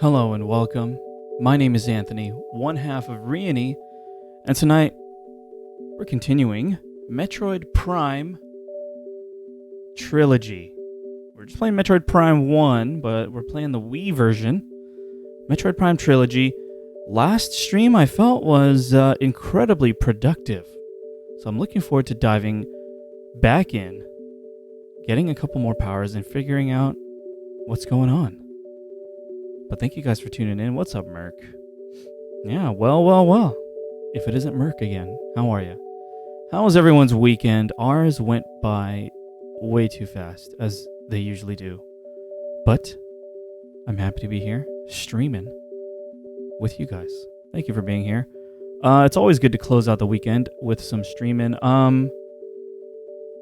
Hello and welcome. My name is Anthony, one half of Reyony, and tonight we're continuing Metroid Prime Trilogy. We're just playing Metroid Prime 1, but we're playing the Wii version. Metroid Prime Trilogy. Last stream I felt was incredibly productive, so I'm looking forward to diving back in, getting a couple more powers, and figuring out what's going on. But thank you guys for tuning in. What's up, Merc? Yeah, well. If it isn't Merc again, how are you? How was everyone's weekend? Ours went by way too fast, as they usually do. But I'm happy to be here, streaming with you guys. Thank you for being here. It's always good to close out the weekend with some streaming.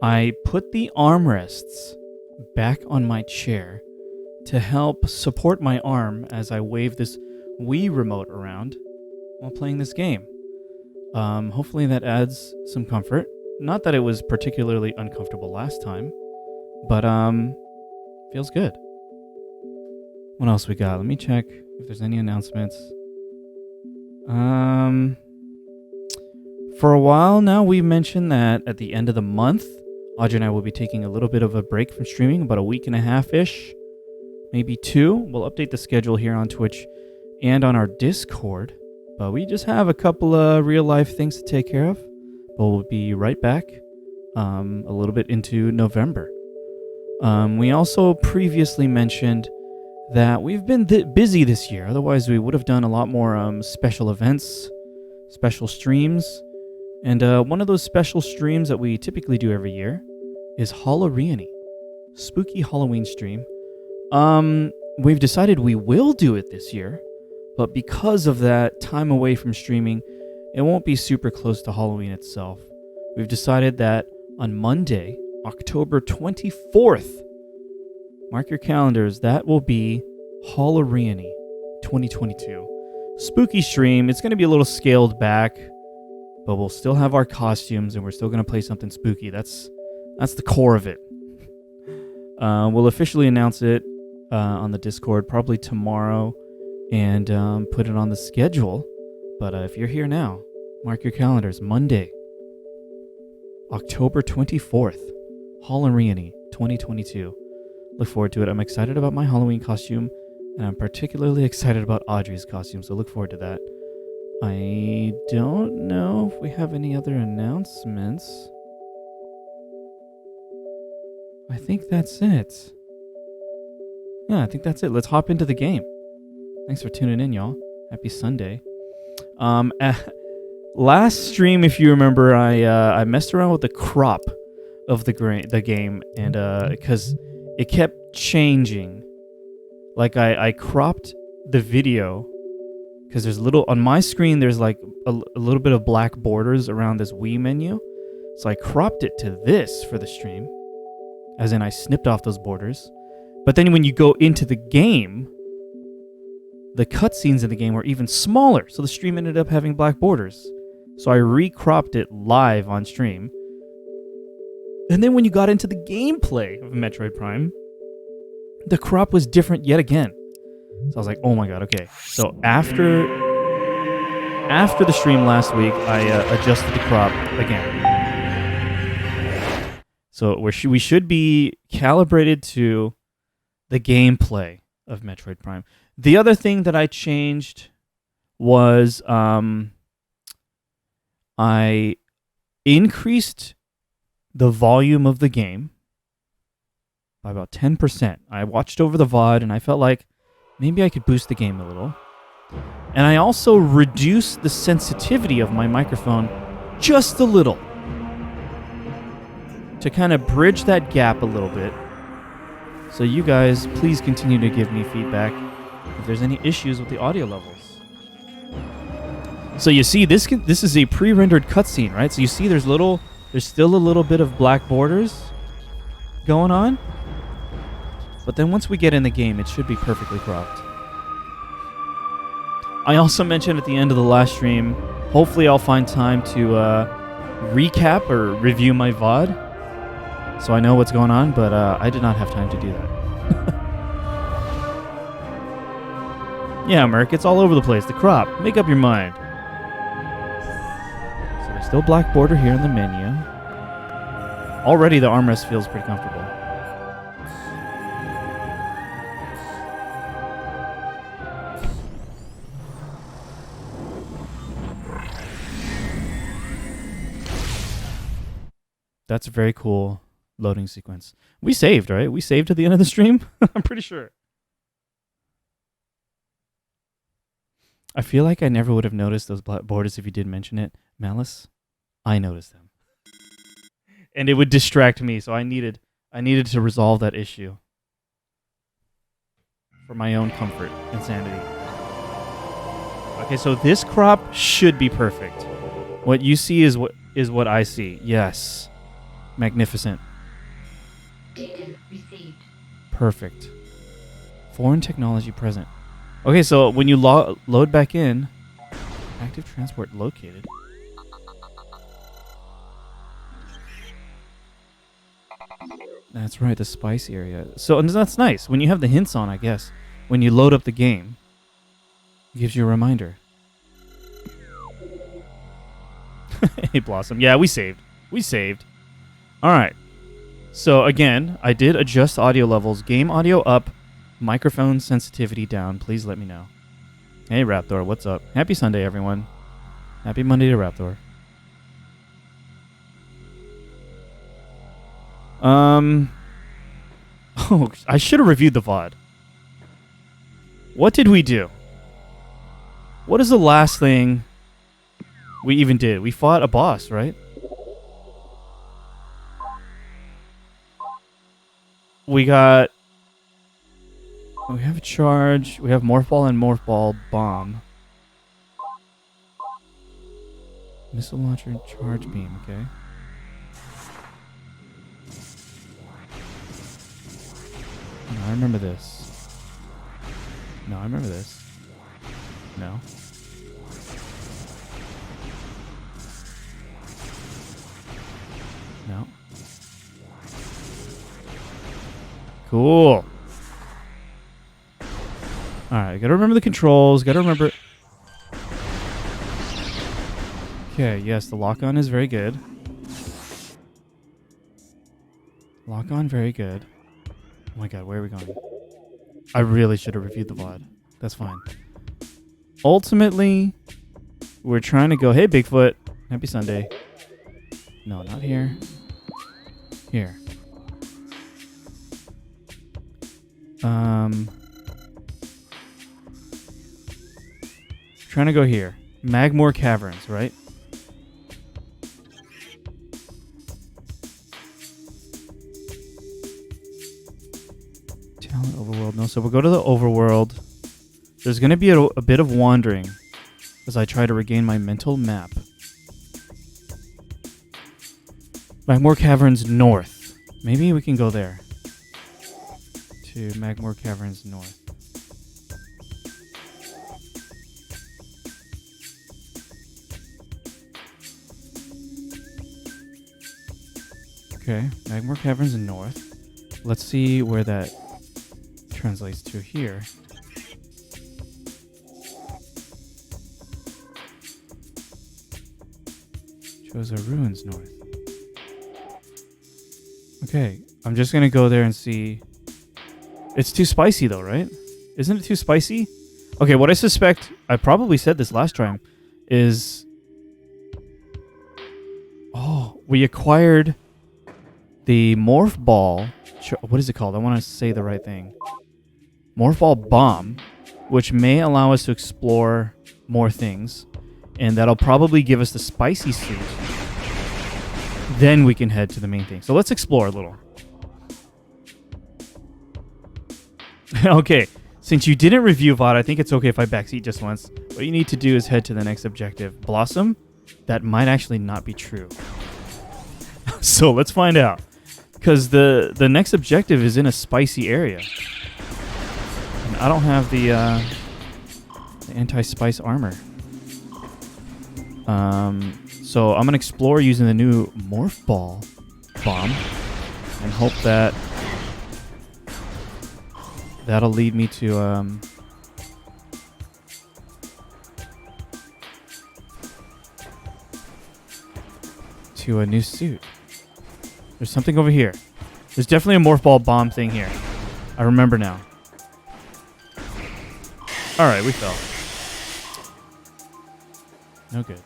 I put the armrests back on my chair to help support my arm as I wave this Wii remote around while playing this game. Hopefully that adds some comfort. Not that it was particularly uncomfortable last time, but feels good. What else we got? Let me check if there's any announcements. For a while now, we mentioned that at the end of the month, Audrey and I will be taking a little bit of a break from streaming, about a week and a half-ish. Maybe 2. We'll update the schedule here on Twitch and on our Discord. But we just have a couple of real-life things to take care of. But we'll be right back a little bit into November. We also previously mentioned that we've been busy this year. Otherwise, we would have done a lot more special events, special streams. And one of those special streams that we typically do every year is Reyony, spooky Halloween stream. We've decided we will do it this year, but because of that time away from streaming, it won't be super close to Halloween itself. We've decided that on Monday, October 24th, mark your calendars, that will be Reyony 2022. Spooky stream. It's going to be a little scaled back, but we'll still have our costumes and we're still going to play something spooky. That's the core of it. We'll officially announce it on the Discord probably tomorrow and put it on the schedule. But if you're here now, mark your calendars. Monday, October 24th, Reyony 2022. Look forward to it. I'm excited about my Halloween costume, and I'm particularly excited about Audrey's costume, so look forward to that. I don't know if we have any other announcements. I think that's it. Yeah, I think that's it. Let's hop into the game. Thanks for tuning in, y'all. Happy Sunday. Last stream, if you remember, I messed around with the crop of the game, and because it kept changing. Like I cropped the video because there's on my screen there's like a little bit of black borders around this Wii menu, so I cropped it to this for the stream. As in, I snipped off those borders. But then when you go into the game, the cutscenes in the game were even smaller. So the stream ended up having black borders. So I recropped it live on stream. And then when you got into the gameplay of Metroid Prime, the crop was different yet again. So I was like, oh my god, okay. So after the stream last week, I adjusted the crop again. So we should be calibrated to the gameplay of Metroid Prime. The other thing that I changed was I increased the volume of the game by about 10%. I watched over the VOD and I felt like maybe I could boost the game a little. And I also reduced the sensitivity of my microphone just a little, to kind of bridge that gap a little bit. So you guys, please continue to give me feedback if there's any issues with the audio levels. So you see, this is a pre-rendered cutscene, right? So you see there's still a little bit of black borders going on. But then once we get in the game, it should be perfectly cropped. I also mentioned at the end of the last stream, hopefully I'll find time to recap or review my VOD. So I know what's going on, but I did not have time to do that. Yeah, Merc, it's all over the place. The crop. Make up your mind. So there's still black border here in the menu. Already the armrest feels pretty comfortable. That's a very cool loading sequence. We saved, right? We saved at the end of the stream? I'm pretty sure. I feel like I never would have noticed those black borders if you did mention it. Malice, I noticed them. And it would distract me, so I needed to resolve that issue. For my own comfort and sanity. Okay, so this crop should be perfect. What you see is what I see. Yes. Magnificent. Data received. Perfect. Foreign technology present. Okay, so when you load back in, active transport located. That's right, the spice area. So and that's nice. When you have the hints on, I guess, when you load up the game, it gives you a reminder. Hey, Blossom. Yeah, we saved. We saved. All right. So again, I did adjust audio levels. Game audio up, microphone sensitivity down. Please let me know. Hey, Raptor, what's up? Happy Sunday, everyone. Happy Monday to Raptor. Oh, I should have reviewed the VOD. What did we do? What is the last thing we even did? We fought a boss, right? We have a charge. We have Morph Ball and Morph Ball Bomb. Missile launcher and charge beam, okay. No, I remember this. No, I remember this. No. No. Cool. Alright, gotta remember the controls. Gotta remember... Okay, yes, the lock-on is very good. Lock-on, very good. Oh my god, where are we going? I really should have reviewed the VOD. That's fine. Ultimately, we're trying to go... Hey, Bigfoot. Happy Sunday. No, not here. Here. Trying to go here. Magmoor Caverns, right? Talent Overworld. No, so we'll go to the Overworld. There's going to be a bit of wandering as I try to regain my mental map. Magmoor Caverns North. Maybe we can go there. To Magmoor Caverns North. Okay, Magmoor Caverns North. Let's see where that translates to here. Shows our ruins north. Okay, I'm just gonna go there and see. It's too spicy though, right? Isn't it too spicy? Okay, what I suspect, I probably said this last time, is... Oh, we acquired the Morph Ball... What is it called? I want to say the right thing. Morph Ball Bomb, which may allow us to explore more things. And that'll probably give us the spicy suit. Then we can head to the main thing. So let's explore a little. Okay, since you didn't review VOD, I think it's okay if I backseat just once. What you need to do is head to the next objective. Blossom? That might actually not be true. So let's find out. Because the next objective is in a spicy area. And I don't have the anti-spice armor. So I'm going to explore using the new Morph Ball Bomb. And hope that... That'll lead me to to a new suit. There's something over here. There's definitely a Morph Ball Bomb thing here. I remember now. Alright, we fell. No good.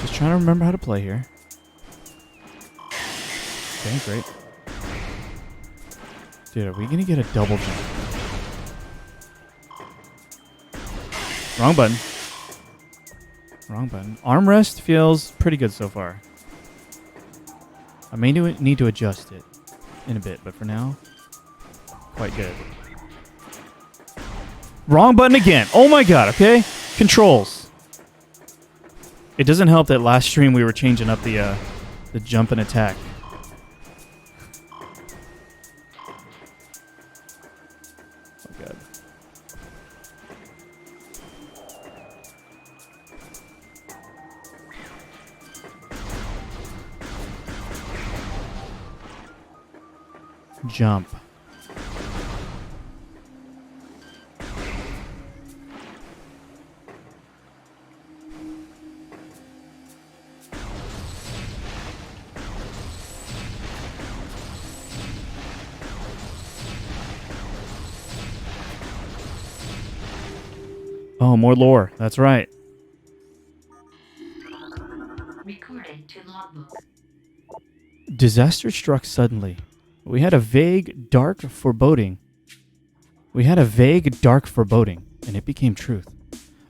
Just trying to remember how to play here. Okay, great. Dude, are we gonna get a double jump? Wrong button. Wrong button. Armrest feels pretty good so far. I may need to adjust it in a bit, but for now, quite good. Wrong button again. Oh my god, okay? Controls. It doesn't help that last stream we were changing up the jump and attack. Oh god. Jump. Oh, more lore. That's right. Recorded to logbook. Disaster struck suddenly. We had a vague, dark foreboding. And it became truth.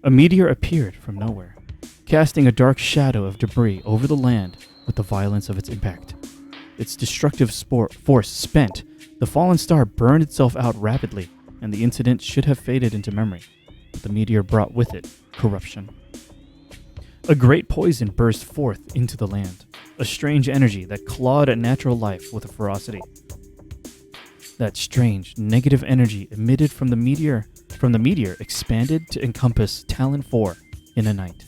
A meteor appeared from nowhere, casting a dark shadow of debris over the land with the violence of its impact. Its destructive force spent, the fallen star burned itself out rapidly, and the incident should have faded into memory. But the meteor brought with it corruption. A great poison burst forth into the land, a strange energy that clawed at natural life with a ferocity. That strange, negative energy emitted from the meteor expanded to encompass Talon 4 in a night,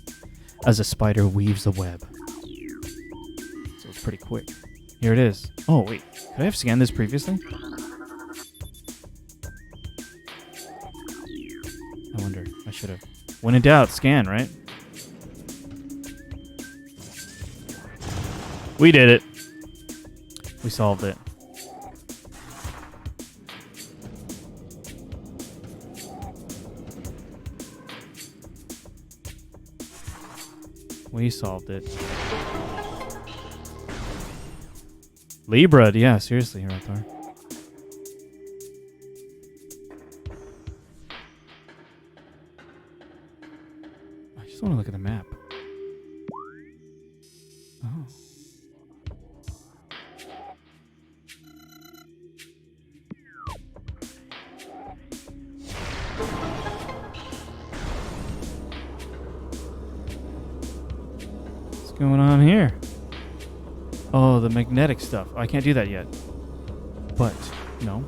as a spider weaves a web. So it's pretty quick. Here it is. Oh, wait. Could I have scanned this previously? I wonder. I should have. When in doubt, scan, right? We did it. We solved it. We solved it. Libra, yeah, seriously, Hirathar. I just want to look at the map. Oh. What's going on here? Oh, the magnetic stuff. I can't do that yet. But, no.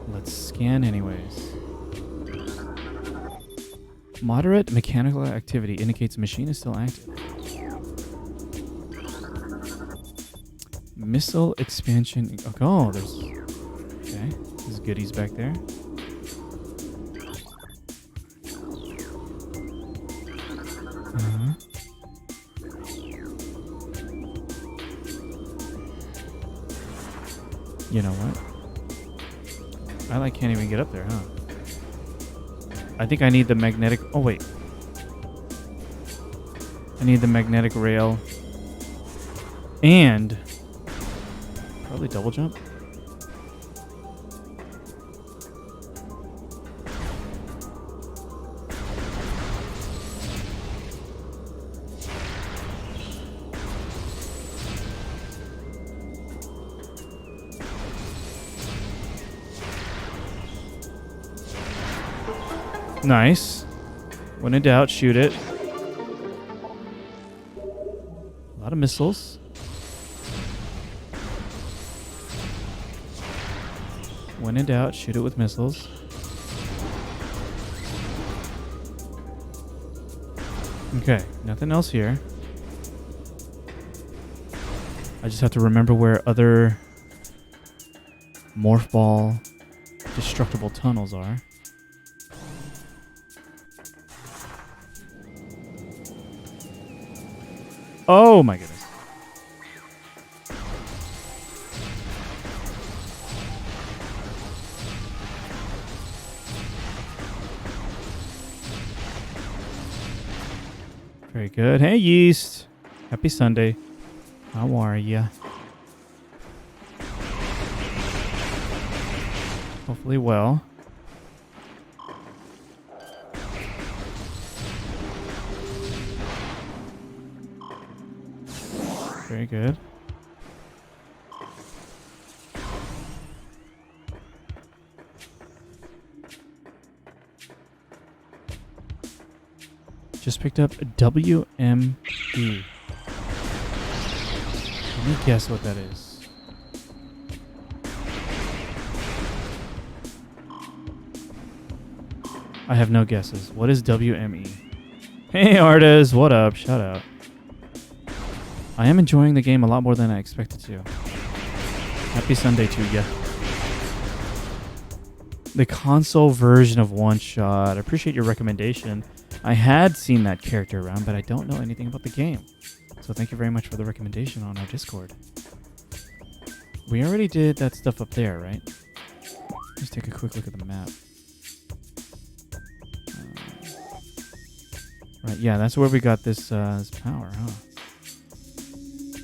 Let's scan anyways. Moderate mechanical activity indicates the machine is still active. Missile expansion. Oh, there's... Okay. There's goodies back there. You know what? I can't even get up there, huh? I think I need the magnetic... Oh, wait. I need the magnetic rail. And... probably double jump. Nice. When in doubt, shoot it. A lot of missiles. When in doubt, shoot it with missiles. Okay, nothing else here. I just have to remember where other Morph Ball destructible tunnels are. Oh my goodness. Very good. Hey, Yeast. Happy Sunday. How are ya? Hopefully well. Very good. Just picked up a WME. Let me guess what that is. I have no guesses. What is WME? Hey, artists. What up? Shout out. I am enjoying the game a lot more than I expected to. Happy Sunday to ya. The console version of One Shot. I appreciate your recommendation. I had seen that character around, but I don't know anything about the game. So thank you very much for the recommendation on our Discord. We already did that stuff up there, right? Let's take a quick look at the map. Right, yeah, that's where we got this power, huh?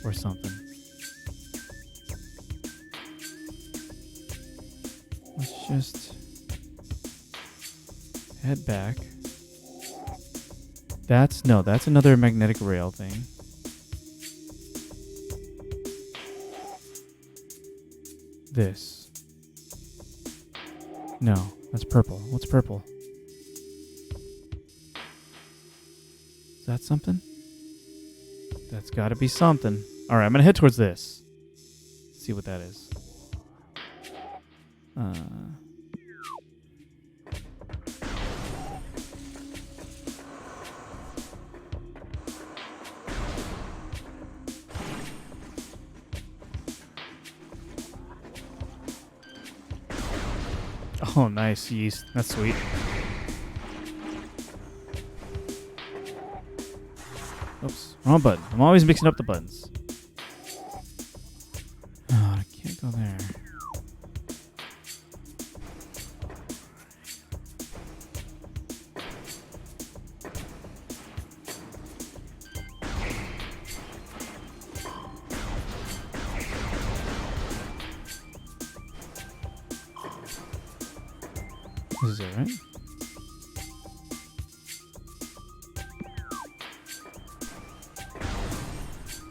Or something. Let's just head back. That's another magnetic rail thing. This. No, that's purple. What's purple? Is that something? That's got to be something. All right, I'm going to head towards this. See what that is. Oh, nice, Yeast. That's sweet. Oops, wrong button. I'm always mixing up the buttons. Oh, I can't go there. This is it, right?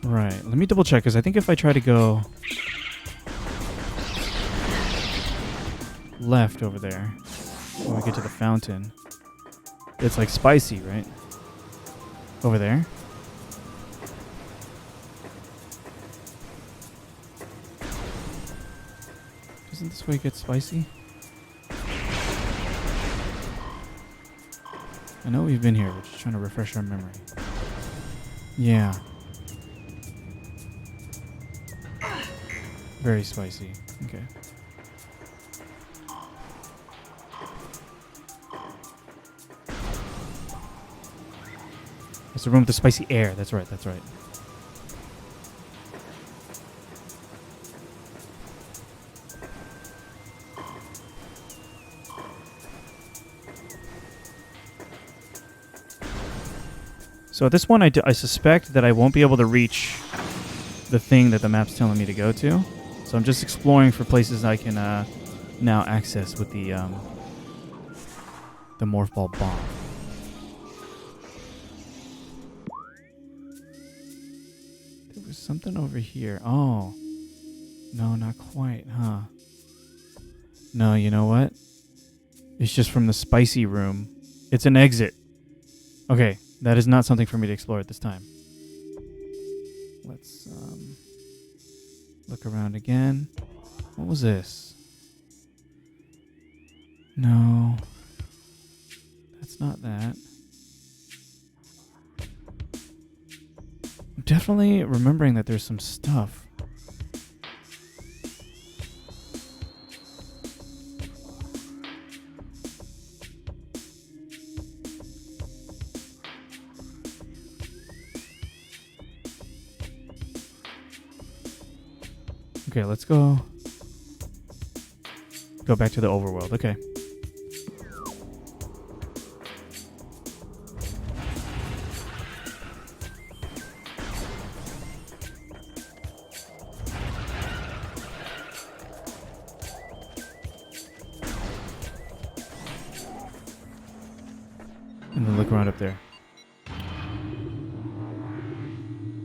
Right. Let me double check, because I think if I try to go left over there, when we get to the fountain, it's like spicy, right? Over there. Doesn't this way get spicy? I know we've been here. We're just trying to refresh our memory. Yeah. Very spicy. Okay. It's the room with the spicy air. That's right. That's right. So at this one, I suspect that I won't be able to reach the thing that the map's telling me to go to. So I'm just exploring for places I can now access with the Morph Ball Bomb. There was something over here. Oh. No, not quite, huh? No, you know what? It's just from the spicy room. It's an exit. Okay. That is not something for me to explore at this time. Let's look around again. What was this? No. That's not that. I'm definitely remembering that there's some stuff. Okay, let's go back to the overworld. Okay. And then look around up there.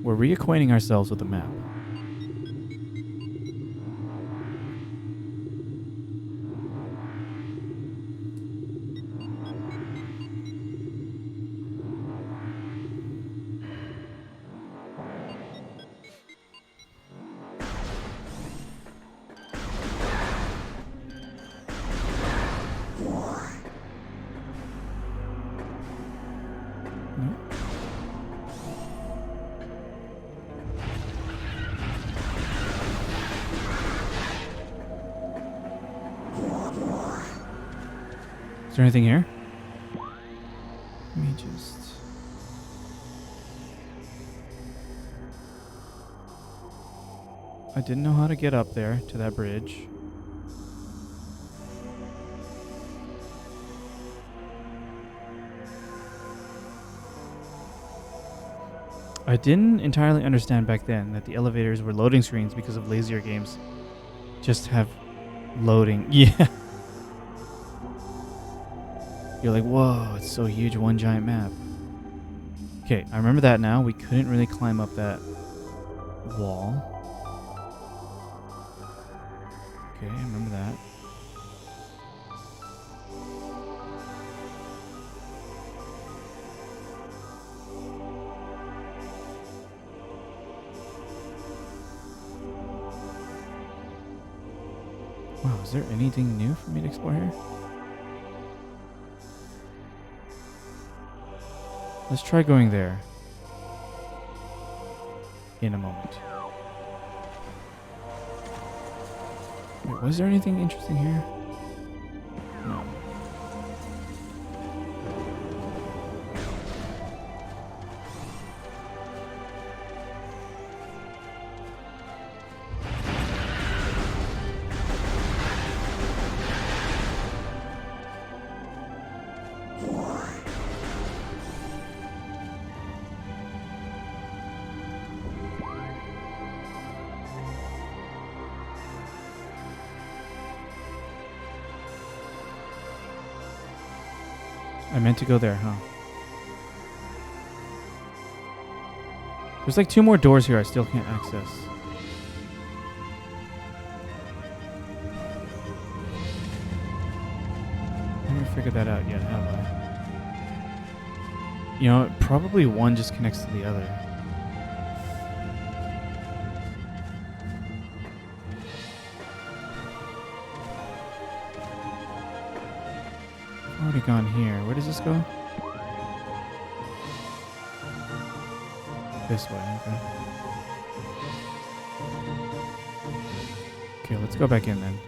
We're reacquainting ourselves with the map. No? Is there anything here? Let me just... I didn't know how to get up there to that bridge. I didn't entirely understand back then that the elevators were loading screens because of lazier games. Just have loading. Yeah. You're like, whoa, it's so huge, one giant map. Okay, I remember that now. We couldn't really climb up that wall. Okay, I remember that. Wow, is there anything new for me to explore here? Let's try going there in a moment. Wait, was there anything interesting here? No. I meant to go there, huh? There's like 2 more doors here I still can't access. I haven't figured that out yet, have I? You know, probably one just connects to the other. Already gone here. Where does this go? This way, okay. Okay, let's go back in then.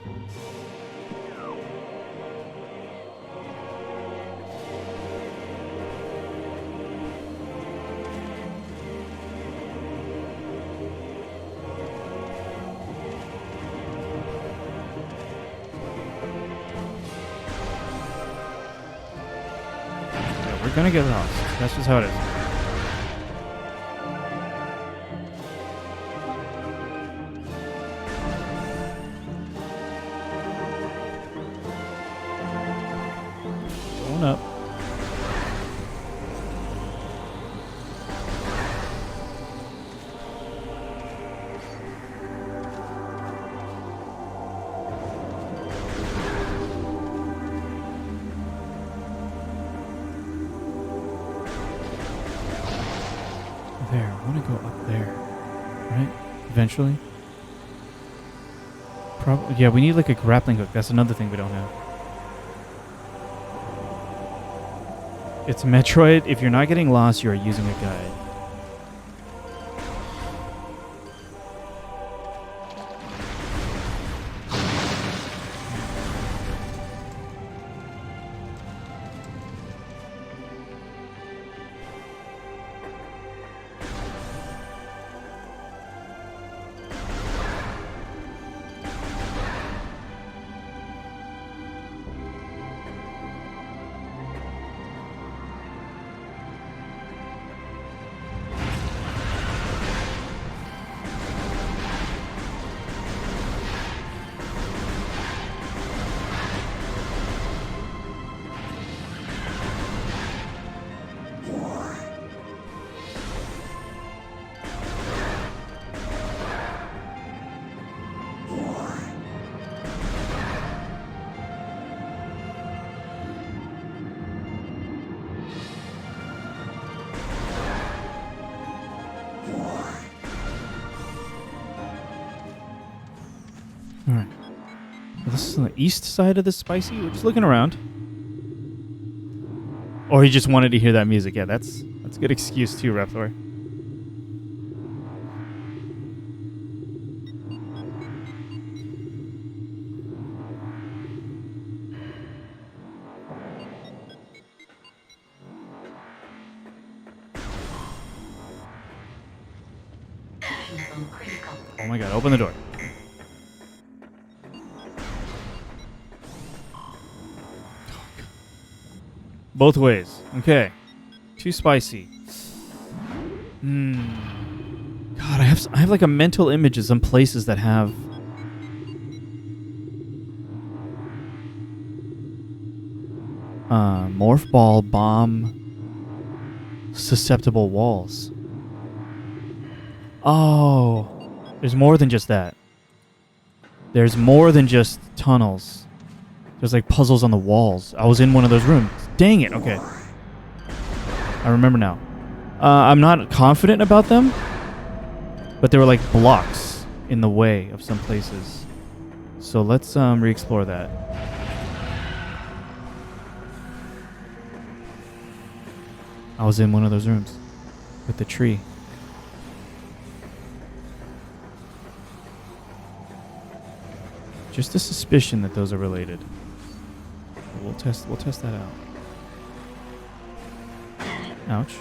We're gonna get lost. That's just how it is. Going up. There, I want to go up there, right? Eventually. Probably, yeah. We need like a grappling hook. That's another thing we don't have. It's Metroid. If you're not getting lost, you are using a guide. this is on the east side of the spicy. We're just looking around. Or he just wanted to hear that music. Yeah, that's a good excuse too, Repthor. Level critical. Oh my god, open the door. Both ways. Okay. Too spicy. God, I have like a mental image of some places that have Morph Ball Bomb susceptible walls. Oh, there's more than just that. There's more than just tunnels. There's like puzzles on the walls. I was in one of those rooms. Dang it. Okay. I remember now. I'm not confident about them, but there were like blocks in the way of some places. So let's re-explore that. I was in one of those rooms with the tree. Just a suspicion that those are related. We'll test that out. Ouch.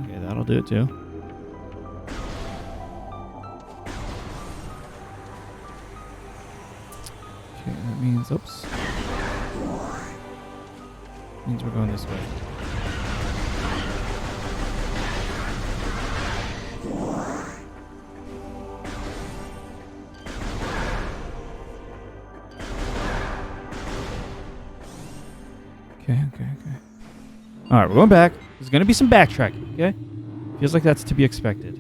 Okay, that'll do it too. Okay, that means, oops. Means we're going this way. Okay. Alright, we're going back. There's going to be some backtracking, okay? Feels like that's to be expected.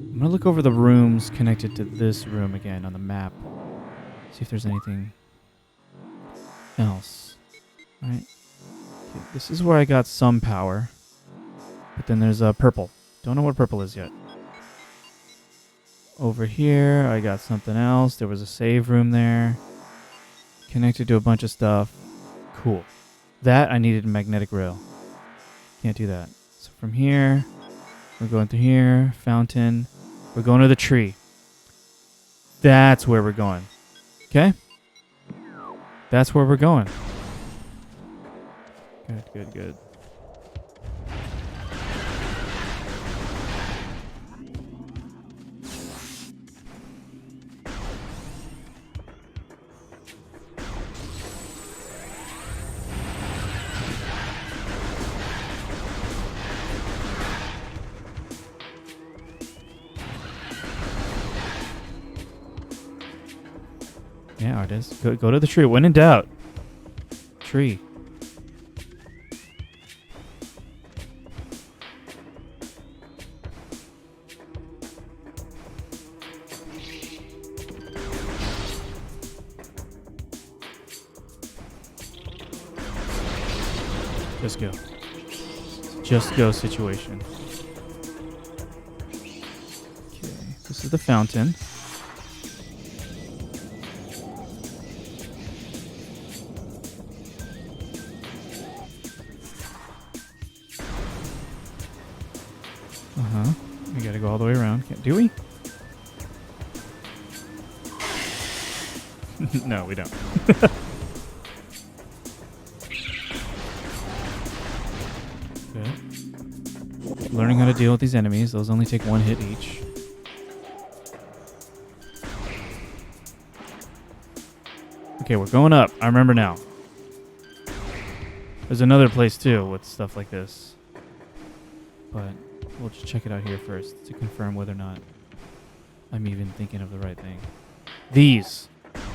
I'm going to look over the rooms connected to this room again on the map. See if there's anything else. Alright. Okay, this is where I got some power. But then there's purple. Don't know what purple is yet. Over here, I got something else. There was a save room there. Connected to a bunch of stuff. Cool. That, I needed a magnetic rail. Can't do that. So from here, we're going through here. Fountain. We're going to the tree. That's where we're going. Okay? That's where we're going. Good. Yeah, it is. Go to the tree. When in doubt. Tree. Just go. Just go situation. Okay, this is the fountain. We gotta go all the way around. Do we? No, we don't. Good. Learning how to deal with these enemies. Those only take one hit each. Okay, we're going up. I remember now. There's another place too with stuff like this. But we'll just check it out here first to confirm whether or not I'm even thinking of the right thing. These.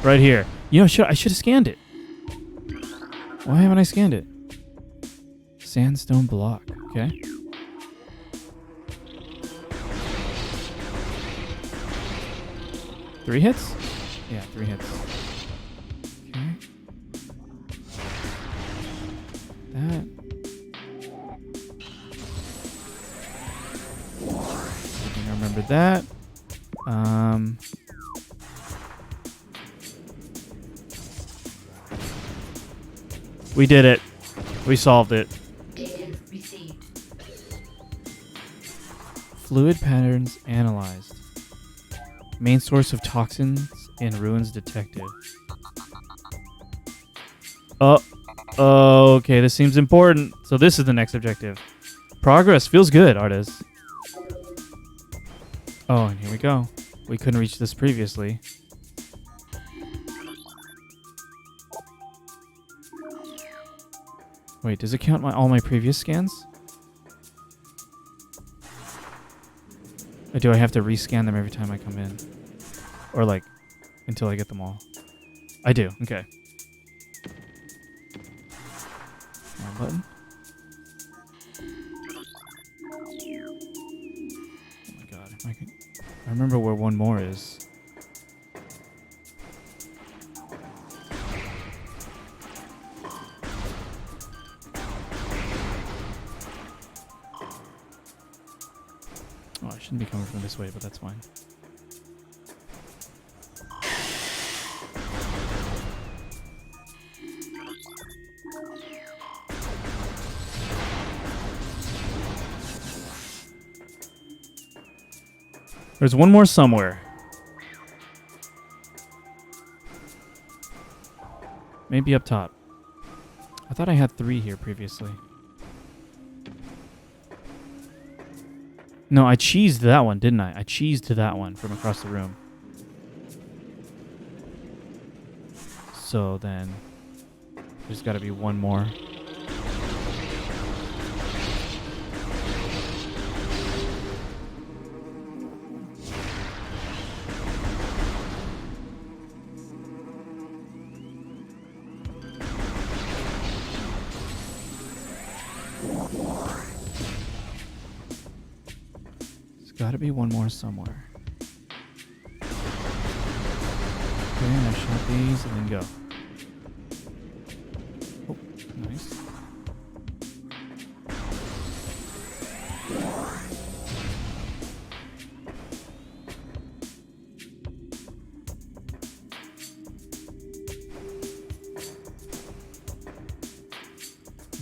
Right here. You know, I should have scanned it. Why haven't I scanned it? Sandstone block. Okay. Three hits? Yeah, 3 hits. Okay. That. I think I remember that. We did it. We solved it. Data received. Fluid patterns analyzed. Main source of toxins in ruins detected. Okay, this seems important. So this is the next objective. Progress feels good, artists. Oh, and here we go. We couldn't reach this previously. Wait, does it count all my previous scans? Or do I have to rescan them every time I come in? Or like, until I get them all? I do, okay. Wrong button. Oh my god, I remember where one more is. Oh, I shouldn't be coming from this way, but that's fine. There's one more somewhere. Maybe up top. I thought I had 3 here previously. No, I cheesed that one, didn't I? I cheesed that one from across the room. So then, there's got to be one more. Gotta be one more somewhere. Okay, I shot these and then go. Oh, nice.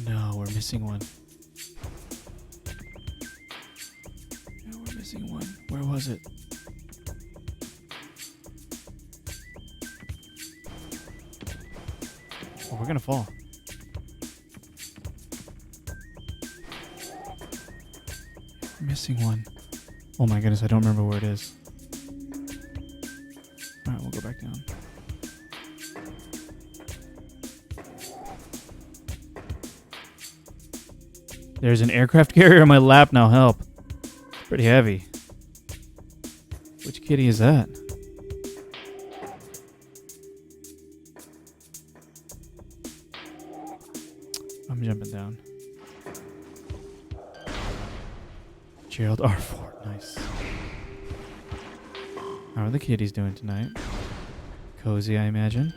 No, we're missing one. One. Where was it? Oh, we're gonna fall. Missing one. Oh my goodness, I don't remember where it is. Alright, we'll go back down. There's an aircraft carrier on my lap now, help. Pretty heavy. Which kitty is that? I'm jumping down. Gerald R4, nice. How are the kitties doing tonight? Cozy, I imagine.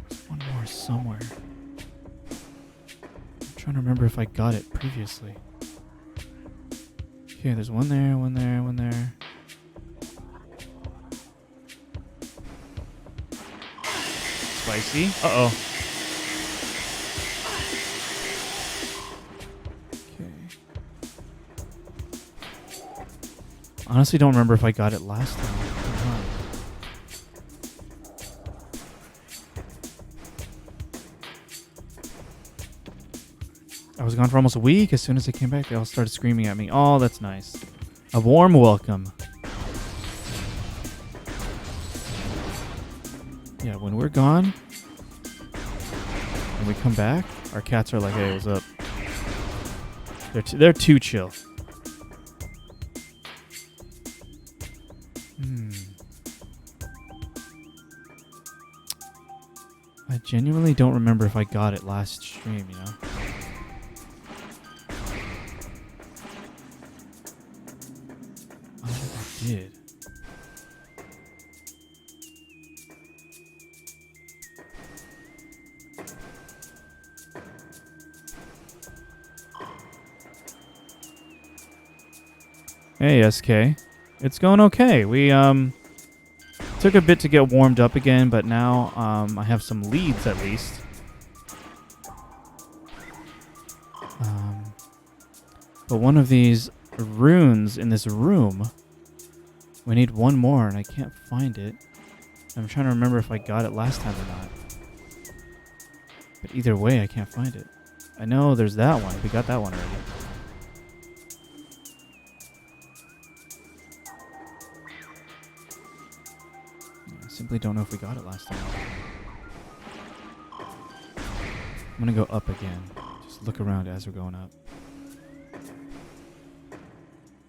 There's one more somewhere. Trying to remember if I got it previously. Okay, there's one there, one there, one there. Spicy. Uh-oh. Okay. Honestly, don't remember if I got it last time. I was gone for almost a week. As soon as I came back, they all started screaming at me. Oh, that's nice. A warm welcome. Yeah, when we're gone and we come back, our cats are like, hey, what's up? They're too chill. I genuinely don't remember if I got it last stream, you know? I don't think I did. Hey, SK. It's going okay. We took a bit to get warmed up again, but now I have some leads at least. But one of these runes in this room, we need one more, and I can't find it. I'm trying to remember if I got it last time or not. But either way, I can't find it. I know there's that one. We got that one already. I simply don't know if we got it last time. I'm going to go up again. Just look around as we're going up.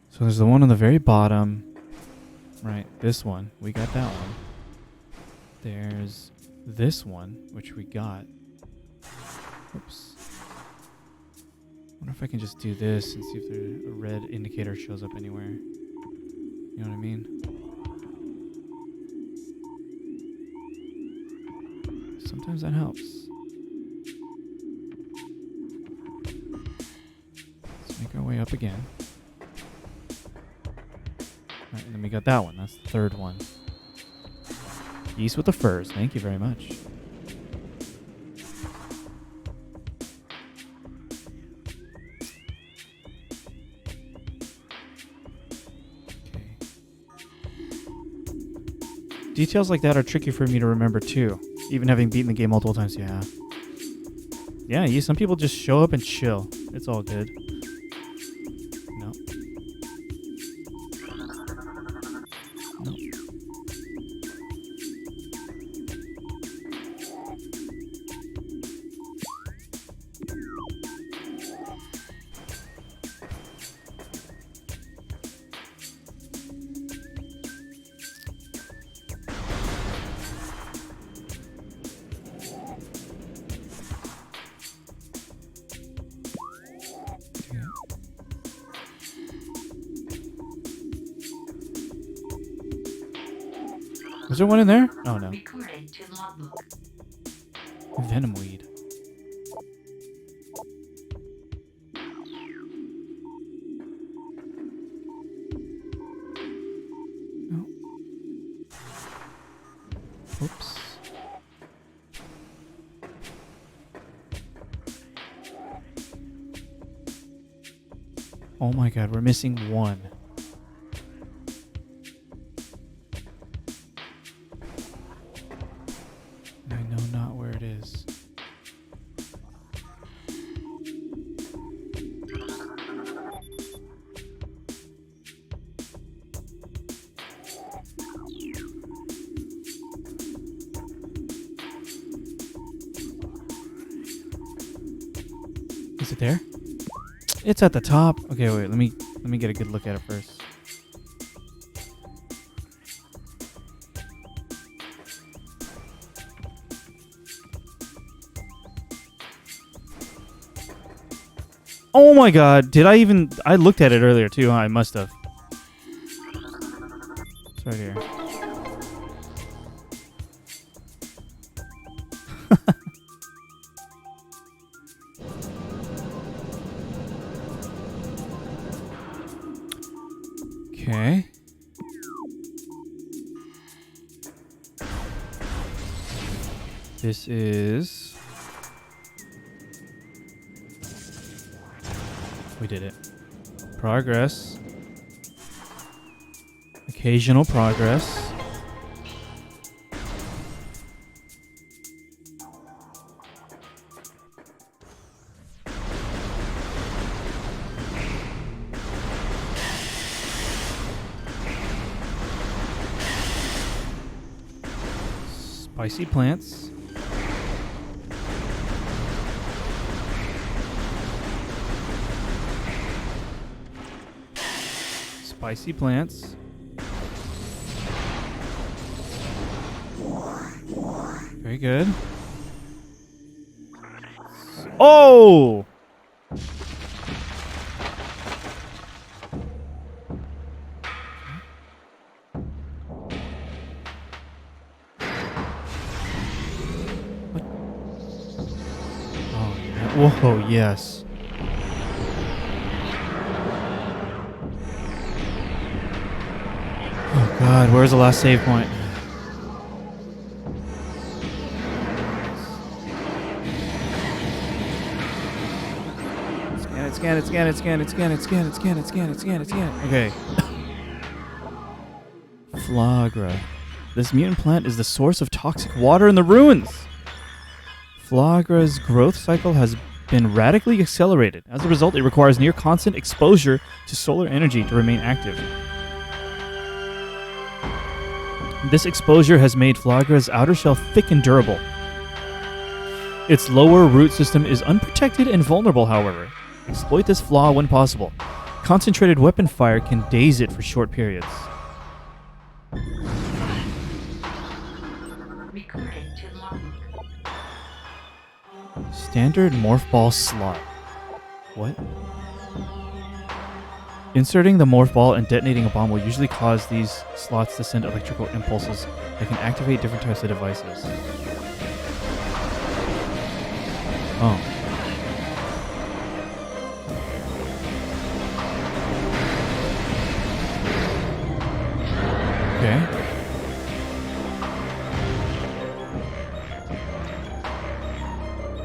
So there's the one on the very bottom. Right, this one. We got that one. There's this one, which we got. Oops. Wonder if I can just do this and see if a red indicator shows up anywhere. You know what I mean? Sometimes that helps. Let's make our way up again. Alright, and then we got that one. That's the third one. Yeast with the furs. Thank you very much. Okay. Details like that are tricky for me to remember too. Even having beaten the game multiple times, yeah. Yeah, some people just show up and chill. It's all good. No. No. Was there one in there? Oh no. Recording to logbook. Venom weed. No. Oops. Oh my god, we're missing one. I know not where it is. Is it there? It's at the top. Okay, wait, let me get a good look at it first. Oh my god, I looked at it earlier too, huh? I must have. It's right here. Okay. This is... We did it. Progress. Occasional progress. Spicy plants. Spicy plants. Very good. Oh! What? Oh, yeah. Whoa, yes. Oh, God. Where's the last save point? Scan it. Okay. Flagra. This mutant plant is the source of toxic water in the ruins. Flagra's growth cycle has been radically accelerated. As a result, it requires near constant exposure to solar energy to remain active. This exposure has made Flagra's outer shell thick and durable. Its lower root system is unprotected and vulnerable, however. Exploit this flaw when possible. Concentrated weapon fire can daze it for short periods. Recording to log. Standard Morph Ball slot. What? Inserting the Morph Ball and detonating a bomb will usually cause these slots to send electrical impulses that can activate different types of devices. Oh. Okay.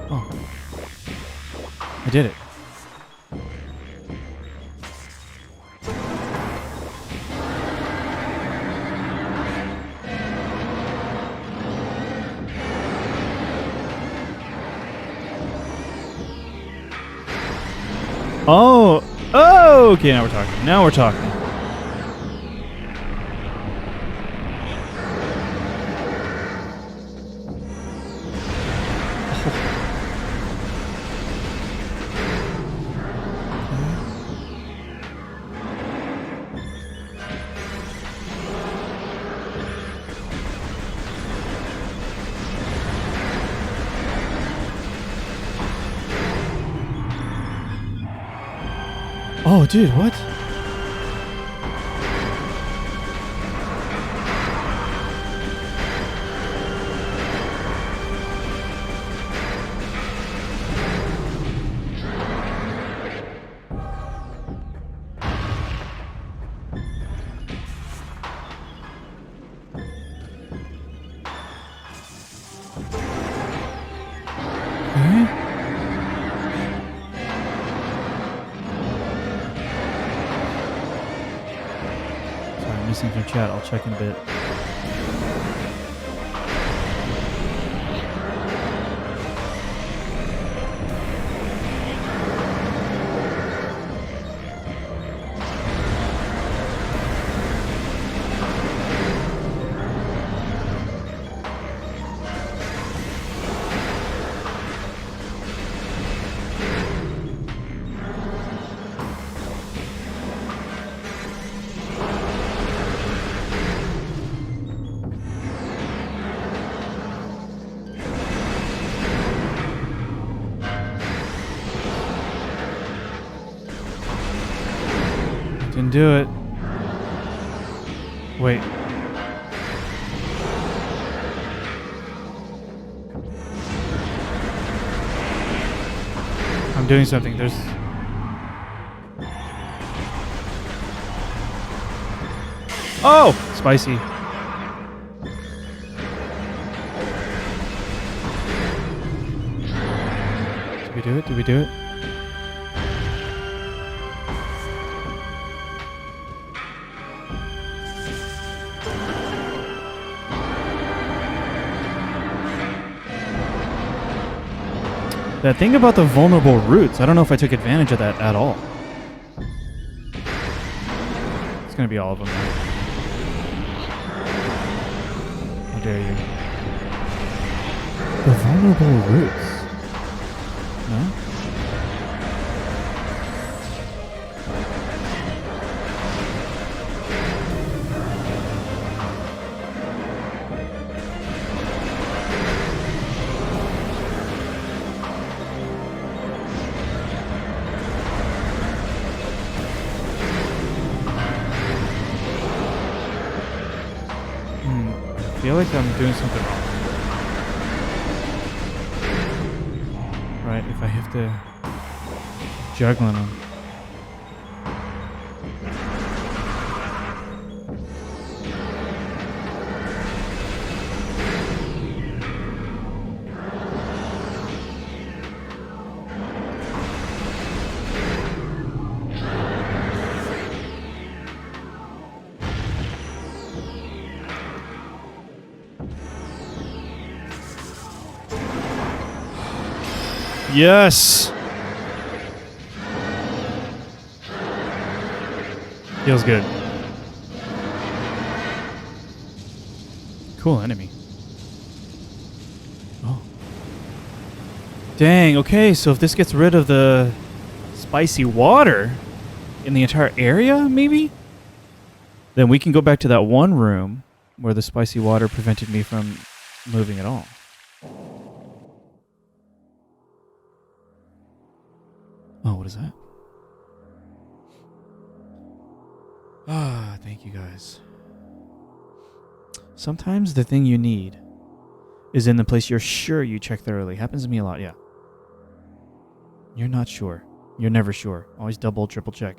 Oh. I did it. Oh. Oh, okay, now we're talking. Now we're talking. Oh, dude, what? Missing from chat. I'll check in a bit. Didn't do it. Wait. I'm doing something. There's... Oh! Spicy. Did we do it? Did we do it? That thing about the vulnerable roots, I don't know if I took advantage of that at all. It's gonna be all of them now. How dare you. The vulnerable roots. No? feel like I'm doing something wrong. Right, if I have to juggling them. Yes! Feels good. Cool enemy. Oh. Dang, okay, so if this gets rid of the spicy water in the entire area, maybe? Then we can go back to that one room where the spicy water prevented me from moving at all. Oh, what is that? Ah, thank you guys. Sometimes the thing you need is in the place you're sure you check thoroughly. Happens to me a lot, yeah. You're not sure. You're never sure. Always double, triple check.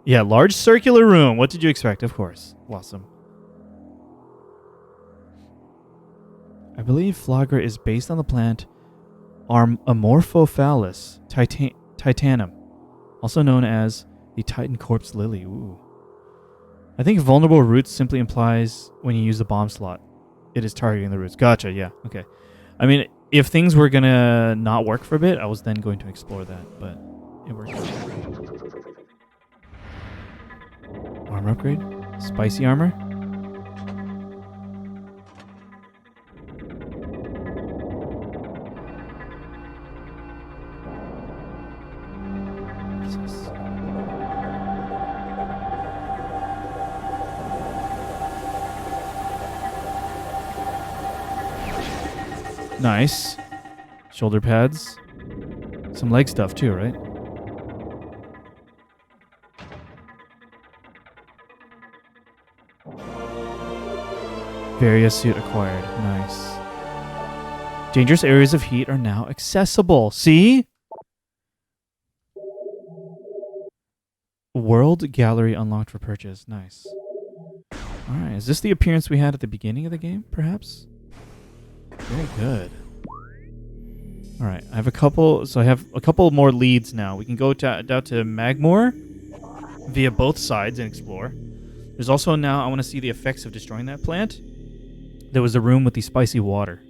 Yeah, large circular room. What did you expect? Of course. Awesome. I believe Flagra is based on the plant Amorphophallus titanum, also known as the Titan Corpse Lily. Ooh. I think vulnerable roots simply implies when you use the bomb slot, it is targeting the roots. Gotcha, yeah, okay. I mean, if things were gonna not work for a bit, I was then going to explore that, but it worked. Armor upgrade? Spicy armor? Nice. Shoulder pads. Some leg stuff too, right? Various suit acquired. Nice. Dangerous areas of heat are now accessible. See? World Gallery unlocked for purchase. Nice. Alright, is this the appearance we had at the beginning of the game, perhaps? Very good. Alright, I have a couple more leads now. We can go down to Magmoor via both sides and explore. There's also now, I want to see the effects of destroying that plant. There was a room with the spicy water.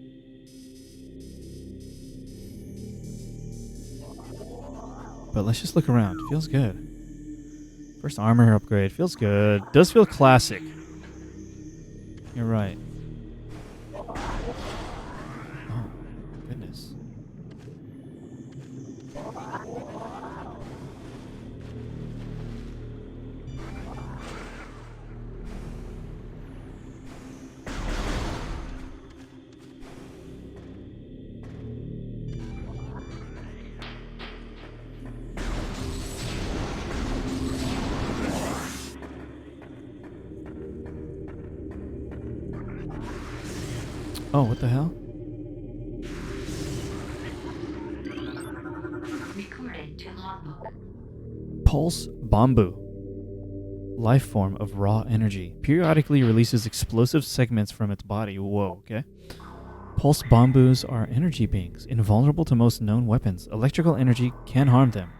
But let's just look around. Feels good. First armor upgrade. Feels good. Does feel classic. You're right. Oh, goodness. Oh, what the hell? Recorded to logbook. Pulse Bamboo. Life form of raw energy. Periodically releases explosive segments from its body. Whoa, okay. Pulse Bamboos are energy beings, invulnerable to most known weapons. Electrical energy can harm them.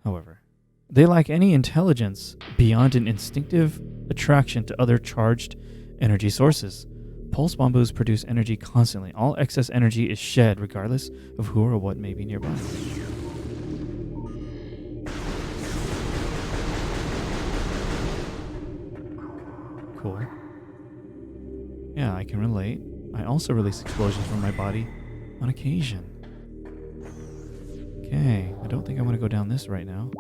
However, they lack any intelligence beyond an instinctive attraction to other charged energy sources. Pulse Bamboos produce energy constantly. All excess energy is shed regardless of who or what may be nearby. Cool. Yeah, I can relate. I also release explosions from my body on occasion. Okay, I don't think I want to go down this right now.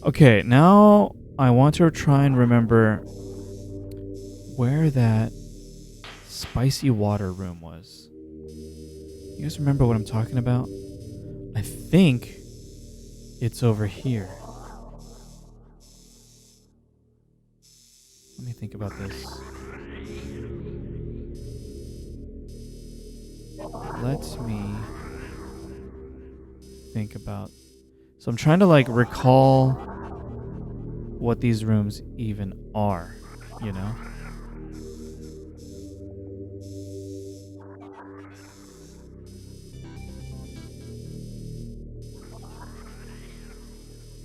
Okay, now I want to try and remember where that spicy water room was. You guys remember what I'm talking about? I think it's over here. Let me think about this. Let me think about... So I'm trying to like recall what these rooms even are, you know?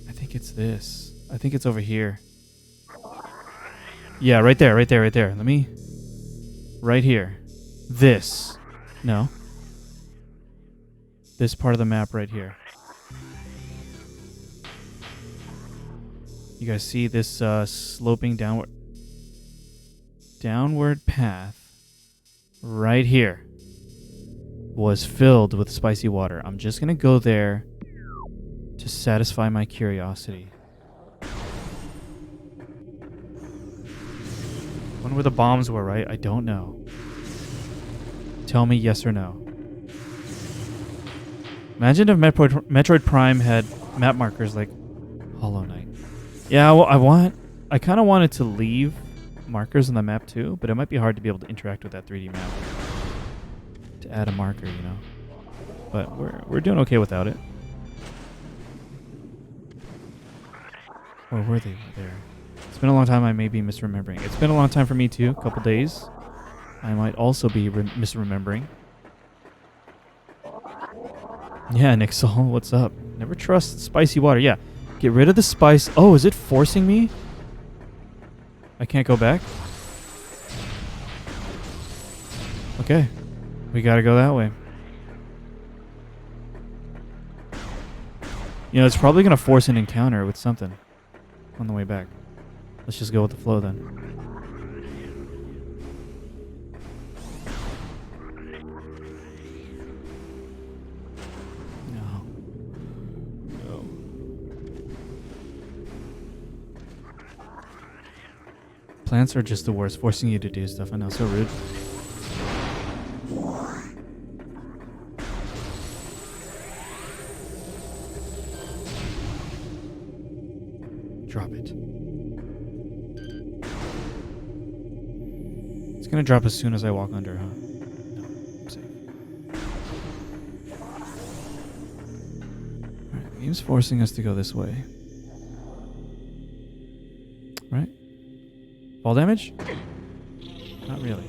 I think it's this. I think it's over here. Yeah, right there, right there, right there. Let me... Right here. This. No. This part of the map right here. You guys see this sloping downward path right here was filled with spicy water. I'm just going to go there to satisfy my curiosity. Wonder where the bombs were, right? I don't know. Tell me yes or no. Imagine if Metroid Prime had map markers like Hollow Knight. Yeah, well, I kind of wanted to leave markers on the map too, but it might be hard to be able to interact with that 3D map to add a marker, you know. But we're doing okay without it. Or were they there? It's been a long time. I may be misremembering. It's been a long time for me too. A couple days. I might also be misremembering. Yeah, Nixel, what's up? Never trust spicy water. Yeah. Get rid of the spice. Oh, is it forcing me? I can't go back? Okay. We gotta go that way. You know, it's probably gonna force an encounter with something on the way back. Let's just go with the flow then. Plants are just the worst, forcing you to do stuff. I know, so rude. Drop it. It's gonna drop as soon as I walk under, huh? No, I'm safe. Alright, game's forcing us to go this way. Right? Fall damage? Not really.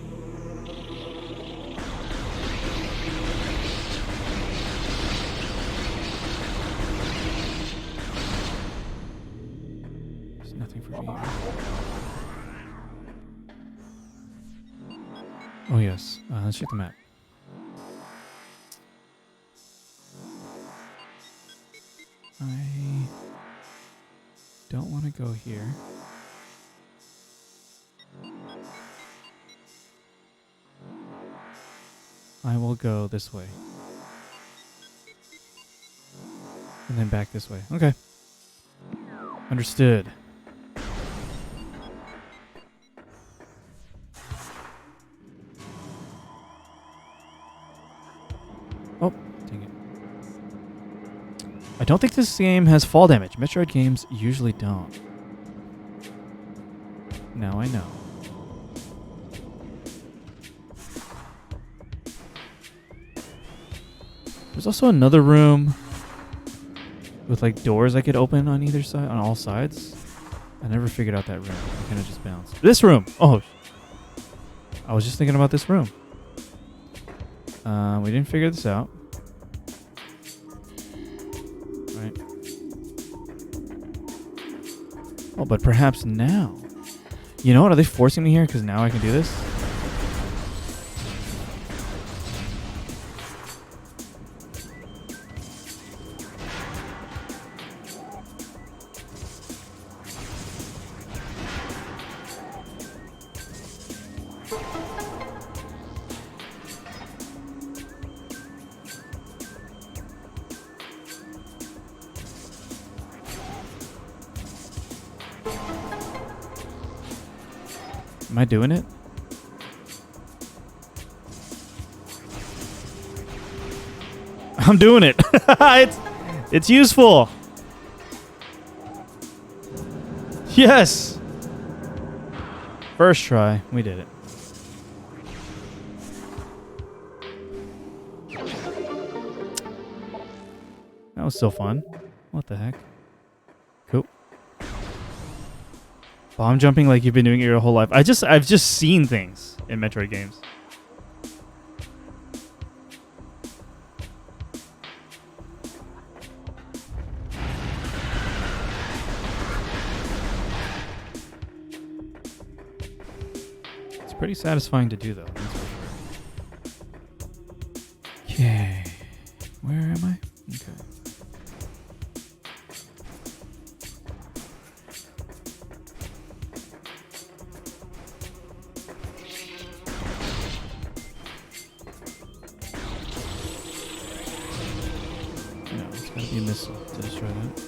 There's nothing for me here. Oh yes. Let's check the map. I don't want to go here. I will go this way. And then back this way. Okay. Understood. Oh, dang it. I don't think this game has fall damage. Metroid games usually don't. Now I know. There's also another room with like doors I could open on either side, on all sides. I never figured out that room. I kind of just bounced. This room! Oh! I was just thinking about this room. We didn't figure this out. Right. Oh, but perhaps now. You know what? Are they forcing me here because now I can do this? Am I doing it? I'm doing it. It's useful. Yes. First try, we did it. That was still fun. What the heck? Cool. Bomb jumping like you've been doing it your whole life. I've just seen things in Metroid games. It's pretty satisfying to do though. That's for sure. Okay. Where am I? Okay. Be a missile to destroy that.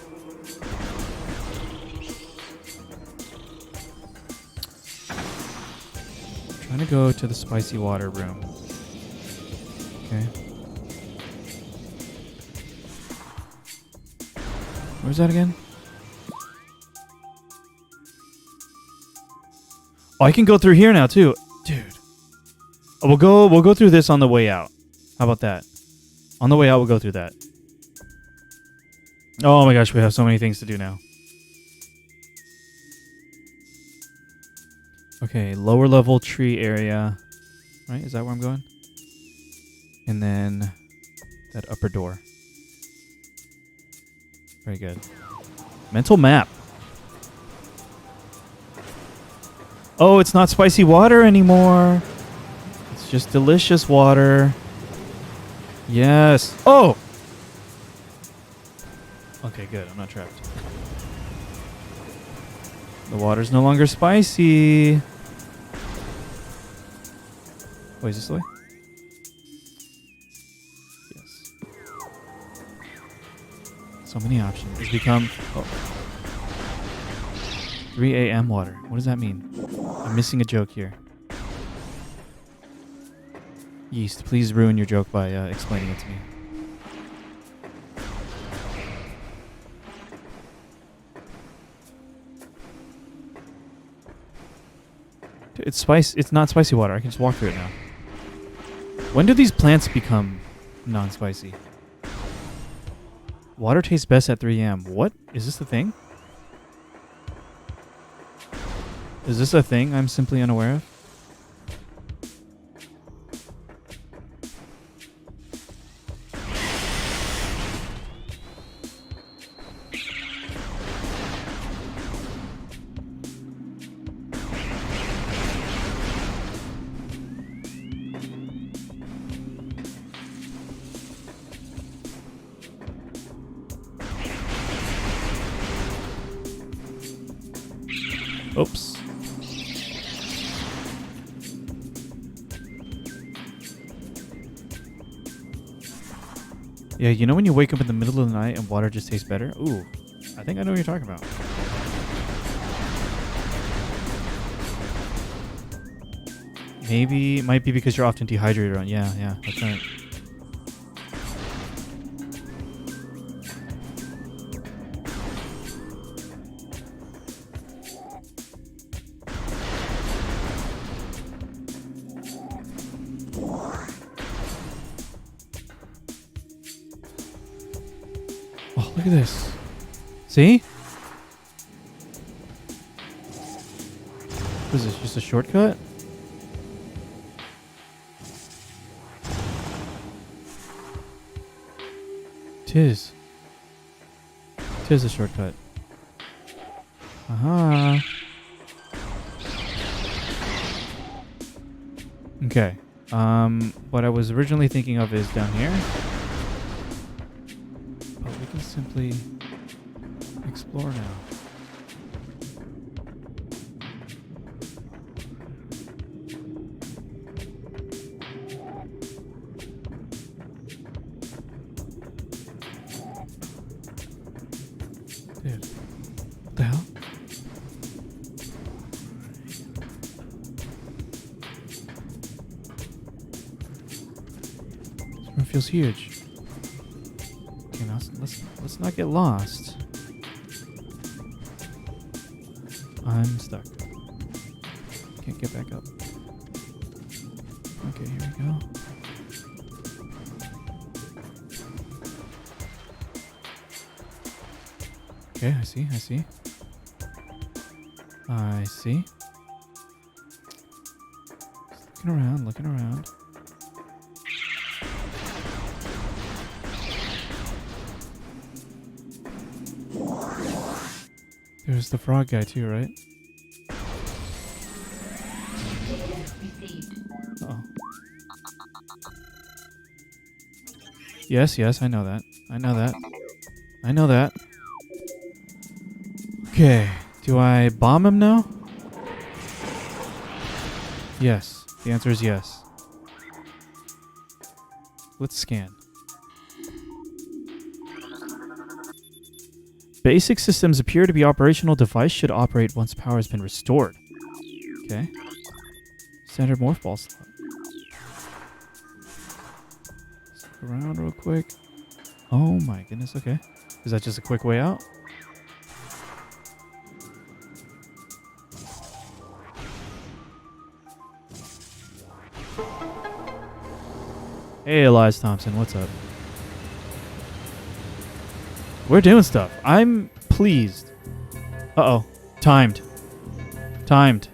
I'm trying to go to the spicy water room. Okay. Where's that again? Oh, I can go through here now too, dude. Oh, we'll go through this on the way out. How about that? On the way out, we'll go through that. Oh my gosh, we have so many things to do now. Okay, lower level tree area. Right? Is that where I'm going? And then that upper door. Very good. Mental map. Oh, it's not spicy water anymore. It's just delicious water. Yes. Oh! Okay, good. I'm not trapped. The water's no longer spicy. Wait, is this the way? Yes. So many options. It's become... Oh. 3 a.m. water. What does that mean? I'm missing a joke here. Yeast, please ruin your joke by explaining it to me. It's not spicy water. I can just walk through it now. When do these plants become non-spicy? Water tastes best at 3 a.m. What? Is this the thing? Is this a thing I'm simply unaware of? Oops. Yeah, you know when you wake up in the middle of the night and water just tastes better? Ooh, I think I know what you're talking about. Maybe, might be because you're often dehydrated on. Yeah, that's right. Oh, look at this. See? What is this, just a shortcut? Tis a shortcut. Aha. Okay. What I was originally thinking of is down here. But we can simply explore now. Dude, what the hell? This room feels huge. Okay, now let's not get lost. I'm stuck. Okay, can't get back up. Okay, here we go. Okay, I see. Just looking around. There's the frog guy too, right? Uh-oh. Yes, I know that. Okay, do I bomb him now? Yes, the answer is yes. Let's scan. Basic systems appear to be operational. Device should operate once power has been restored. Okay. Standard morph ball slot. Let's look around real quick. Oh my goodness, okay. Is that just a quick way out? Hey, Elias Thompson, what's up? We're doing stuff. I'm pleased. Uh-oh. Timed. Timed.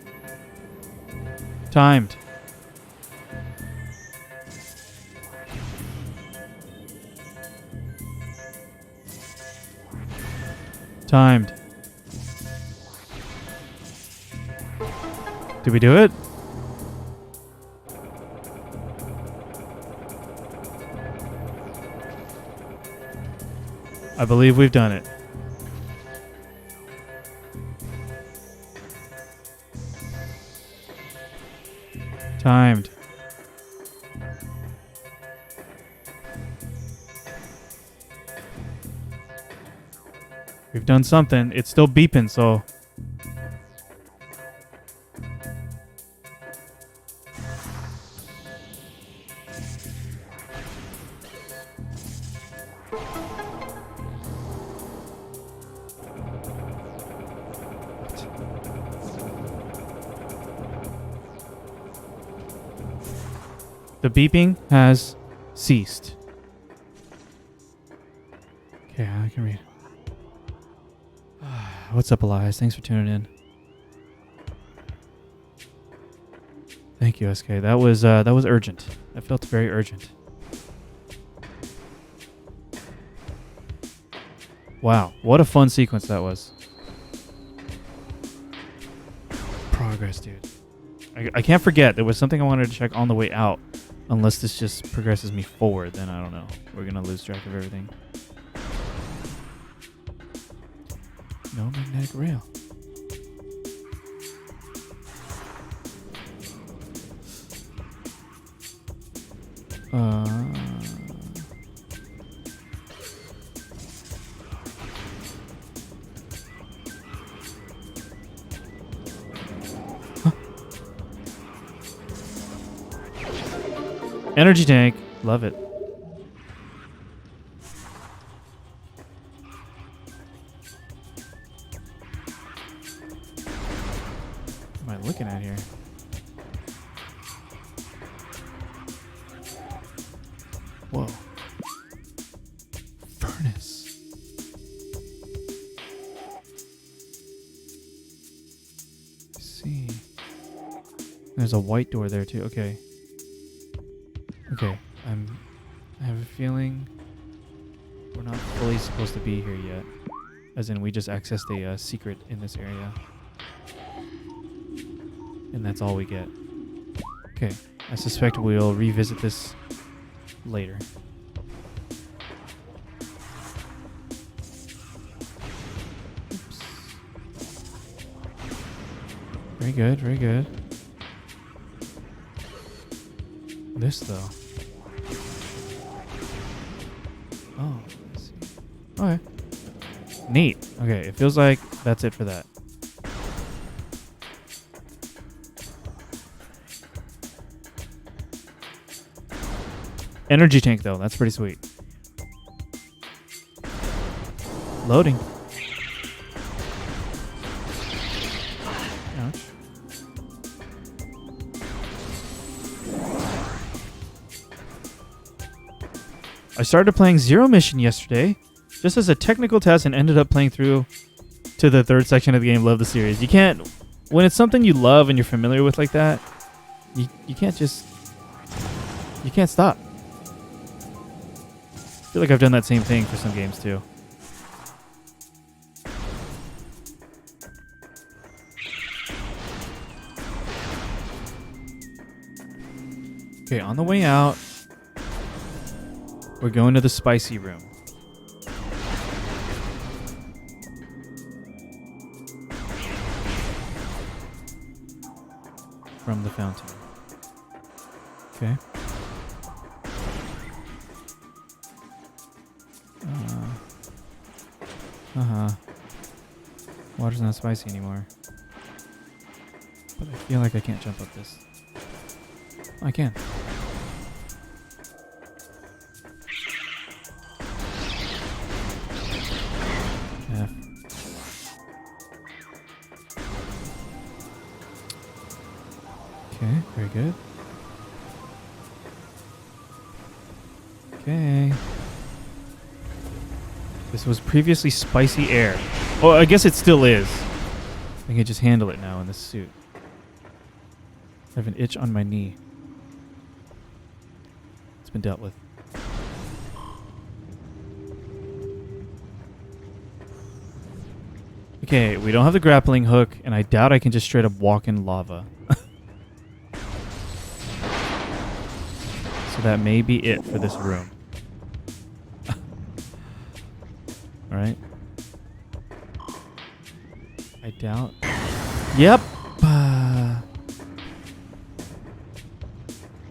Did we do it? I believe we've done it. Timed. We've done something. It's still beeping, so... The beeping has ceased. Okay, I can read. What's up, Elias? Thanks for tuning in. Thank you, SK. That was urgent. That felt very urgent. Wow, what a fun sequence that was. Progress, dude. I can't forget, there was something I wanted to check on the way out. Unless this just progresses me forward, then I don't know. We're going to lose track of everything. No magnetic rail. Energy tank. Love it. What am I looking at here? Whoa. Furnace. I see. There's a white door there too. Okay. Okay, I have a feeling we're not fully supposed to be here yet. As in, we just accessed a secret in this area. And that's all we get. Okay, I suspect we'll revisit this later. Oops. Very good, very good. This, though. Oh, let's see. Okay. Neat. Okay, it feels like that's it for that. Energy tank, though. That's pretty sweet. Loading. Ouch. I started playing Zero Mission yesterday, just as a technical test, and ended up playing through to the third section of the game. Love the series. You can't, when it's something you love and you're familiar with like that, you can't stop. I feel like I've done that same thing for some games too. Okay, on the way out, we're going to the spicy room. From the fountain. Okay. Water's not spicy anymore. But I feel like I can't jump up this. I can. F. Okay, very good. Okay. This was previously spicy air. Oh, I guess it still is. I can just handle it now in this suit. I have an itch on my knee. It's been dealt with. Okay, we don't have the grappling hook, and I doubt I can just straight up walk in lava. So that may be it for this room. Alright. I doubt. Yep.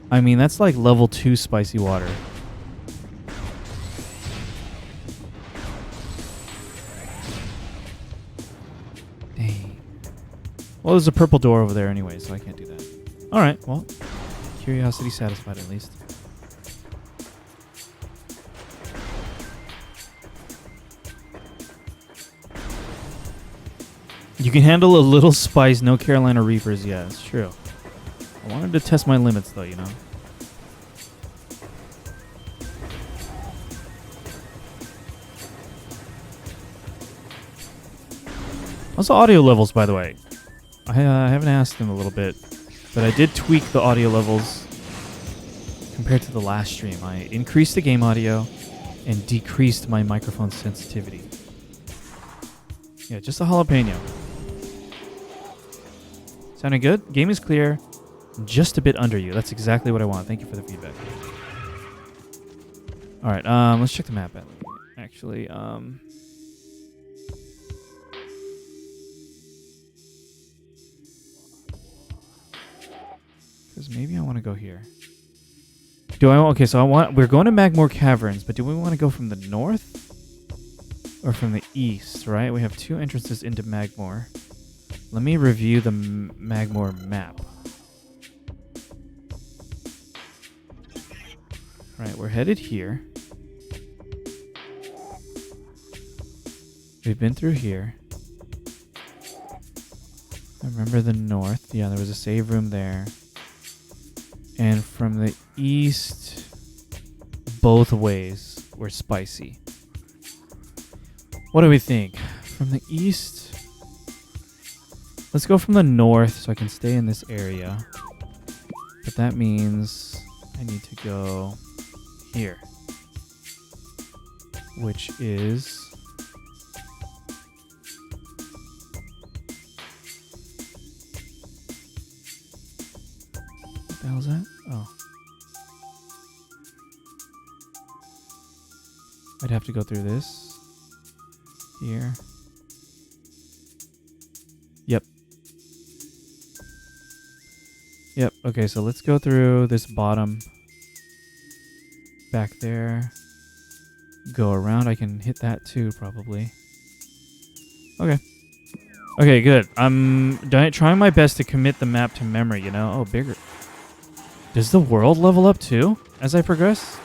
I mean, that's like level 2 spicy water. Dang. Well, there's a purple door over there anyway, so I can't do that. Alright, well. Curiosity satisfied at least. You can handle a little spice, no Carolina Reapers. Yeah, it's true. I wanted to test my limits, though, you know. How's the audio levels, by the way? I haven't asked them a little bit, but I did tweak the audio levels compared to the last stream. I increased the game audio and decreased my microphone sensitivity. Yeah, just a jalapeno. Sounding good? Game is clear. Just a bit under you. That's exactly what I want. Thank you for the feedback. Alright, let's check the map out. Actually, because maybe I want to go here. Okay, so we're going to Magmore Caverns, but do we want to go from the north or from the east, right? We have 2 entrances into Magmore. Let me review the Magmore map. Right, we're headed here. We've been through here. I remember the north. Yeah, there was a save room there. And from the east, both ways were spicy. What do we think? From the east, let's go from the north so I can stay in this area. But that means I need to go here, which is what the hell is that? Oh, I'd have to go through this here. Yep. Okay, so let's go through this bottom back there. Go around. I can hit that too, probably. Okay. Okay, good. I'm trying my best to commit the map to memory, you know? Oh, bigger. Does the world level up too as I progress?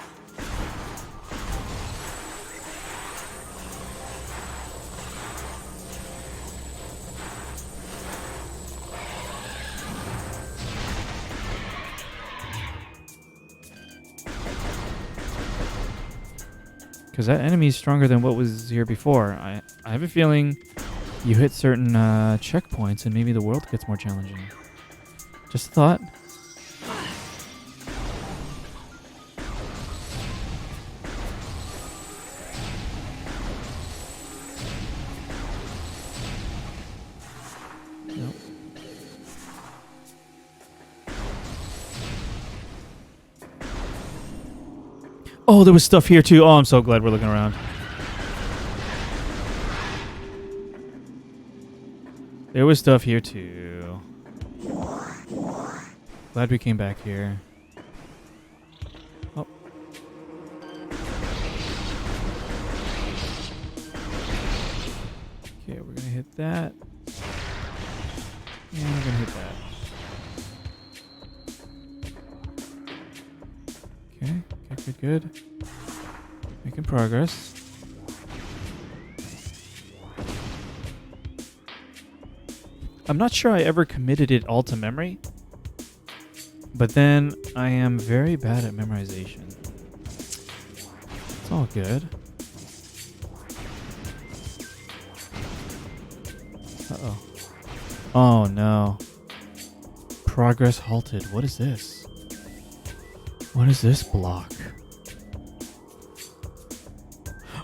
Because that enemy is stronger than what was here before. I have a feeling you hit certain checkpoints and maybe the world gets more challenging. Just a thought. Nope. Oh, there was stuff here too. Oh, I'm so glad we're looking around. There was stuff here too. Glad we came back here. Oh. Okay, we're gonna hit that. And we're gonna hit that. Okay, good. Making progress. I'm not sure I ever committed it all to memory, but then I am very bad at memorization. It's all good. Uh-oh. Oh no. Progress halted. What is this? What is this block?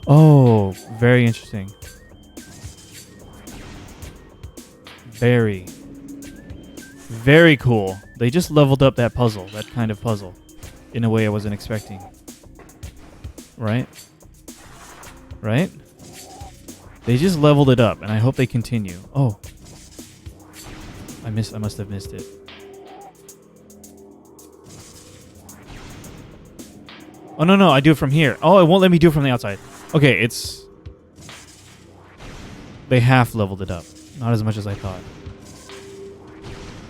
Oh, very interesting. Very cool. They just leveled up that puzzle, that kind of puzzle, in a way I wasn't expecting. Right? Right? They just leveled it up, and I hope they continue. Oh. I must have missed it. Oh, no, I do it from here. Oh, it won't let me do it from the outside. Okay, it's... They half leveled it up. Not as much as I thought.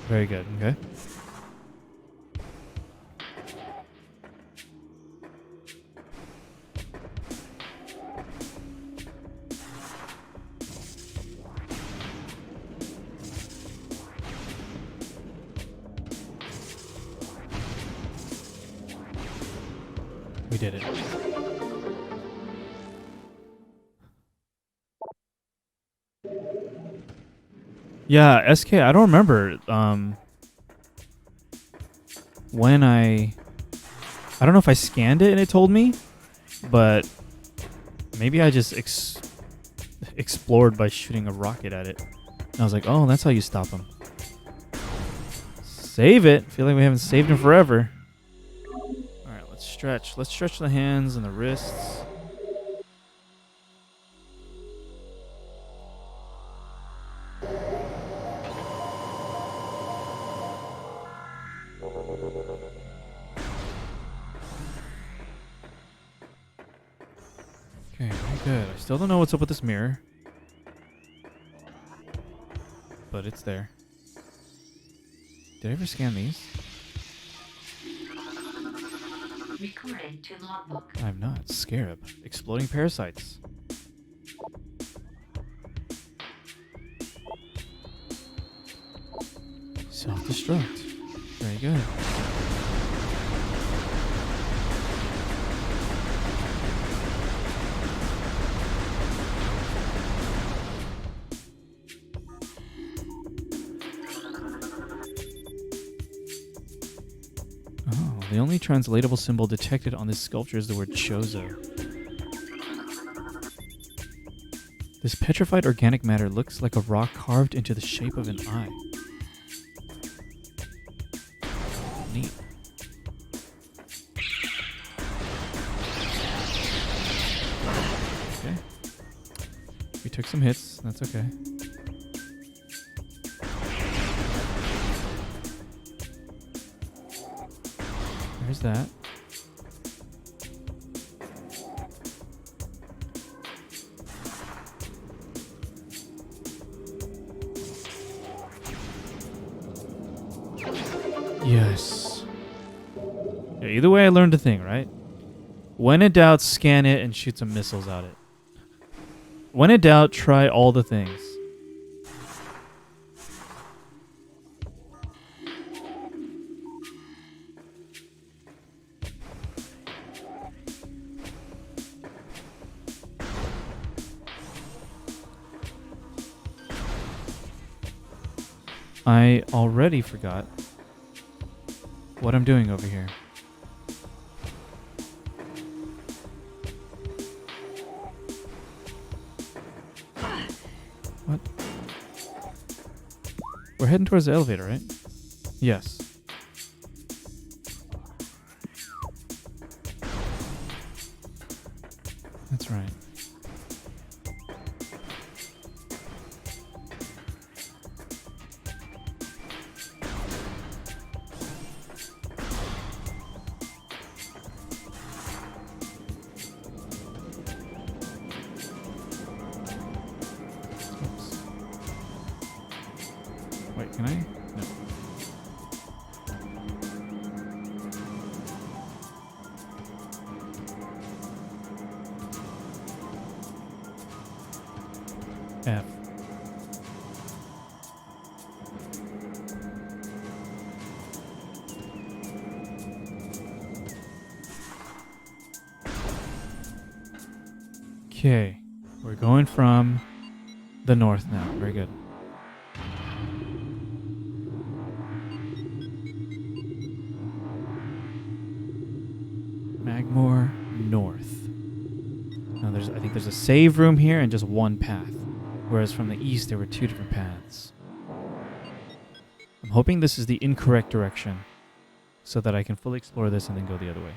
Very good, okay. We did it. Yeah, SK, I don't remember when I don't know if I scanned it and it told me, but maybe I just explored by shooting a rocket at it. And I was like, oh, that's how you stop him. Save it. I feel like we haven't saved him forever. All right, let's stretch. Let's stretch the hands and the wrists. Okay, very good. I still don't know what's up with this mirror, but it's there. Did I ever scan these? Recorded to logbook. I'm not. Scarab. Exploding parasites. Self-destruct. Very good. Oh, the only translatable symbol detected on this sculpture is the word Chozo. This petrified organic matter looks like a rock carved into the shape of an eye. Neat. Okay. We took some hits. That's okay. There's that. Yes. Yeah, either way, I learned a thing, right? When in doubt, scan it and shoot some missiles at it. When in doubt, try all the things. I already forgot what I'm doing over here. What? We're heading towards the elevator, right? Yes. That's right. Oops. Wait, can I? No. F. Okay, we're going from the north now. Very good. Magmore North. Now I think there's a save room here and just one path. Whereas from the east there were two different paths. I'm hoping this is the incorrect direction so that I can fully explore this and then go the other way.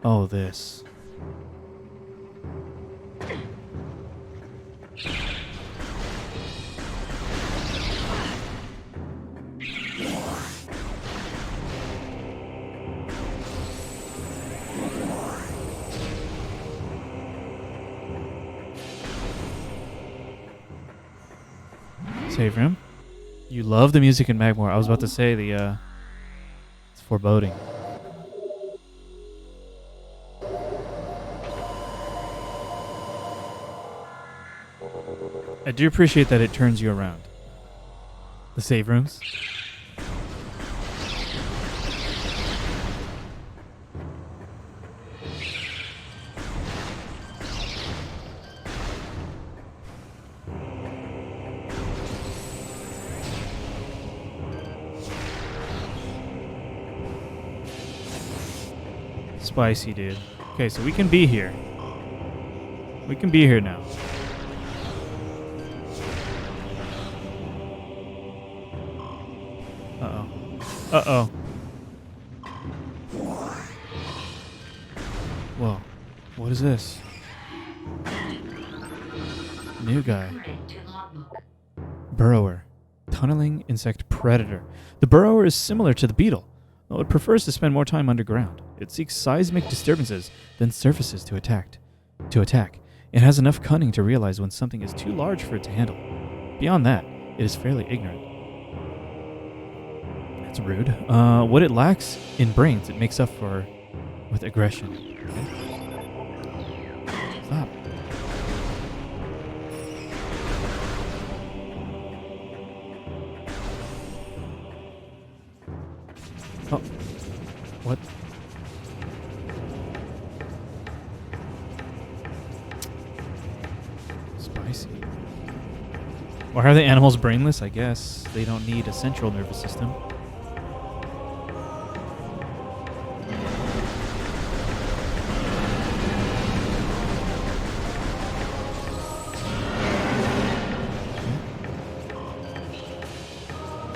Oh, this. Save room. You love the music in Magmore. I was about to say it's foreboding. I do appreciate that it turns you around. The save rooms. Spicy, dude. Okay, so we can be here. We can be here now. Uh-oh. Uh-oh. Whoa. What is this? New guy. Recorded to logbook. Burrower. Tunneling insect predator. The burrower is similar to the beetle, though it prefers to spend more time underground. It seeks seismic disturbances, then surfaces to attack. It has enough cunning to realize when something is too large for it to handle. Beyond that, it is fairly ignorant. That's rude. What it lacks in brains, it makes up for with aggression. Okay. Stop. Oh. What? Spicy. Why are the animals brainless? I guess they don't need a central nervous system.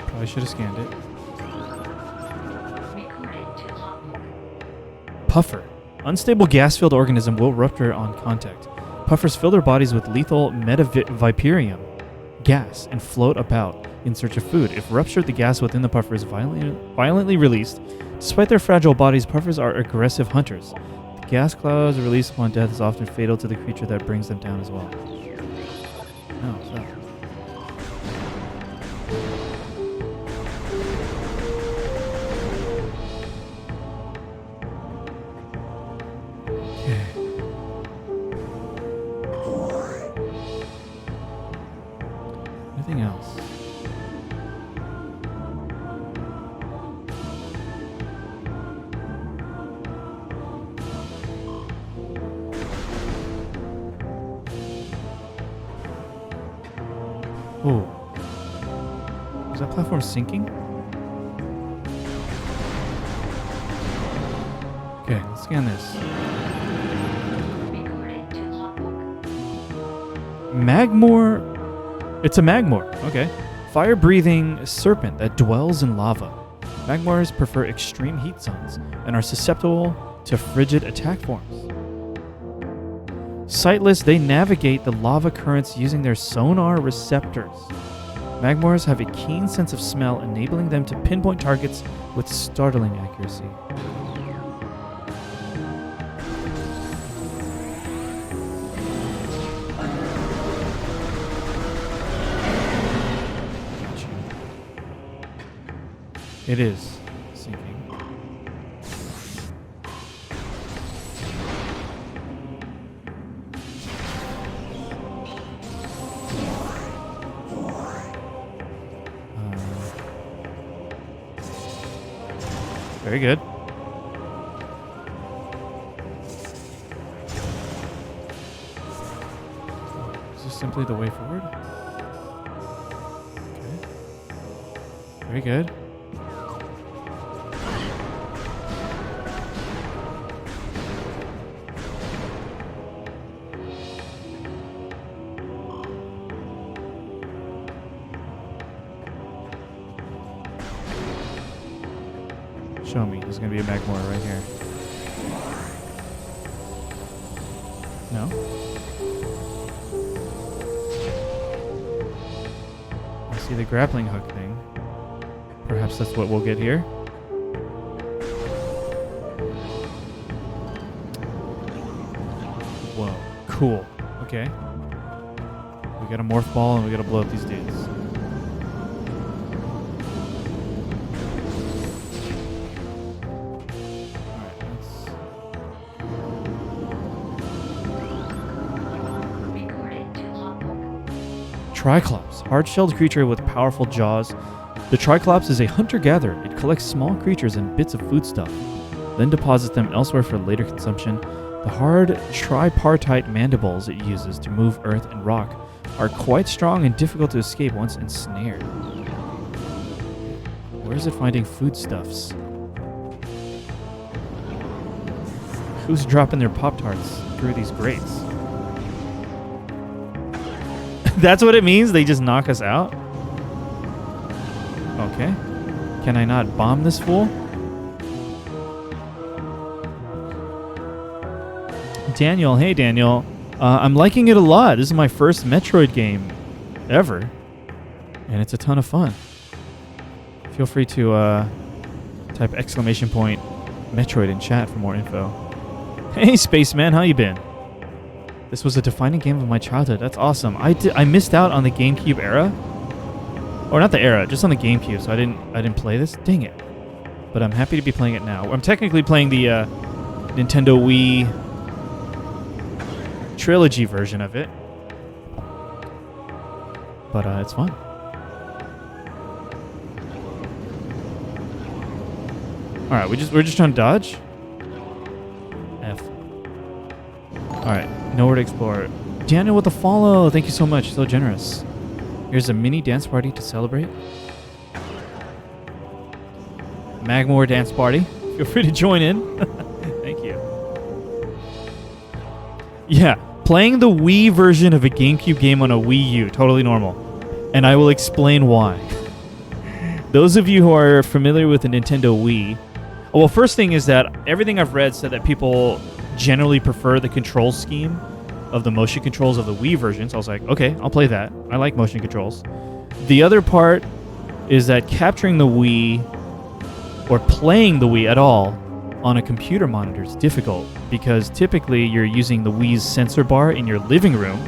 Probably should have scanned it. Recorded to logbook. Puffer. Unstable gas-filled organism will rupture on contact. Puffers fill their bodies with lethal metaviperium gas and float about in search of food. If ruptured, the gas within the puffer is violently released. Despite their fragile bodies, puffers are aggressive hunters. The gas clouds released upon death is often fatal to the creature that brings them down as well. No, stop. Anything else? platform sinking? Okay, let's scan this. Recorded to logbook. Magmor. It's a Magmor. Okay. Fire-breathing serpent that dwells in lava. Magmors prefer extreme heat zones and are susceptible to frigid attack forms. Sightless, they navigate the lava currents using their sonar receptors. Magmors have a keen sense of smell, enabling them to pinpoint targets with startling accuracy. Gotcha. It is sinking. Very good. Is this simply the way forward? Okay. Very good. Show me. There's going to be a Magmor right here. No? I see the grappling hook thing. Perhaps that's what we'll get here. Whoa. Cool. Okay. We got a morph ball and we got to blow up these dudes. Triclops, hard-shelled creature with powerful jaws. The Triclops is a hunter-gatherer. It collects small creatures and bits of foodstuff, then deposits them elsewhere for later consumption. The hard tripartite mandibles it uses to move earth and rock are quite strong and difficult to escape once ensnared. Where is it finding foodstuffs? Who's dropping their Pop-Tarts through these grates? That's what it means? They just knock us out? Okay. Can I not bomb this fool? Daniel, hey Daniel. I'm liking it a lot. This is my first Metroid game ever. And it's a ton of fun. Feel free to type exclamation point Metroid in chat for more info. Hey Spaceman, how you been? This was a defining game of my childhood. That's awesome. I missed out on the GameCube era. Or not the era, just on the GameCube, so I didn't play this. Dang it. But I'm happy to be playing it now. I'm technically playing the Nintendo Wii trilogy version of it. But it's fun. Alright, we're just trying to dodge. F. Alright. Nowhere to explore. Daniel with the follow. Thank you so much. So generous. Here's a mini dance party to celebrate. Magmor dance party. Feel free to join in. Thank you. Yeah, playing the Wii version of a GameCube game on a Wii U. Totally normal. And I will explain why. Those of you who are familiar with the Nintendo Wii... Well, first thing is that everything I've read said that people generally prefer the control scheme of the motion controls of the Wii version. So I was like, okay, I'll play that. I like motion controls. The other part is that capturing the Wii or playing the Wii at all on a computer monitor is difficult because typically you're using the Wii's sensor bar in your living room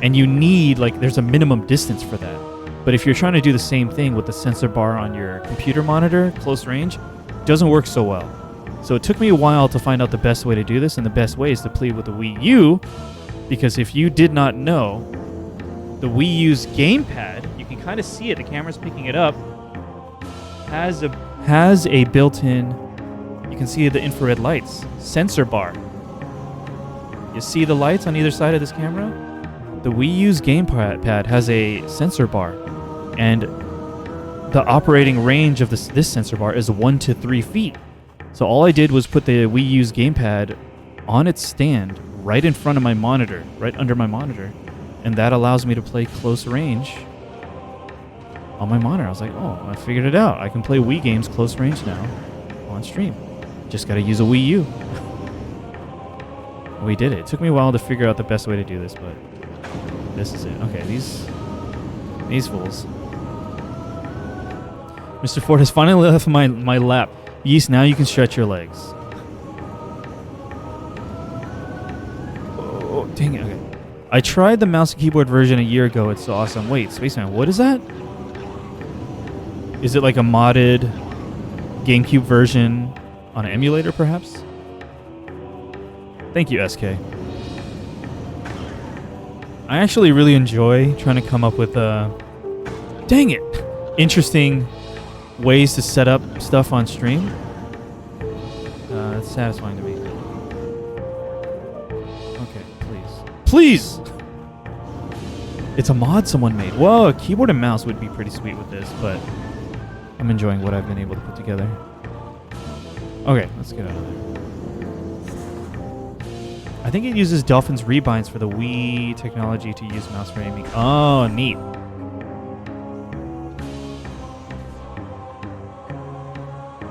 and you need, there's a minimum distance for that. But if you're trying to do the same thing with the sensor bar on your computer monitor, close range, it doesn't work so well. So it took me a while to find out the best way to do this, and the best way is to play with the Wii U, because if you did not know, the Wii U's gamepad, you can kind of see it, the camera's picking it up, has a built-in, you can see the infrared lights, sensor bar. You see the lights on either side of this camera? The Wii U's gamepad has a sensor bar, and the operating range of this sensor bar is 1 to 3 feet. So all I did was put the Wii U's gamepad on its stand right in front of my monitor, right under my monitor. And that allows me to play close range on my monitor. I was like, oh, I figured it out. I can play Wii games close range now on stream. Just got to use a Wii U. We did it. It took me a while to figure out the best way to do this, but this is it. Okay, these fools. Mr. Ford has finally left my lap. Yeast, now you can stretch your legs. Oh, dang it. Okay. I tried the mouse and keyboard version a year ago. It's so awesome. Wait, Spaceman, what is that? Is it like a modded GameCube version on an emulator, perhaps? Thank you, SK. I actually really enjoy trying to come up with, dang it, interesting ways to set up stuff on stream. It's satisfying to me. Okay, please. It's a mod someone made. Whoa, a keyboard and mouse would be pretty sweet with this, but I'm enjoying what I've been able to put together. Okay, let's get out of there. I think it uses Dolphin's rebinds for the Wii technology to use mouse framing. Oh, neat.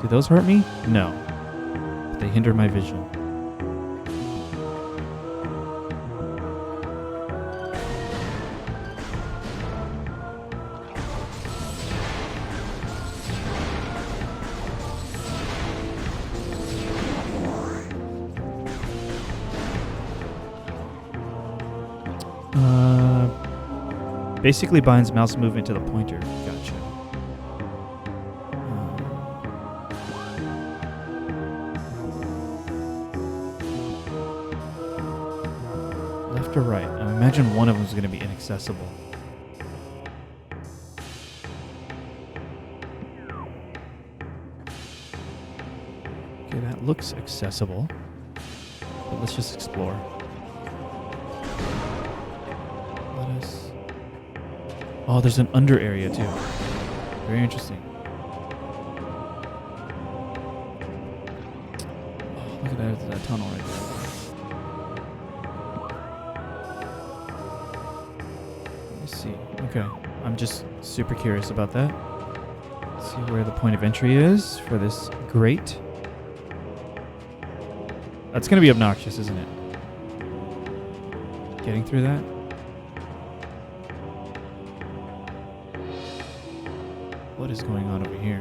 Do those hurt me? No. But they hinder my vision. Basically binds mouse movement to the pointer. Gotcha. Left or right? I imagine one of them is going to be inaccessible. Okay, that looks accessible. But let's just explore. Oh, there's an under area too. Very interesting. Oh, look at that tunnel right there. Let me see. Okay, I'm just super curious about that. Let's see where the point of entry is for this grate. That's gonna be obnoxious, isn't it? Getting through that. What is going on over here?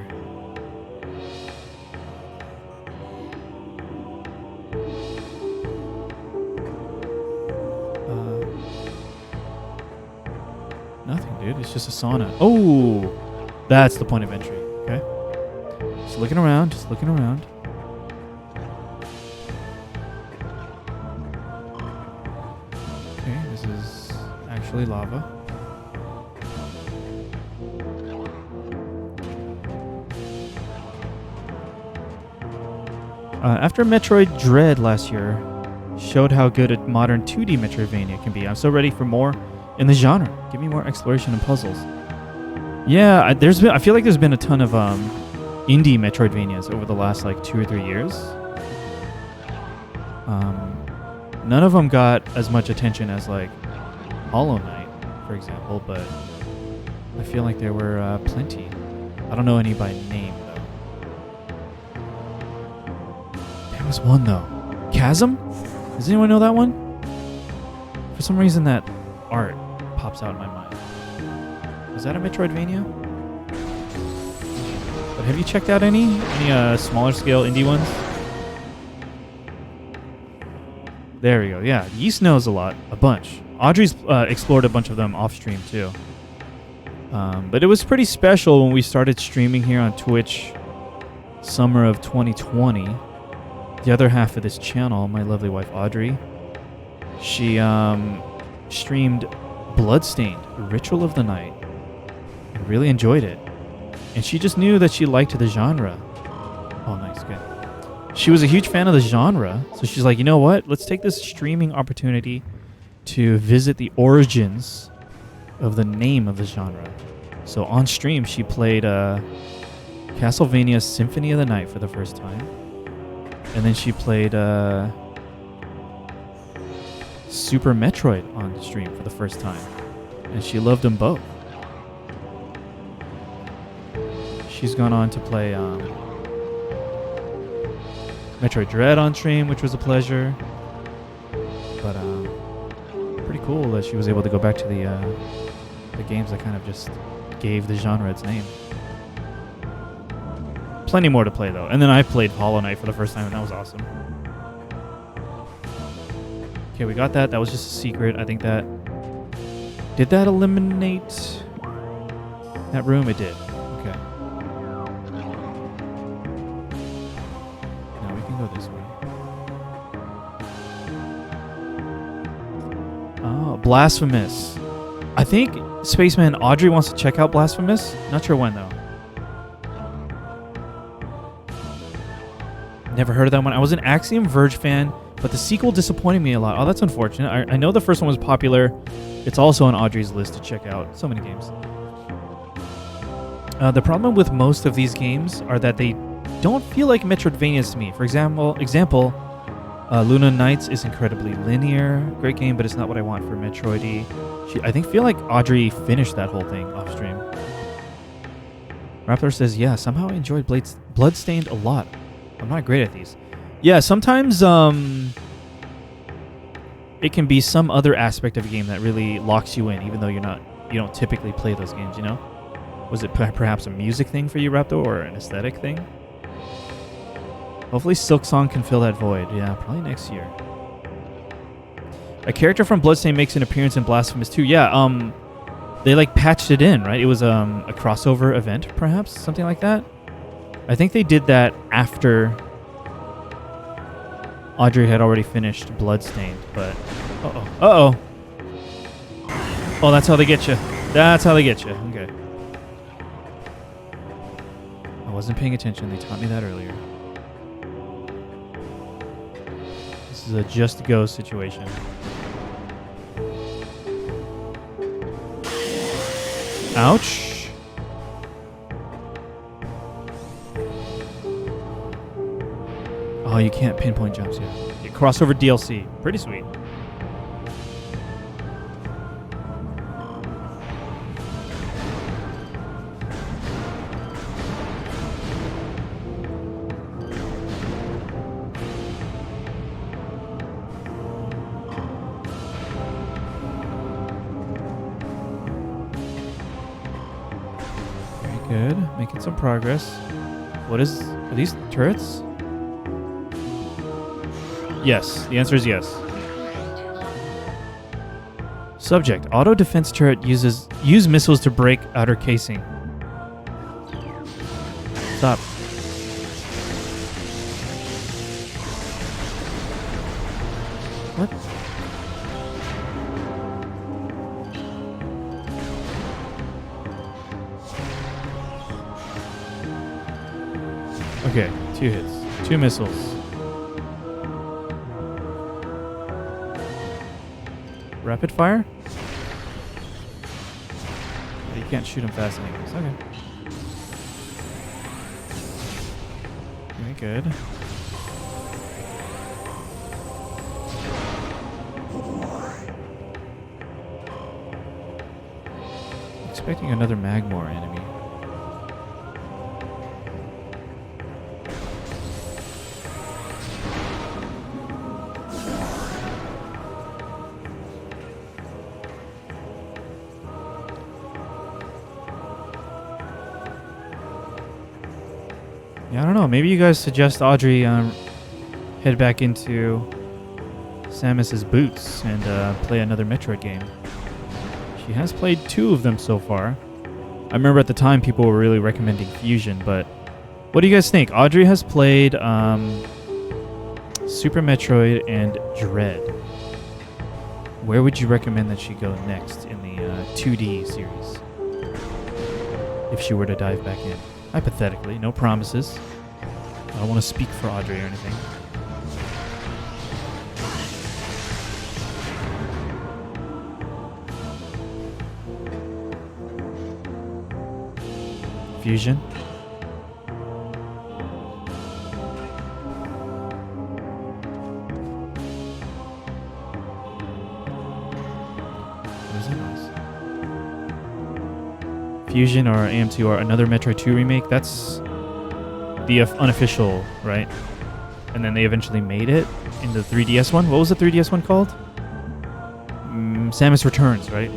Nothing, dude. It's just a sauna. Oh, that's the point of entry. Okay. Just looking around. Okay, this is actually lava. After Metroid Dread last year showed how good a modern 2D Metroidvania can be, I'm so ready for more in the genre. Give me more exploration and puzzles. Yeah, I feel like there's been a ton of indie Metroidvanias over the last like 2 or 3 years. None of them got as much attention as like Hollow Knight, for example, but I feel like there were plenty. I don't know any by name. There was one though. Chasm? Does anyone know that one? For some reason that art pops out in my mind. Is that a Metroidvania? But have you checked out any smaller scale indie ones? There we go. Yeah, Yeast knows a bunch. Audrey's explored a bunch of them off stream too. But it was pretty special when we started streaming here on Twitch summer of 2020. The other half of this channel, my lovely wife Audrey, she streamed Bloodstained, Ritual of the Night, and really enjoyed it. And she just knew that she liked the genre. Oh, nice, good. She was a huge fan of the genre, so she's like, you know what? Let's take this streaming opportunity to visit the origins of the name of the genre. So on stream, she played Castlevania Symphony of the Night for the first time. And then she played Super Metroid on stream for the first time. And she loved them both. She's gone on to play Metroid Dread on stream, which was a pleasure. But pretty cool that she was able to go back to the games that kind of just gave the genre its name. Plenty more to play though. And then I played Hollow Knight for the first time, and that was awesome. Okay, we got that. That was just a secret. I think that... Did that eliminate that room? It did. Okay. Now we can go this way. Oh, Blasphemous. I think Spaceman Audrey wants to check out Blasphemous. Not sure when though. Never heard of that one. I was an Axiom Verge fan, but the sequel disappointed me a lot. Oh, that's unfortunate. I know the first one was popular. It's also on Audrey's list to check out. So many games. The problem with most of these games are that they don't feel like Metroidvanias to me. For example, Luna Nights is incredibly linear. Great game, but it's not what I want for Metroid-y. I feel like Audrey finished that whole thing off stream. Raptor says, yeah, somehow I enjoyed Bloodstained a lot. I'm not great at these. Yeah, sometimes it can be some other aspect of a game that really locks you in, even though you don't typically play those games, you know? Was it perhaps a music thing for you, Raptor, or an aesthetic thing? Hopefully Silksong can fill that void. Yeah, probably next year. A character from Bloodstained makes an appearance in Blasphemous 2. Yeah, they like patched it in, right? It was a crossover event, perhaps? Something like that? I think they did that after Audrey had already finished Bloodstained, but... Uh-oh. Oh, that's how they get you. That's how they get you. Okay. I wasn't paying attention. They taught me that earlier. This is a just go situation. Ouch. Oh, you can't pinpoint jumps yet. Yeah, crossover DLC. Pretty sweet. Very good. Making some progress. Are these turrets? Yes, the answer is yes. Subject: auto defense turret use missiles to break outer casing. Stop. What? Okay, 2 hits, 2 missiles. Rapid fire? You can't shoot him fast anyways. Okay. Very good. Expecting another Magmor enemy. Yeah, I don't know. Maybe you guys suggest Audrey head back into Samus's boots and play another Metroid game. She has played 2 of them so far. I remember at the time people were really recommending Fusion, but what do you guys think? Audrey has played Super Metroid and Dread. Where would you recommend that she go next in the 2D series? If she were to dive back in. Hypothetically, no promises. I don't want to speak for Audrey or anything. Fusion. What is that noise? Fusion or AM2 or another Metroid 2 remake. That's the unofficial, right? And then they eventually made it in the 3DS one. What was the 3DS one called? Samus Returns, right?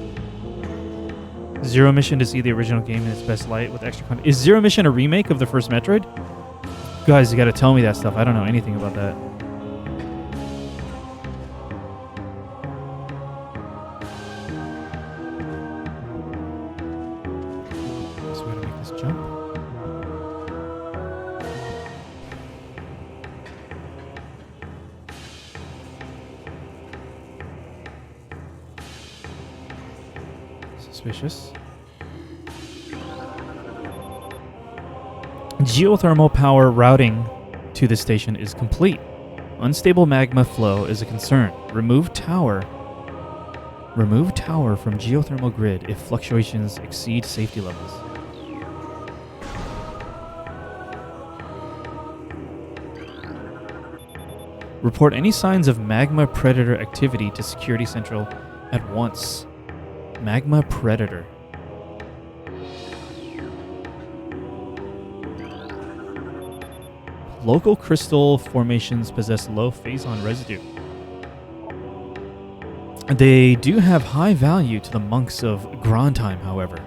Zero Mission to see the original game in its best light with extra content. Is Zero Mission a remake of the first Metroid? Guys, you gotta tell me that stuff. I don't know anything about that. So we gotta make this jump. Suspicious. Geothermal power routing to the station is complete. Unstable magma flow is a concern. Remove tower from geothermal grid if fluctuations exceed safety levels. Report any signs of magma predator activity to Security Central at once. Magma predator. Local crystal formations possess low phazon residue. They do have high value to the monks of Grandheim, however.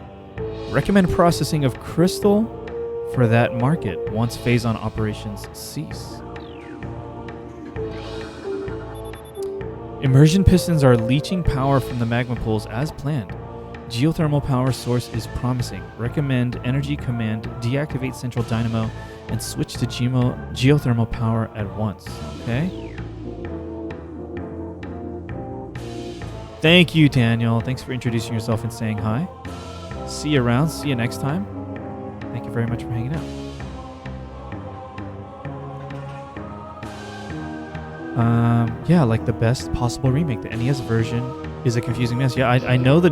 Recommend processing of crystal for that market once phazon operations cease. Immersion pistons are leaching power from the magma pools as planned. Geothermal power source is promising. Recommend Energy Command deactivate central dynamo and switch to geothermal power at once. Okay. Thank you, Daniel. Thanks for introducing yourself and saying hi. See you around. See you next time. Thank you very much for hanging out. Yeah, like the best possible remake. The NES version is a confusing mess. Yeah, I know the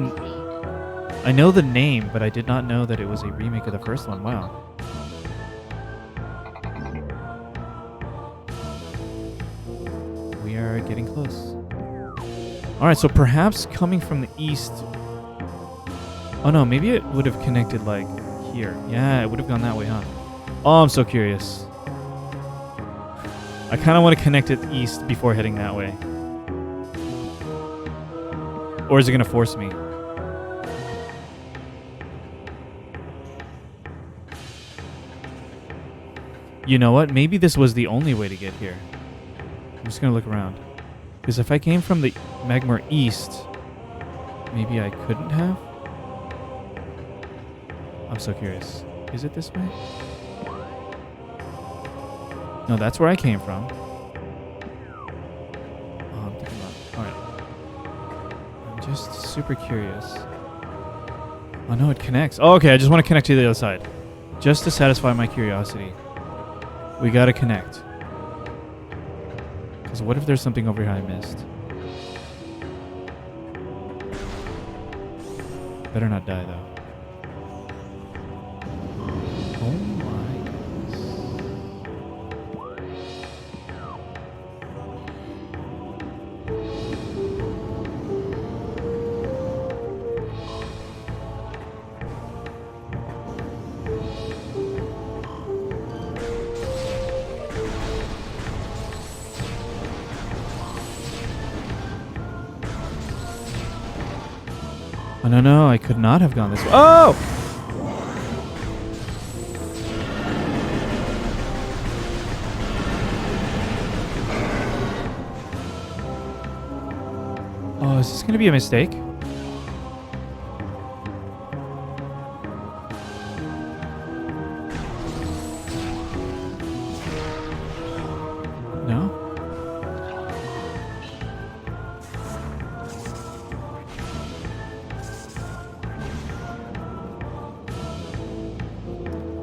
name, but I did not know that it was a remake of the first one. Wow. We are getting close. All right, so perhaps coming from the east. Oh no, maybe it would have connected like here. Yeah, it would have gone that way, huh? Oh, I'm so curious. I kind of want to connect it east before heading that way. Or is it going to force me? You know what? Maybe this was the only way to get here. I'm just going to look around. Because if I came from the Magmar east, maybe I couldn't have? I'm so curious. Is it this way? No, that's where I came from. Oh, I'm thinking about it. Alright. I'm just super curious. Oh no, it connects. Oh, okay, I just want to connect to the other side. Just to satisfy my curiosity. We gotta connect. Because what if there's something over here I missed? Better not die though. Oh my goodness. Oh, no, I could not have gone this way. Oh! Oh, is this going to be a mistake? No?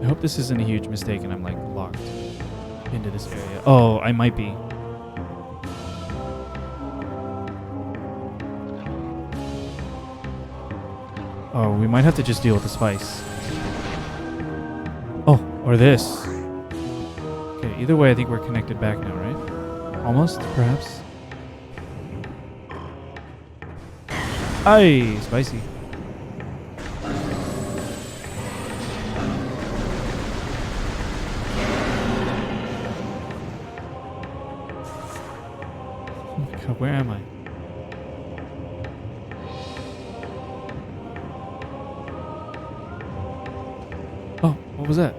I hope this isn't a huge mistake and I'm like locked into this area. Oh, I might be. Oh, we might have to just deal with the spice. Or this. Okay, either way, I think we're connected back now, right? Almost, perhaps. Aye, spicy. Oh my God, where am I? Oh, what was that?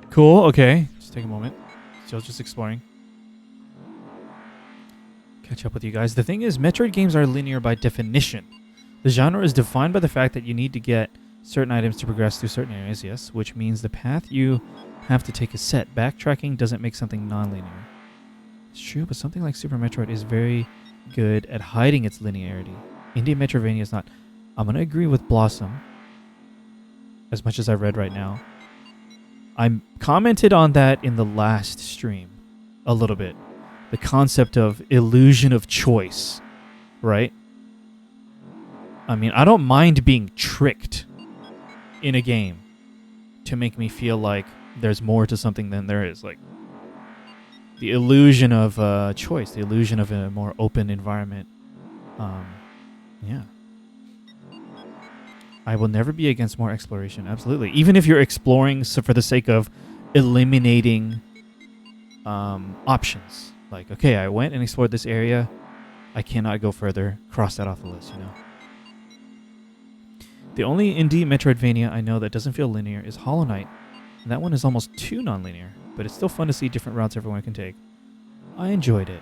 Cool, okay. Just take a moment. Still just exploring. Catch up with you guys. The thing is, Metroid games are linear by definition. The genre is defined by the fact that you need to get certain items to progress through certain areas, yes, which means the path you have to take is set. Backtracking doesn't make something non-linear. It's true, but something like Super Metroid is very good at hiding its linearity. Indie Metroidvania is not. I'm going to agree with Blossom, as much as I've read right now. I commented on that in the last stream a little bit. The concept of illusion of choice, right? I mean, I don't mind being tricked in a game to make me feel like there's more to something than there is. Like, the illusion of choice, the illusion of a more open environment. Yeah. I will never be against more exploration, absolutely. Even if you're exploring for the sake of eliminating options. Like, okay, I went and explored this area. I cannot go further. Cross that off the list, you know? The only indie Metroidvania I know that doesn't feel linear is Hollow Knight. And that one is almost too non-linear, but it's still fun to see different routes everyone can take. I enjoyed it.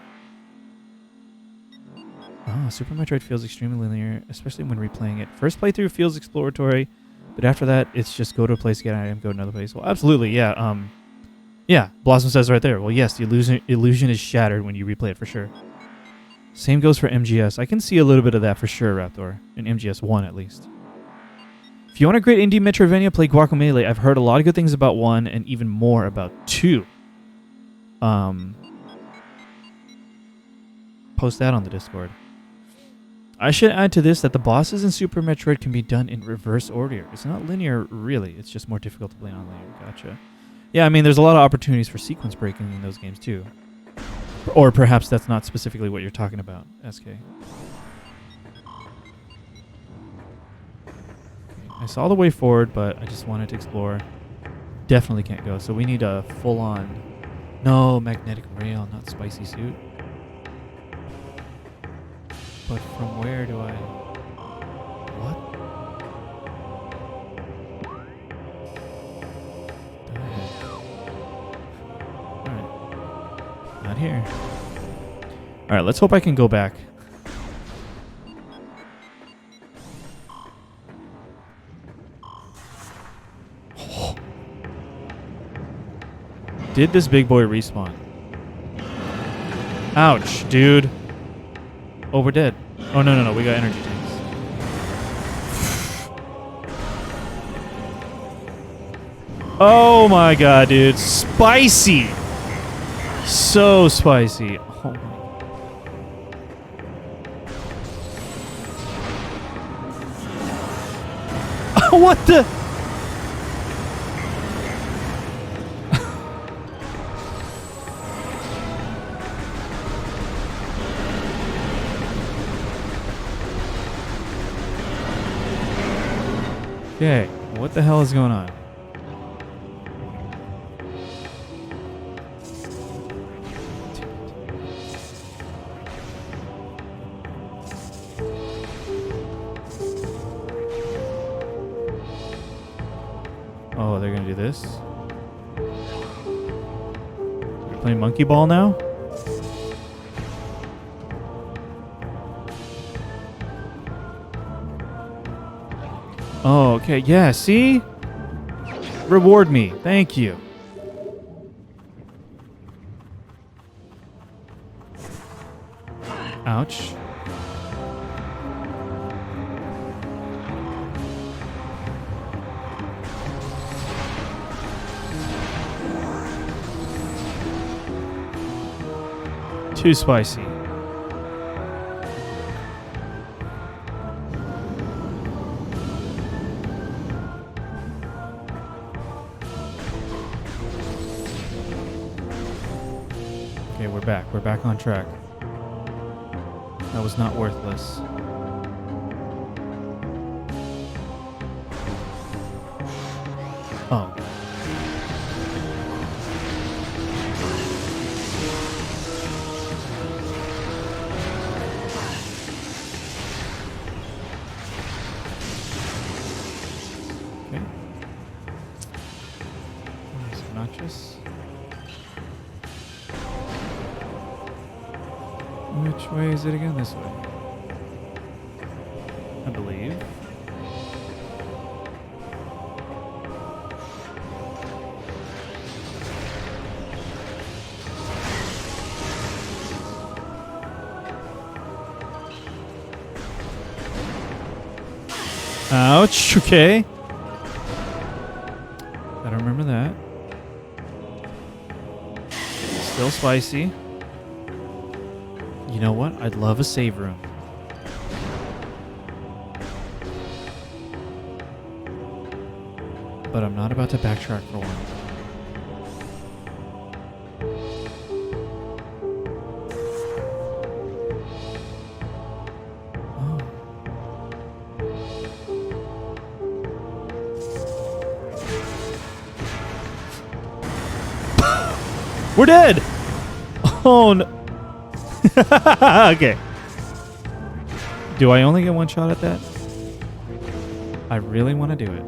Oh, Super Metroid feels extremely linear, especially when replaying it. First playthrough feels exploratory, but after that, it's just go to a place, get an item, go to another place. Well, absolutely, yeah. Yeah, Blossom says right there. Well, yes, the illusion is shattered when you replay it for sure. Same goes for MGS. I can see a little bit of that for sure, Raptor. In MGS 1, at least. If you want a great indie Metroidvania, play Guacamelee. I've heard a lot of good things about 1 and even more about 2. Post that on the Discord. I should add to this that the bosses in Super Metroid can be done in reverse order. It's not linear, really. It's just more difficult to play non-linear. Gotcha. Yeah, I mean, there's a lot of opportunities for sequence breaking in those games, too. Or perhaps that's not specifically what you're talking about, SK. Okay, I saw the way forward, but I just wanted to explore. Definitely can't go, so we need a full-on... No, magnetic rail, not spicy suit. But from where do I... What? The heck? Alright. Not here. Alright, let's hope I can go back. Did this big boy respawn? Ouch, dude. Oh, we're dead. Oh, no. We got energy tanks. Oh, my God, dude. Spicy. So spicy. Oh, my. What the? Okay, what the hell is going on? Oh, they're gonna do this? You're playing Monkey Ball now? Oh, okay. Yeah, see? Reward me. Thank you. Ouch. Too spicy. Okay, we're back. We're back on track. That was not worthless. Oh. Okay. That's obnoxious. Which way is it again? This way. I believe. Ouch, okay. Gotta remember that. Still spicy. You know what? I'd love a save room. But I'm not about to backtrack for one. We're dead! Oh no. Okay. Do I only get one shot at that? I really want to do it.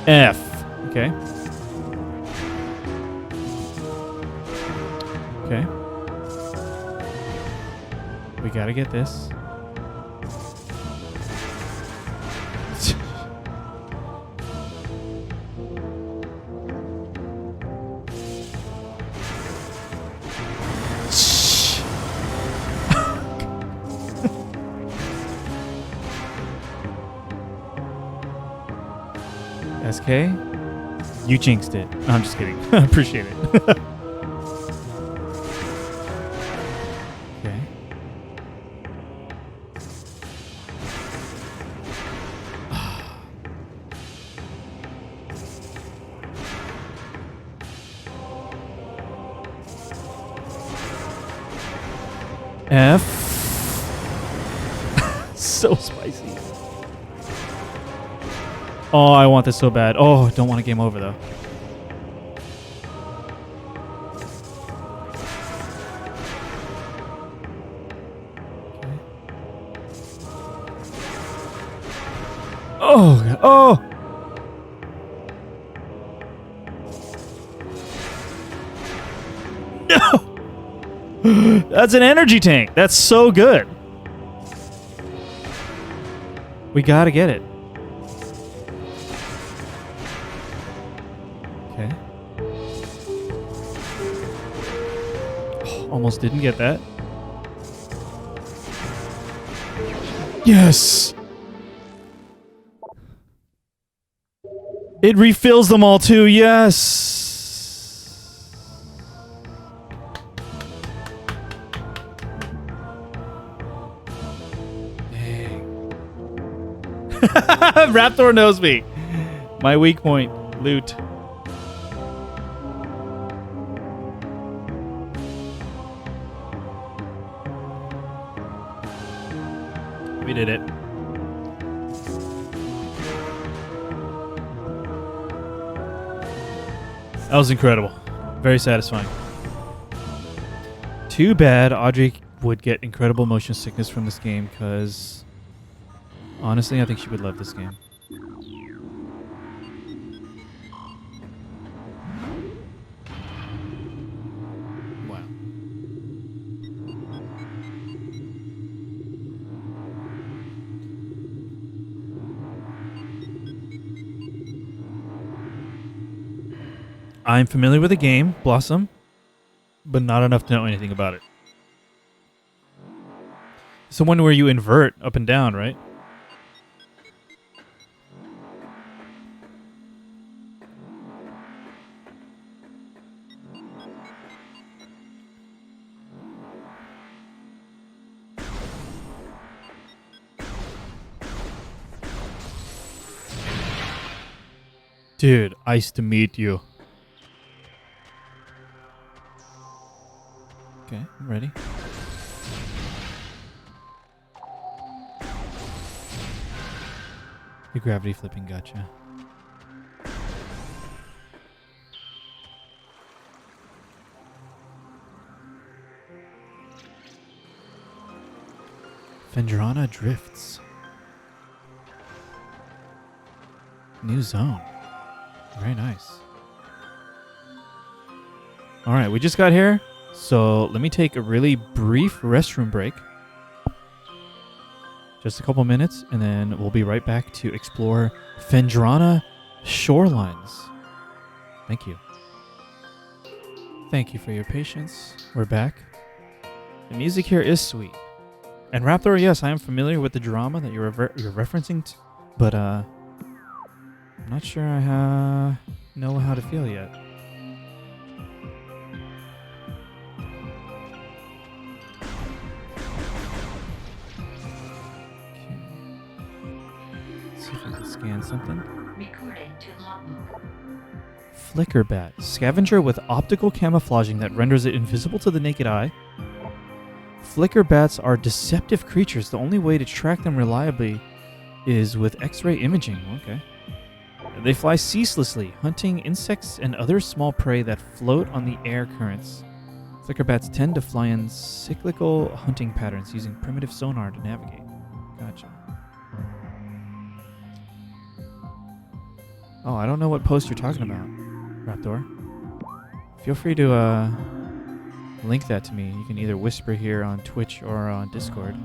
F. Okay. Okay. We gotta get this. SK? You jinxed it. No, I'm just kidding. I appreciate it. Okay. F. So spicy. Oh, I want this so bad. Oh, don't want a game over though. Okay. Oh, God. Oh. No. That's an energy tank. That's so good. We gotta get it. Okay. Oh, almost didn't get that. Yes. It refills them all too. Yes. Raptor knows me. My weak point. Loot. We did it. That was incredible. Very satisfying. Too bad Audrey would get incredible motion sickness from this game because honestly, I think she would love this game. Wow. I'm familiar with the game, Blossom, but not enough to know anything about it. It's the one where you invert up and down, right? Dude, nice to meet you. Okay, I'm ready. The gravity flipping, gotcha. Fendrana drifts. New zone. Very nice. All right, we just got here, so let me take a really brief restroom break. Just a couple minutes, and then we'll be right back to explore Fendrana shorelines. Thank you. Thank you for your patience. We're back. The music here is sweet. And Raptor, yes, I am familiar with the drama that you're referencing, but I'm not sure I know how to feel yet. See if I can scan something. Recording to logbook. Flicker bat. Scavenger with optical camouflaging that renders it invisible to the naked eye. Flicker bats are deceptive creatures. The only way to track them reliably is with X-ray imaging. Okay. They fly ceaselessly, hunting insects and other small prey that float on the air currents. Flicker bats tend to fly in cyclical hunting patterns using primitive sonar to navigate. Gotcha. Oh, I don't know what post you're talking about, Raptor. Feel free to link that to me. You can either whisper here on Twitch or on Discord.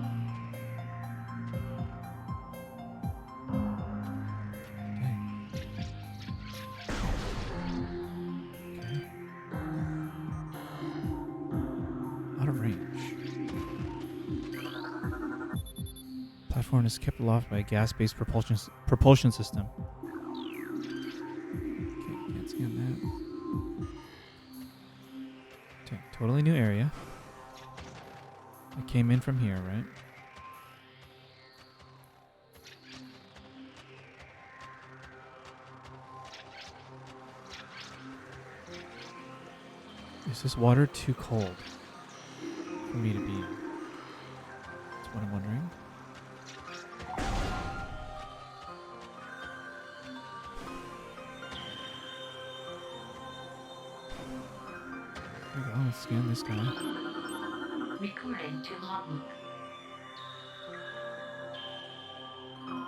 Out of range. Platform is kept aloft by a gas-based propulsion system. Okay, can't scan that. Okay, totally new area. I came in from here, right? Is this water too cold for me to be in? That's what I'm wondering. There we go. Let's scan this guy. Recording to logbook.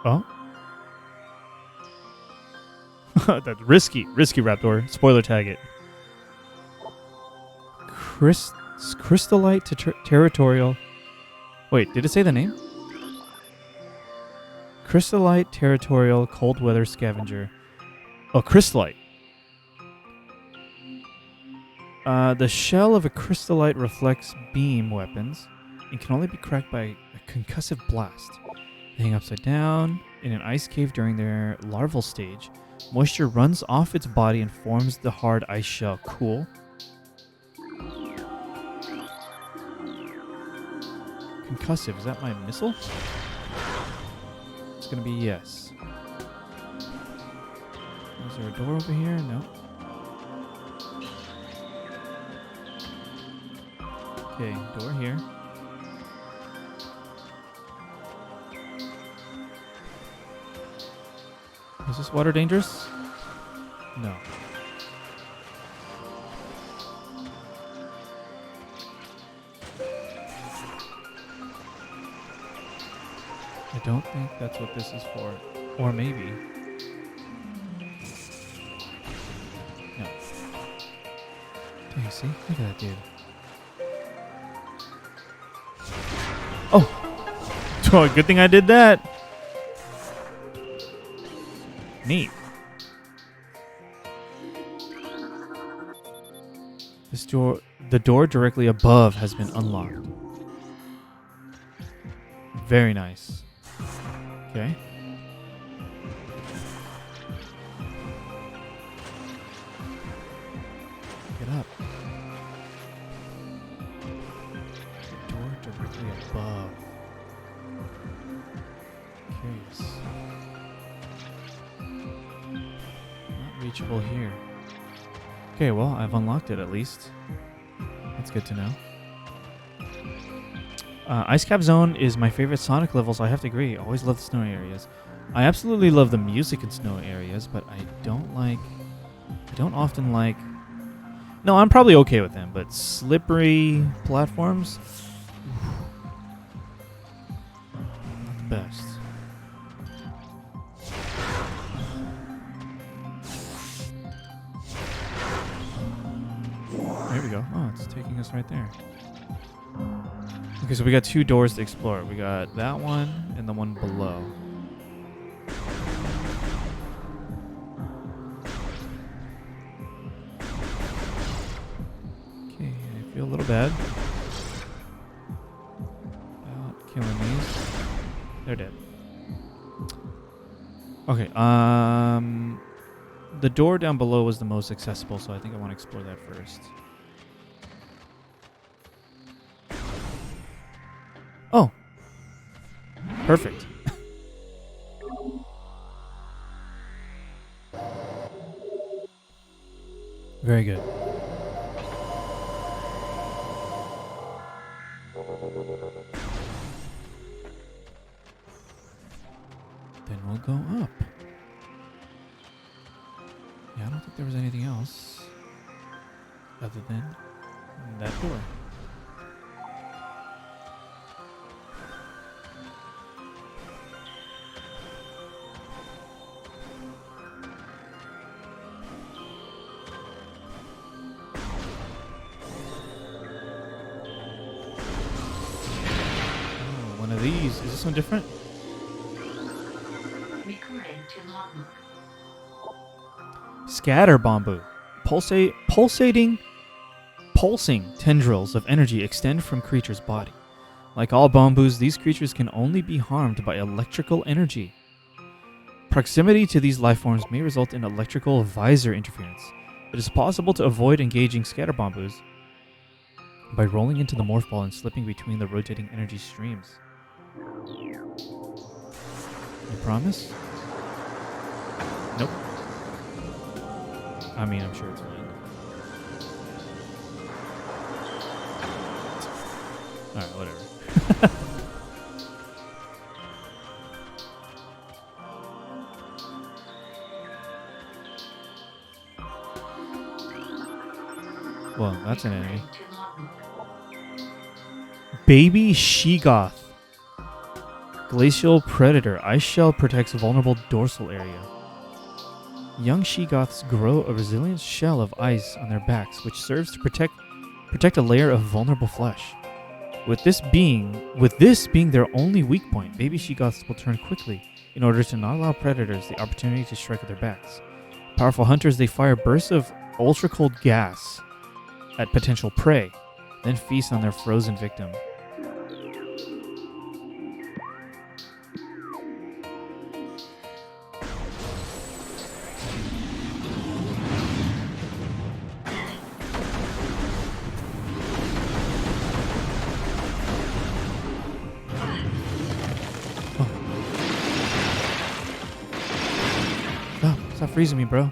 Oh? That's risky. Risky, Raptor. Spoiler tag it. Crystallite territorial. Wait, did it say the name? Crystallite territorial cold weather scavenger. Oh, crystallite. The shell of a crystallite reflects beam weapons and can only be cracked by a concussive blast. They hang upside down in an ice cave during their larval stage. Moisture runs off its body and forms the hard ice shell. Cool. Concussive, is that my missile? It's gonna be yes. Is there a door over here? No. Okay, door here. Is this water dangerous? No. I don't think that's what this is for. Or maybe. No. Dang, see? Look at that dude. Oh! Good thing I did that! Neat. The door directly above has been unlocked. Very nice. Okay. Get up. Door directly above. Curious. Not reachable here. Okay, well, I've unlocked it at least. That's good to know. Ice Cap Zone is my favorite Sonic level, so I have to agree. Always love the snowy areas. I absolutely love the music in snowy areas, but I don't often like... No, I'm probably okay with them, but slippery platforms? Not the best. There we go. Oh, it's taking us right there. Okay, so we got 2 doors to explore. We got that one and the one below. Okay, I feel a little bad about killing these. They're dead. Okay, the door down below was the most accessible, so I think I want to explore that first. Oh. Perfect. Very good. Then we'll go up. Yeah, I don't think there was anything else other than that door. These. Is this one different? Recording to logbook. Scatter bamboo. Pulsing tendrils of energy extend from creatures' body. Like all bamboos, these creatures can only be harmed by electrical energy. Proximity to these lifeforms may result in electrical visor interference. It is possible to avoid engaging scatter bamboos by rolling into the morph ball and slipping between the rotating energy streams. You promise? Nope. I mean, I'm sure it's fine. Alright, whatever. Well, that's an enemy. Baby Sheegoth. Glacial Predator. Ice shell protects vulnerable dorsal area. Young Sheegoths grow a resilient shell of ice on their backs, which serves to protect a layer of vulnerable flesh. With this being their only weak point, baby Sheegoths will turn quickly in order to not allow predators the opportunity to strike at their backs. Powerful hunters, they fire bursts of ultra-cold gas at potential prey, then feast on their frozen victim. Stop freezing me, bro.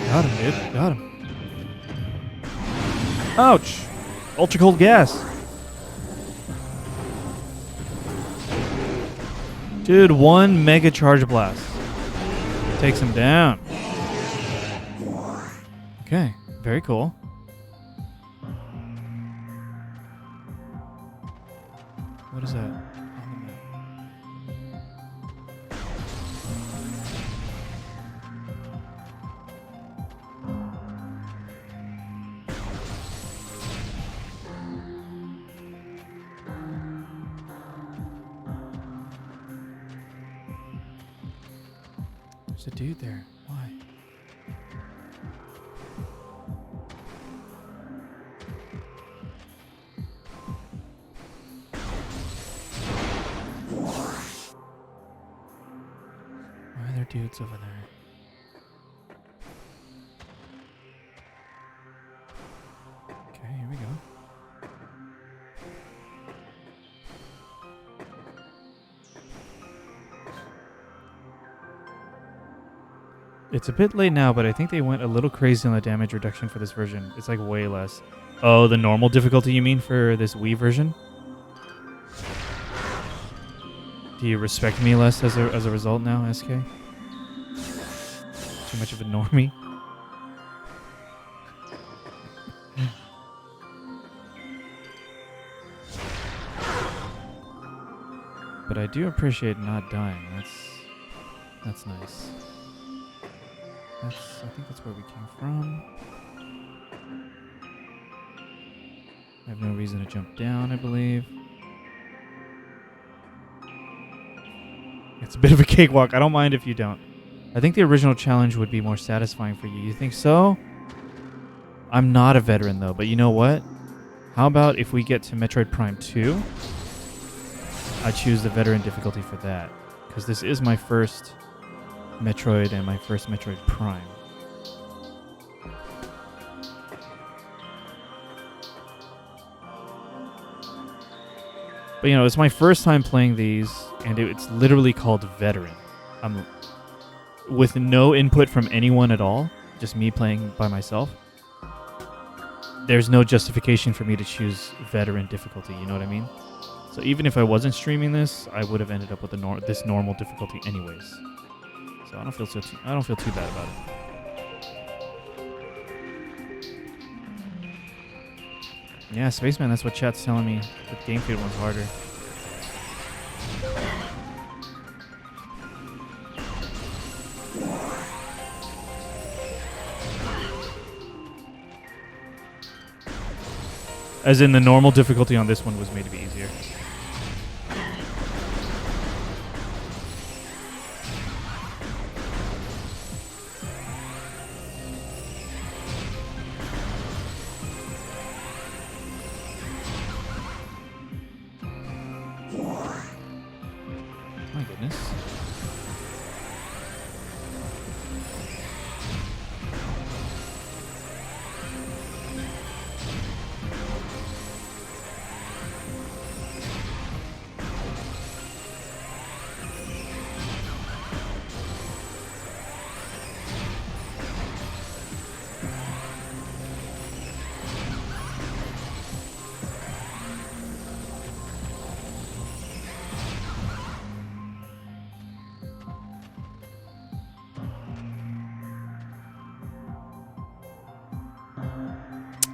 Got him, dude. Got him. Ouch! Ultra cold gas. Dude, 1 mega charge blast. Takes him down. Okay, very cool. What is that? On the map. There's a dude there. Why? Why are there dudes over there? Okay, here we go. It's a bit late now, but I think they went a little crazy on the damage reduction for this version. It's like way less. Oh, the normal difficulty you mean for this Wii version? Do you respect me less as a result now, SK? Too much of a normie? But I do appreciate not dying. That's nice. I think that's where we came from. I have no reason to jump down, I believe. It's a bit of a cakewalk. I don't mind if you don't. I think the original challenge would be more satisfying for you. You think so? I'm not a veteran, though. But you know what? How about if we get to Metroid Prime 2? I choose the veteran difficulty for that. Because this is my first Metroid and my first Metroid Prime. But you know, it's my first time playing these, and it's literally called Veteran. I'm with no input from anyone at all, just me playing by myself. There's no justification for me to choose Veteran difficulty, you know what I mean? So even if I wasn't streaming this, I would have ended up with this normal difficulty anyways. So I don't feel too bad about it. Yeah, Spaceman, that's what chat's telling me. The GameCube one's harder. As in, the normal difficulty on this one was made to be easier. My goodness.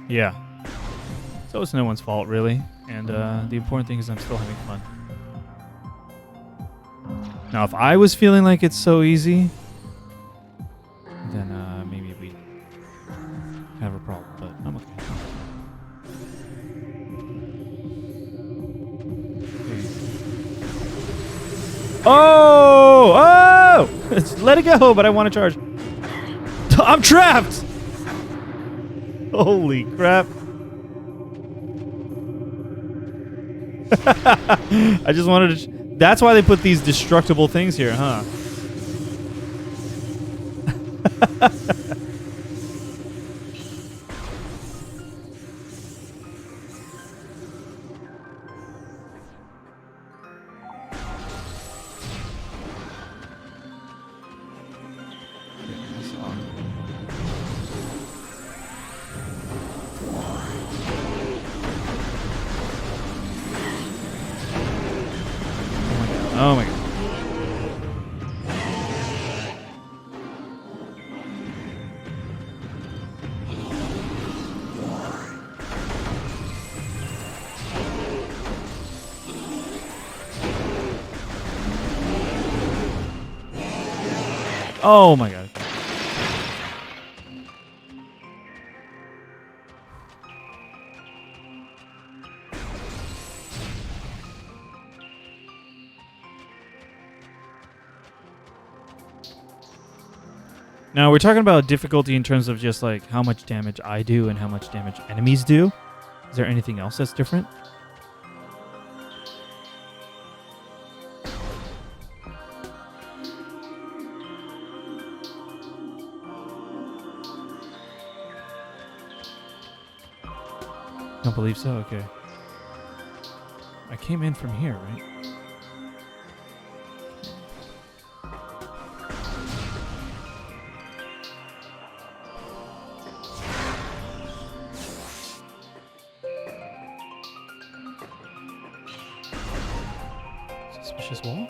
Yeah. So it's no one's fault, really. And the important thing is I'm still having fun. Now, if I was feeling like it's so easy, then maybe we'd have a problem. But I'm okay. Oh! Oh! Let it go, but I want to charge. I'm trapped! Holy crap. I just wanted to... That's why they put these destructible things here, huh? Oh my god. Oh my god. Now, we're talking about difficulty in terms of just like how much damage I do and how much damage enemies do. Is there anything else that's different? Don't believe so? Okay. I came in from here, right? Suspicious wall?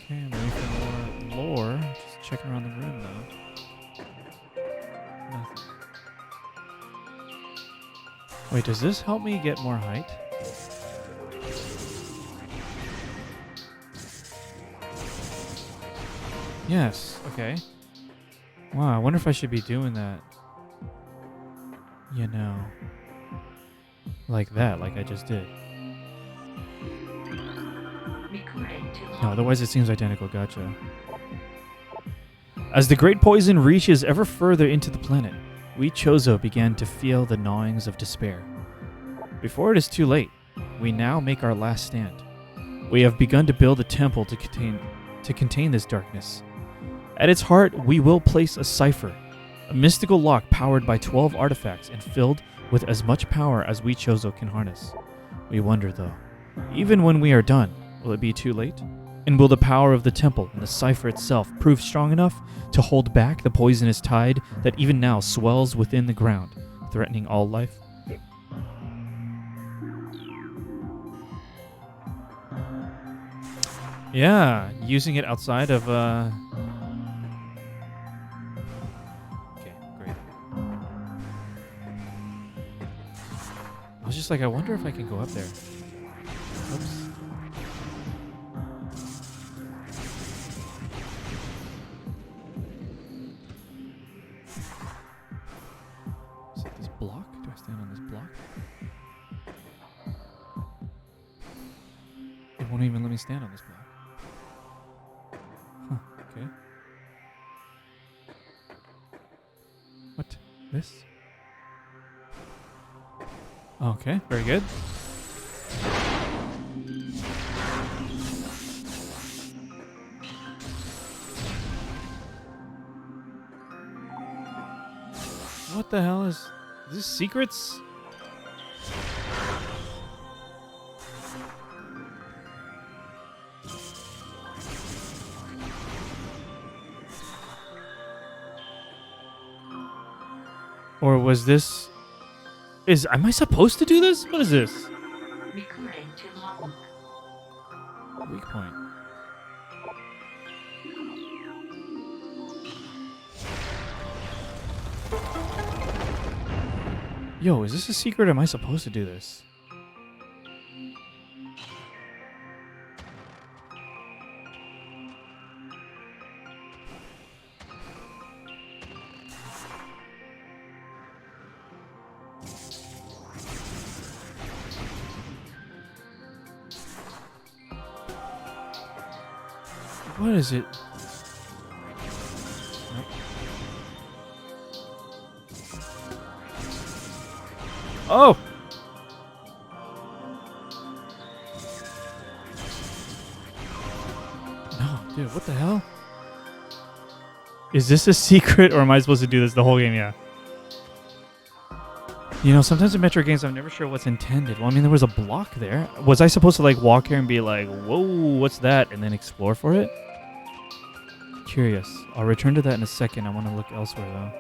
Okay, I'm waiting for more lore. Just checking around the room, though. Nothing. Wait, does this help me get more height? Yes, okay. Wow, I wonder if I should be doing that. You know. Like that, like I just did. No, otherwise it seems identical, gotcha. As the great poison reaches ever further into the planet, we Chozo began to feel the gnawings of despair. Before it is too late, we now make our last stand. We have begun to build a temple to contain this darkness. At its heart, we will place a cipher, a mystical lock powered by 12 artifacts and filled with as much power as we Chozo can harness. We wonder, though, even when we are done, will it be too late? And will the power of the temple and the cipher itself prove strong enough to hold back the poisonous tide that even now swells within the ground, threatening all life? Yeah, using it outside of okay, great. I was just like, I wonder if I can go up there. Oops. Is it this block? Do I stand on this block? It won't even let me stand on this block. Huh, okay. What? This? Okay, very good. What the hell is this? Secrets? Or was this... Am I supposed to do this? What is this? Recording to logbook. Weak point. Yo, is this a secret or am I supposed to do this? What is it? Nope. Oh! No, dude, what the hell? Is this a secret or am I supposed to do this the whole game? Yeah. You know, sometimes in Metroid games, I'm never sure what's intended. Well, I mean, there was a block there. Was I supposed to, like, walk here and be like, whoa, what's that? And then explore for it? Curious. I'll return to that in a second. I want to look elsewhere, though.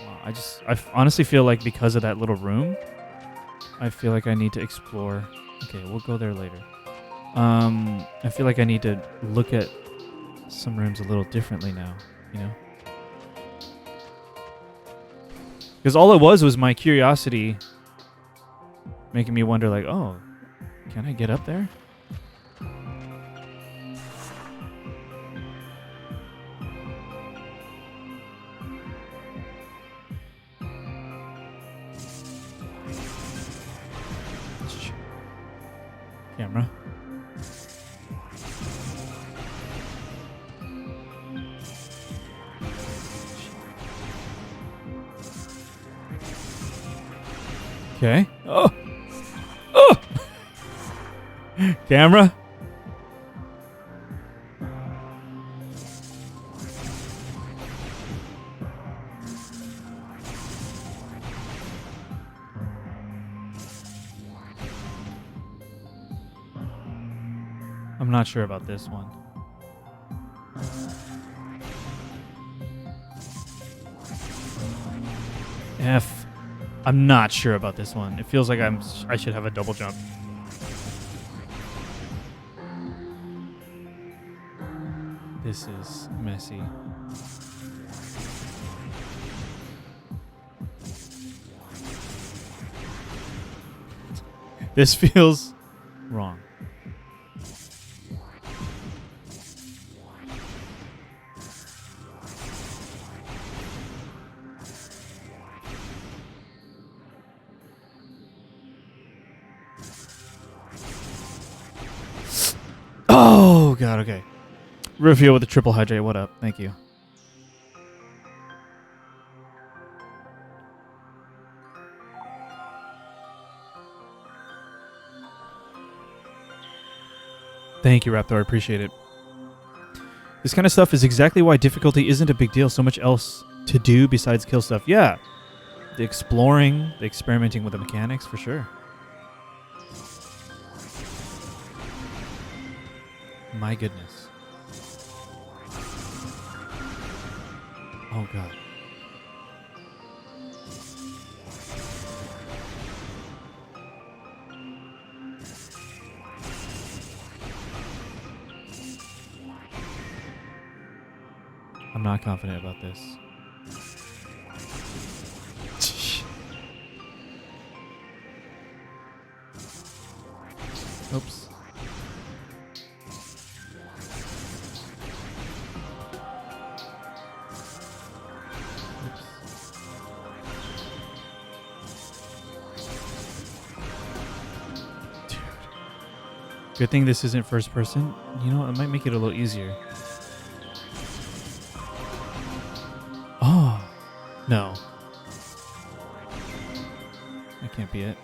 Wow, I honestly feel like because of that little room, I feel like I need to explore. Okay, we'll go there later. I feel like I need to look at some rooms a little differently now, you know? Because all it was my curiosity making me wonder, like, oh, can I get up there? Camera. Okay. Oh! Oh! Camera. I'm not sure about this one. F. I'm not sure about this one. It feels like I should have a double jump. This is messy. This feels wrong. Oh, God, okay. Rufio with the triple hydrate, what up? Thank you. Thank you, Raptor. I appreciate it. This kind of stuff is exactly why difficulty isn't a big deal. So much else to do besides kill stuff. Yeah. The exploring, the experimenting with the mechanics, for sure. My goodness. Oh, God. I'm not confident about this. Oops. Dude. Good thing this isn't first person. You know, it might make it a little easier. Oh, no. That can't be it.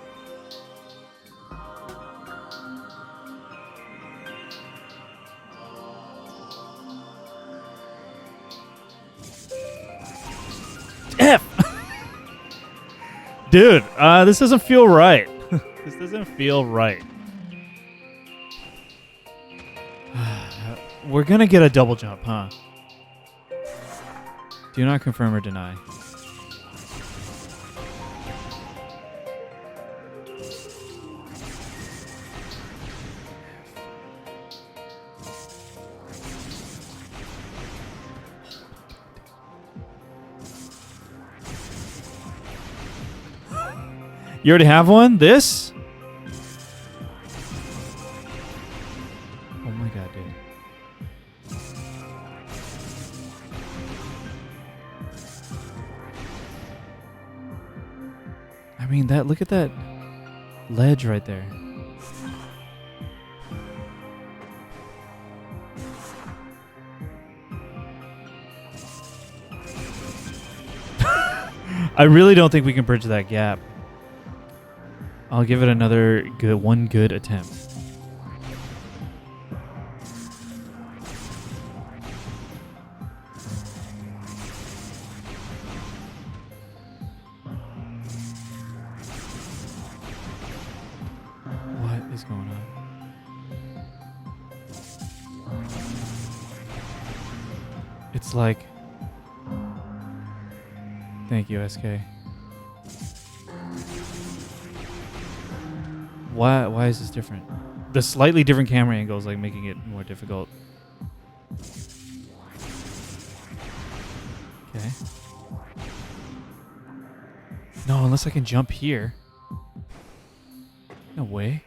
F! Dude, this doesn't feel right. This doesn't feel right. We're gonna get a double jump, huh? Do not confirm or deny. You already have one? This? Oh my God, dude. I mean, look at that ledge right there. I really don't think we can bridge that gap. I'll give it another one good attempt. What is going on? It's like... Thank you, SK. Why is this different? The slightly different camera angle is like making it more difficult. Okay. No, unless I can jump here. No way.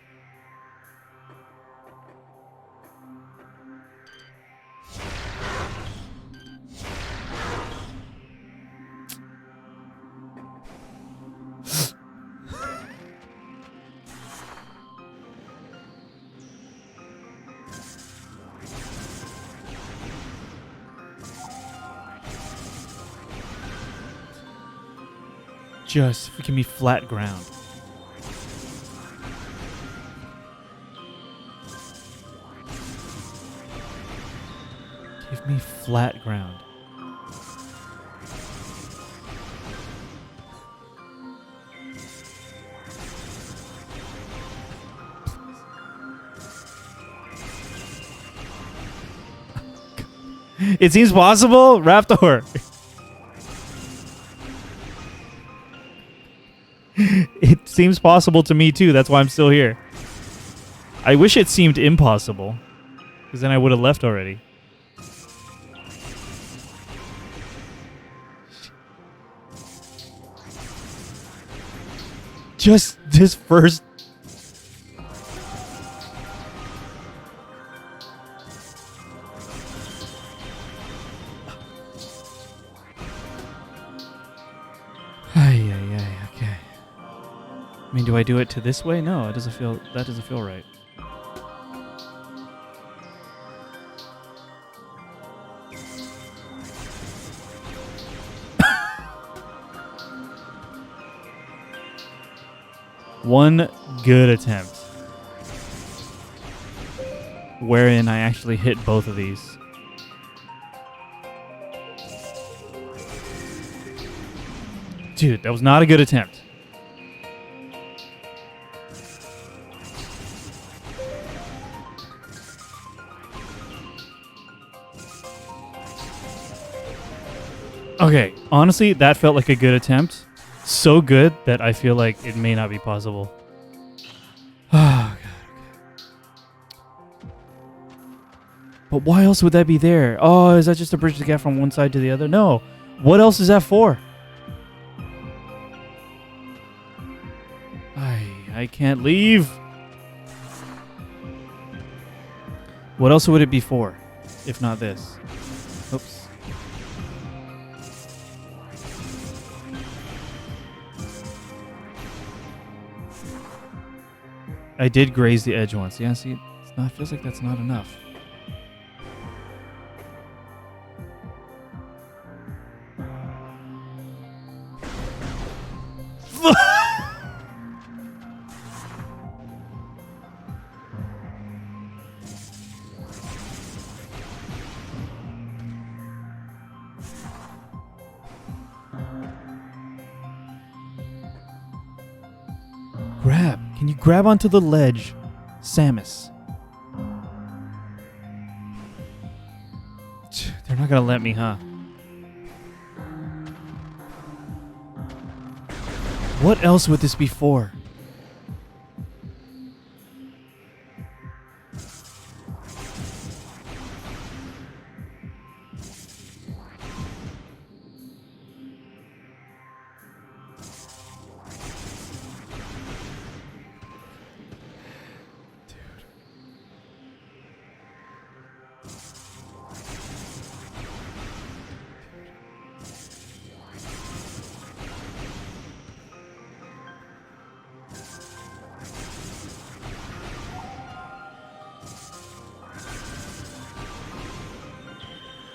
Just give me flat ground. Give me flat ground. It seems possible, Raptor. It seems possible to me too. That's why I'm still here. I wish it seemed impossible, because then I would have left already. Just this first. Okay. I mean, do I do it to this way? No, it doesn't feel. That doesn't feel right. One good attempt, wherein I actually hit both of these. Dude, that was not a good attempt. Okay, honestly, that felt like a good attempt. So good that I feel like it may not be possible. Oh, God. But why else would that be there? Oh, is that just a bridge to get from one side to the other? No. What else is that for? I can't leave. What else would it be for, if not this? Oops. I did graze the edge once. Yeah, see, it's not, feels like that's not enough. Grab. Can you grab onto the ledge, Samus? They're not gonna let me, huh? What else would this be for?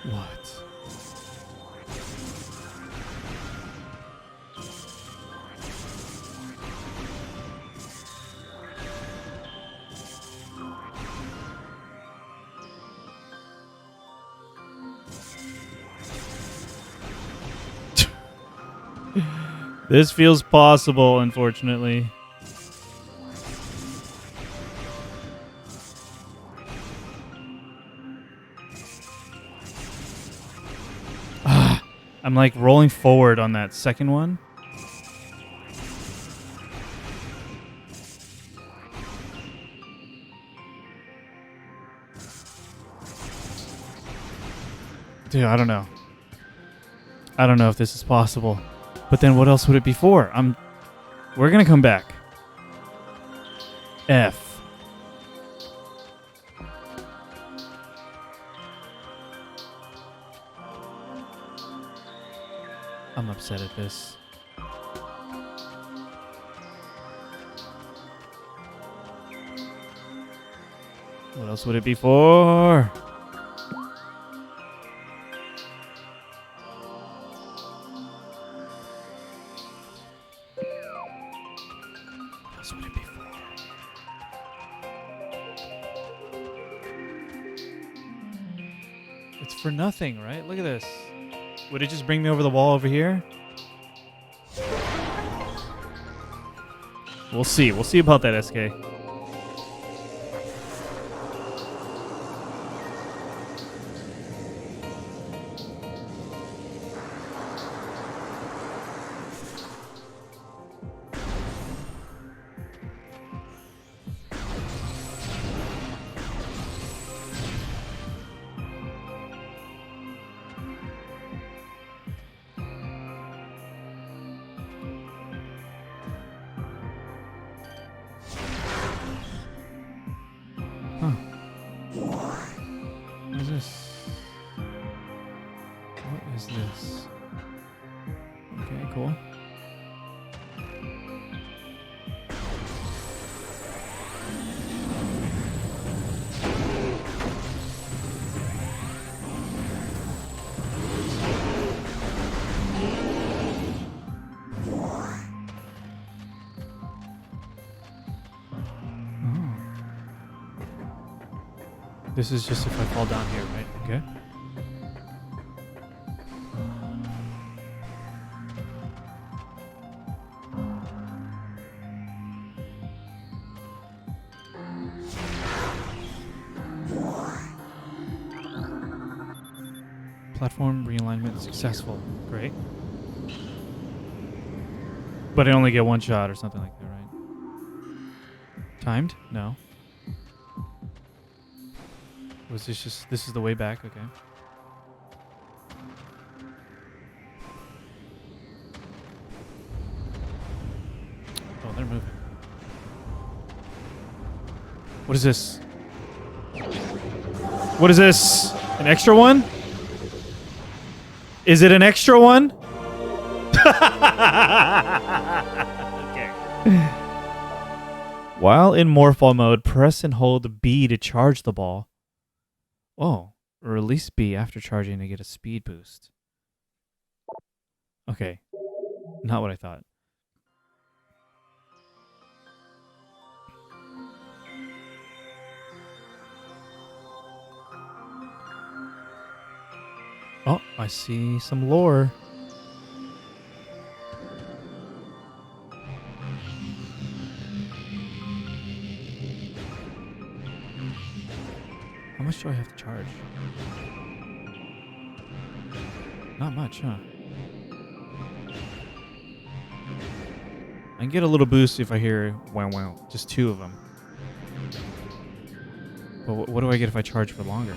What? This feels possible, unfortunately. I'm like rolling forward on that second one. Dude, I don't know. I don't know if this is possible. But then what else would it be for? We're gonna come back. F. I'm upset at this. What else would it be for? else would it be for? It's for nothing, right? Look at this. Would it just bring me over the wall over here? We'll see. We'll see about that, SK. What is this? What is this? Okay, cool. This is just if I fall down here, right? Okay. Platform realignment successful. Great. But I only get one shot or something like that, right? Timed? No. Was this just... This is the way back? Okay. Oh, they're moving. What is this? What is this? An extra one? Is it an extra one? Okay. While in Morph Ball mode, press and hold B to charge the ball. Oh, release B after charging to get a speed boost. Okay, not what I thought. Oh, I see some lore. How much do I have to charge? Not much, huh? I can get a little boost if I hear wow wow. Just 2 of them. But what do I get if I charge for longer?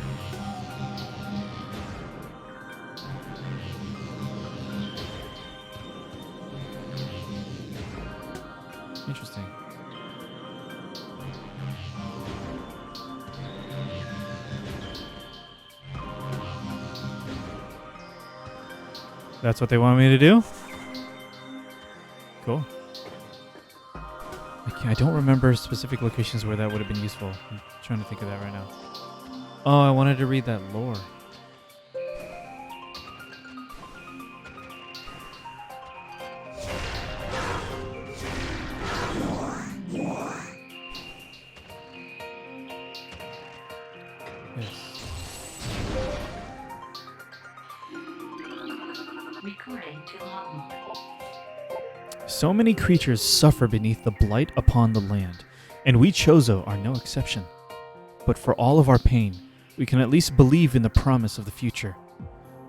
Interesting. That's what they want me to do? Cool. I don't remember specific locations where that would have been useful. I'm trying to think of that right now. Oh, I wanted to read that lore. Recording to logbook. So many creatures suffer beneath the blight upon the land, and we Chozo are no exception. But for all of our pain, we can at least believe in the promise of the future.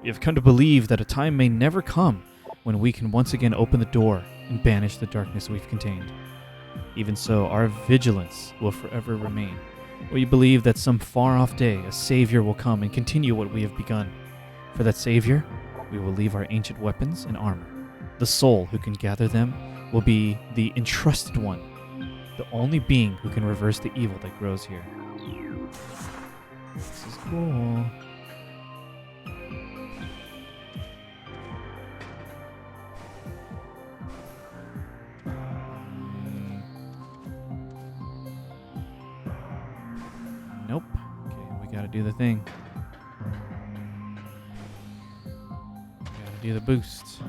We have come to believe that a time may never come when we can once again open the door and banish the darkness we've contained. Even so, our vigilance will forever remain. We believe that some far-off day a savior will come and continue what we have begun. For that savior, we will leave our ancient weapons and armor. The soul who can gather them will be the Entrusted One, the only being who can reverse the evil that grows here. This is cool. Nope. Okay, we gotta do the thing. Gotta do the boost.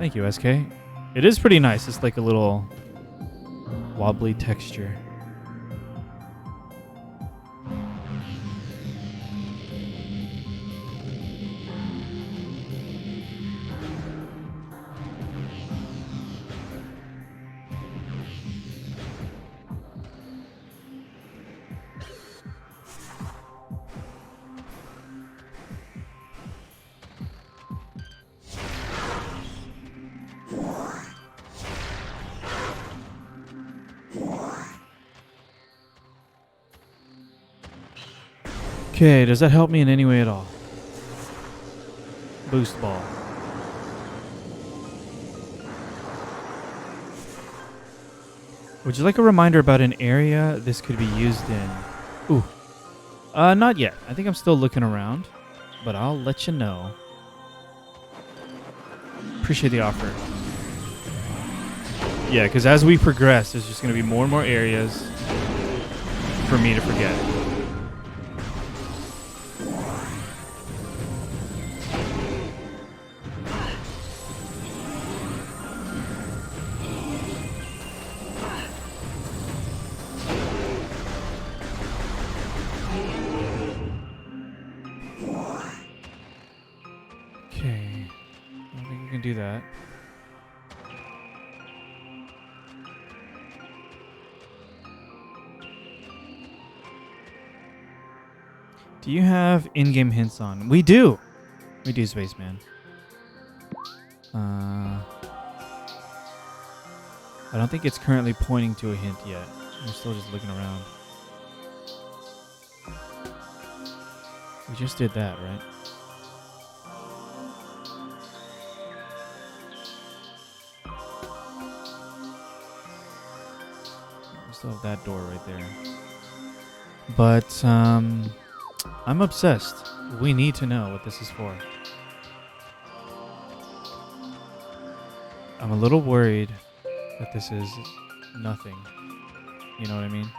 Thank you, SK. It is pretty nice. It's like a little wobbly texture. Okay, does that help me in any way at all? Boost ball. Would you like a reminder about an area this could be used in? Ooh. Not yet. I think I'm still looking around, but I'll let you know. Appreciate the offer. Yeah, because as we progress, there's just going to be more and more areas for me to forget. Okay. I don't think we can do that. Do you have in-game hints on? We do! We do, Spaceman. I don't think it's currently pointing to a hint yet. I'm still just looking around. We just did that, right? We still have that door right there. But, I'm obsessed. We need to know what this is for. I'm a little worried that this is nothing. You know what I mean?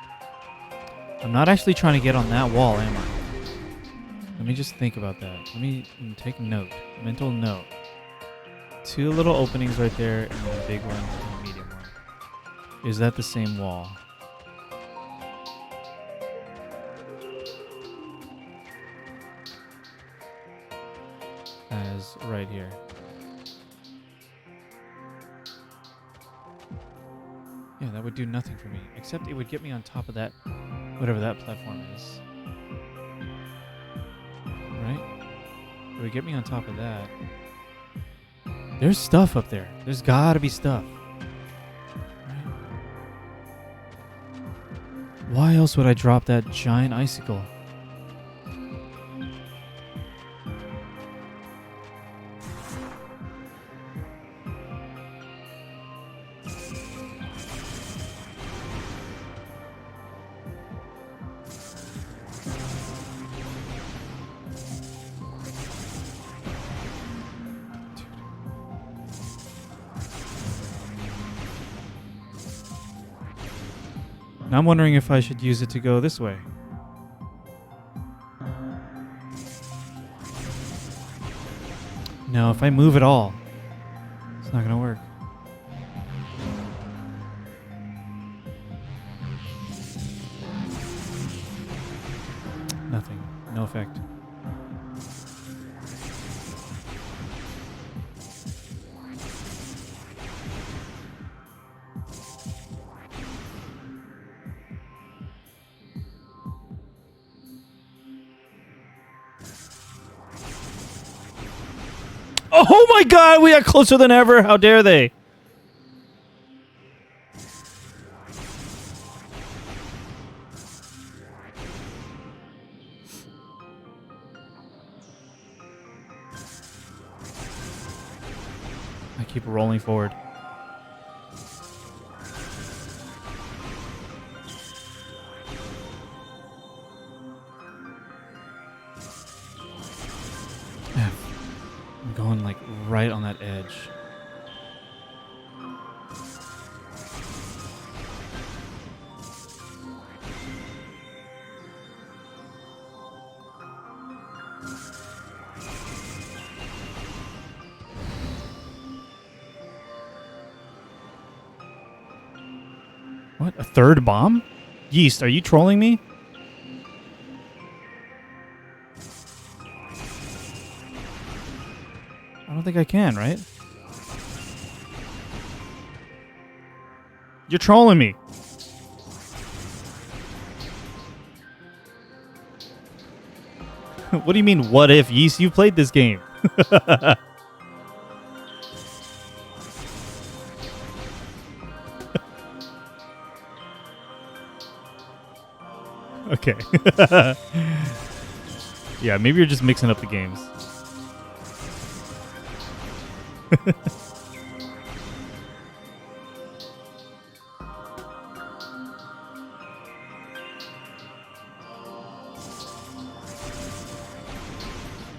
I'm not actually trying to get on that wall, am I? Let me just think about that. Let me take note. Mental note. 2 little openings right there, and then a big one and a medium one. Is that the same wall? As right here. Yeah, that would do nothing for me, except it would get me on top of that, whatever that platform is. Right? It would get me on top of that. There's stuff up there. There's gotta be stuff. Right? Why else would I drop that giant icicle? Now I'm wondering if I should use it to go this way. No, if I move at all, it's not gonna work. Nothing. No effect. Oh my god, we are closer than ever. How dare they? I keep rolling forward. I'm going like right on that edge. What? A third bomb? Yeast, are you trolling me? I don't think I can, right? You're trolling me. What do you mean, what if? Yeast, you played this game. Okay. Yeah, maybe you're just mixing up the games.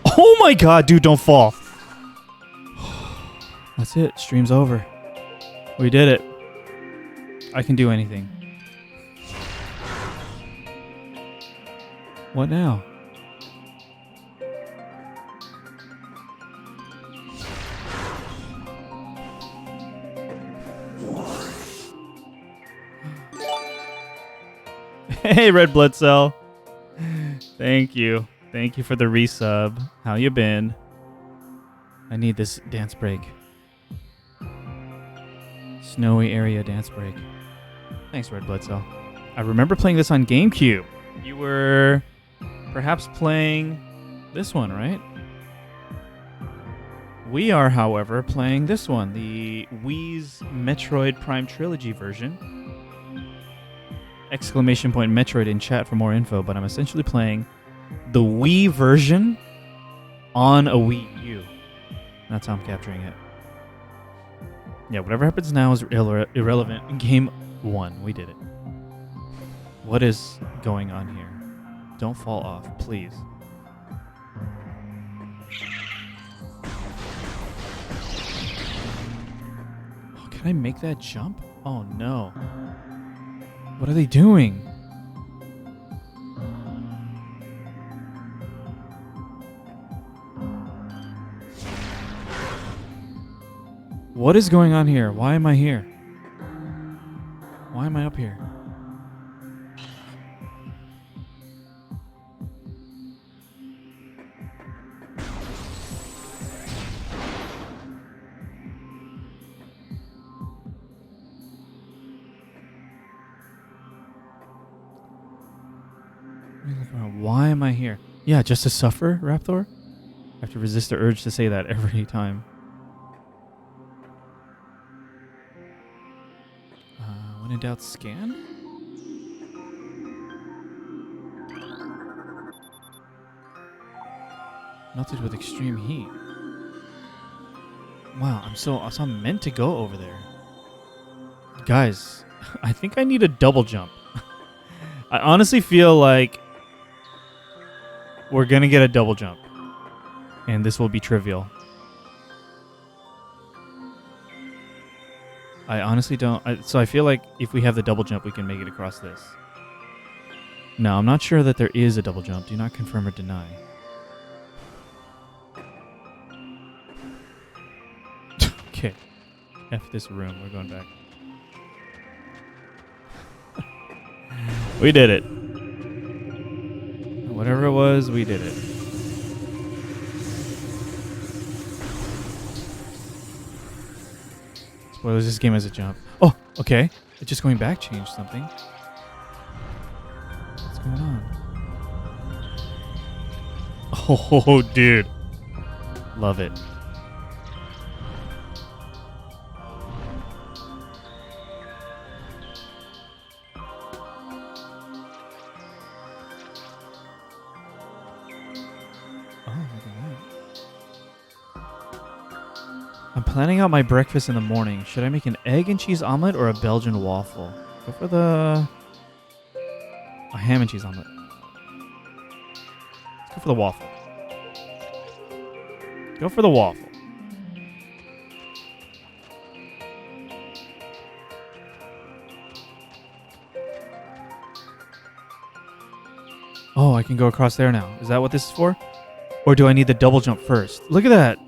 Oh my god, dude, don't fall. That's it. Stream's over. We did it. I can do anything. What now? Hey, Red Blood Cell. Thank you. Thank you for the resub. How you been? I need this dance break. Snowy area dance break. Thanks, Red Blood Cell. I remember playing this on GameCube. You were perhaps playing this one, right? We are, however, playing this one, the Wii's Metroid Prime Trilogy version. Exclamation point Metroid in chat for more info, but I'm essentially playing the Wii version on a Wii U. That's how I'm capturing it. Yeah, whatever happens now is irrelevant. Game 1, we did it. What is going on here? Don't fall off, please. Oh, can I make that jump? Oh no. What are they doing? What is going on here? Why am I here? Why am I up here? Why am I here? Yeah, just to suffer, Raptor? I have to resist the urge to say that every time. When in doubt, scan? Melted with extreme heat. Wow, so I'm meant to go over there. Guys, I think I need a double jump. I honestly feel like we're gonna get a double jump. And this will be trivial. I honestly don't... so I feel like if we have the double jump, we can make it across this. No, I'm not sure that there is a double jump. Do not confirm or deny. Okay. F this room. We're going back. We did it. Whatever it was, we did it. Spoilers, this game has a jump. Oh, okay. It's just going back changed something. What's going on? Oh, dude. Love it. I'm planning out my breakfast in the morning. Should I make an egg and cheese omelet or a Belgian waffle? Go for a ham and cheese omelet. Let's go for the waffle. Go for the waffle. Oh, I can go across there now. Is that what this is for? Or do I need the double jump first? Look at that.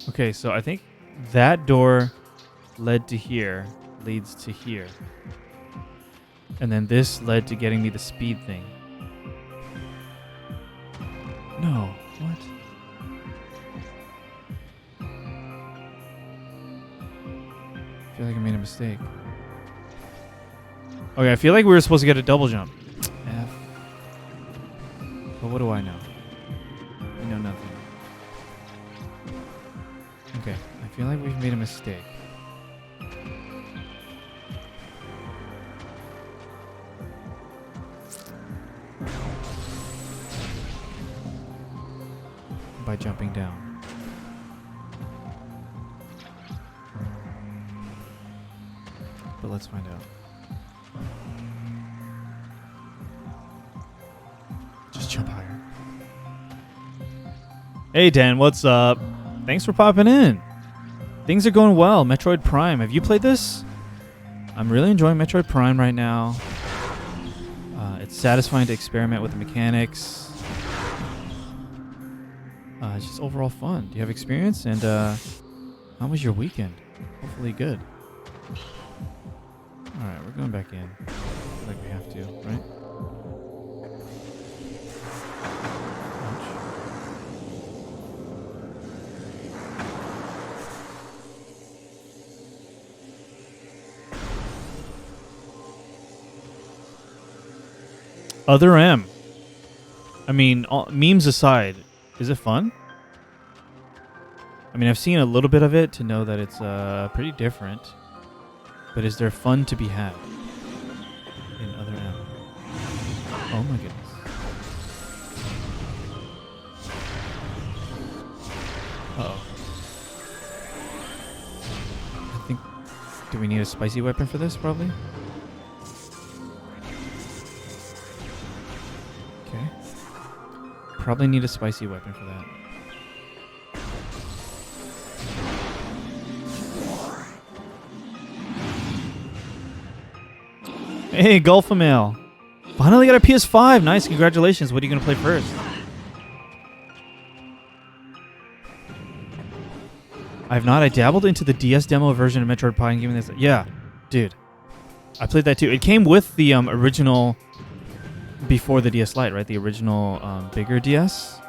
Okay, so I think that door led to here, leads to here. And then this led to getting me the speed thing. No, what? I feel like I made a mistake. Okay, I feel like we were supposed to get a double jump. F. But what do I know? I know nothing. Okay, I feel like we've made a mistake. By jumping down. But let's find out. Just jump higher. Hey Dan, what's up? Thanks for popping in. Things are going well. Metroid Prime. Have you played this? I'm really enjoying Metroid Prime right now. It's satisfying to experiment with the mechanics. It's just overall fun. Do you have experience? And how was your weekend? Hopefully good. Alright, we're going back in. I feel like we have to, right? Other M. I mean, memes aside, is it fun? I mean, I've seen a little bit of it to know that it's pretty different. But is there fun to be had in Other M? Oh my goodness. Uh-oh. I think... Do we need a spicy weapon for this, probably? Okay. Probably need a spicy weapon for that. Hey, Golfamail. Finally got a PS5. Nice, congratulations. What are you going to play first? I have not. I dabbled into the DS demo version of Metroid Prime. Giving this, yeah, dude. I played that too. It came with the original before the DS Lite, right? The original bigger DS.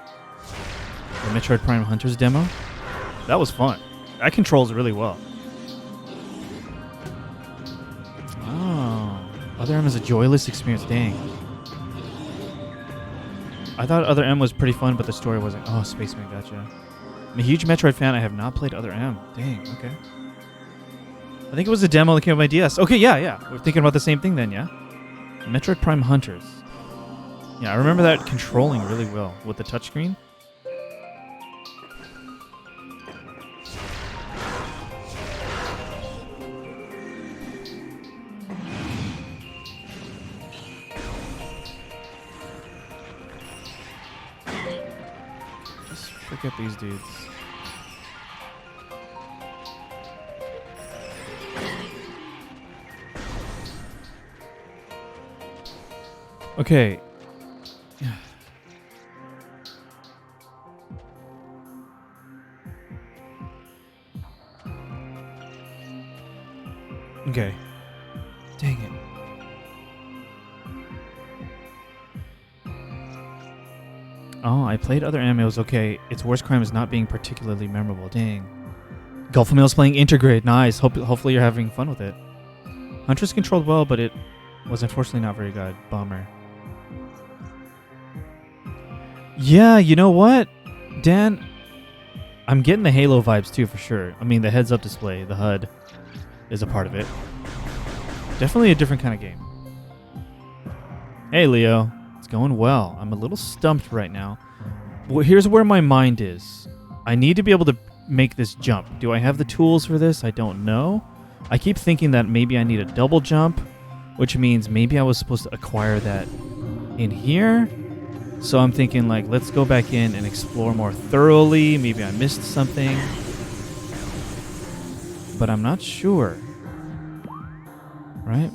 The Metroid Prime Hunters demo. That was fun. That controls really well. Other M is a joyless experience. Dang. I thought Other M was pretty fun, but the story wasn't. Oh, Spaceman, gotcha. I'm a huge Metroid fan. I have not played Other M. Dang, okay. I think it was a demo that came with my DS. Okay, yeah. We're thinking about the same thing then, yeah? Metroid Prime Hunters. Yeah, I remember that controlling really well with the touchscreen. Forget these dudes. Okay. Okay. Dang it. Oh, I played Other M. It was okay. Its worst crime is not being particularly memorable. Dang. Golfamail's playing Intergrade. Nice. Hopefully you're having fun with it. Huntress controlled well, but it was unfortunately not very good. Bummer. Yeah, you know what, Dan? I'm getting the Halo vibes too, for sure. I mean, the heads-up display, the HUD, is a part of it. Definitely a different kind of game. Hey, Leo. It's going well. I'm a little stumped right now. Well, here's where my mind is. I need to be able to make this jump. Do I have the tools for this? I don't know. I keep thinking that maybe I need a double jump, which means maybe I was supposed to acquire that in here. So I'm thinking, like, let's go back in and explore more thoroughly. Maybe I missed something. But I'm not sure. Right?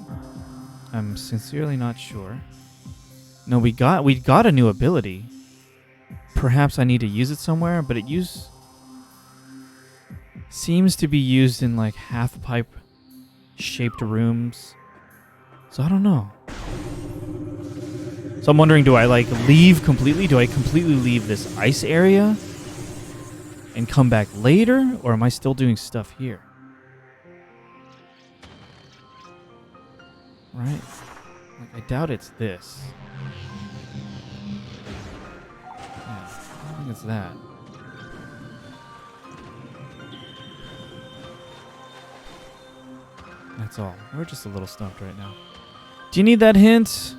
I'm sincerely not sure. No, we got a new ability. Perhaps I need to use it somewhere, but it seems to be used in like half pipe shaped rooms. So I don't know. So I'm wondering, do I like leave completely? Do I completely leave this ice area and come back later? Or am I still doing stuff here? Right? Like, I doubt it's this. Yeah, I don't think it's that. That's all. We're just a little stumped right now. Do you need that hint?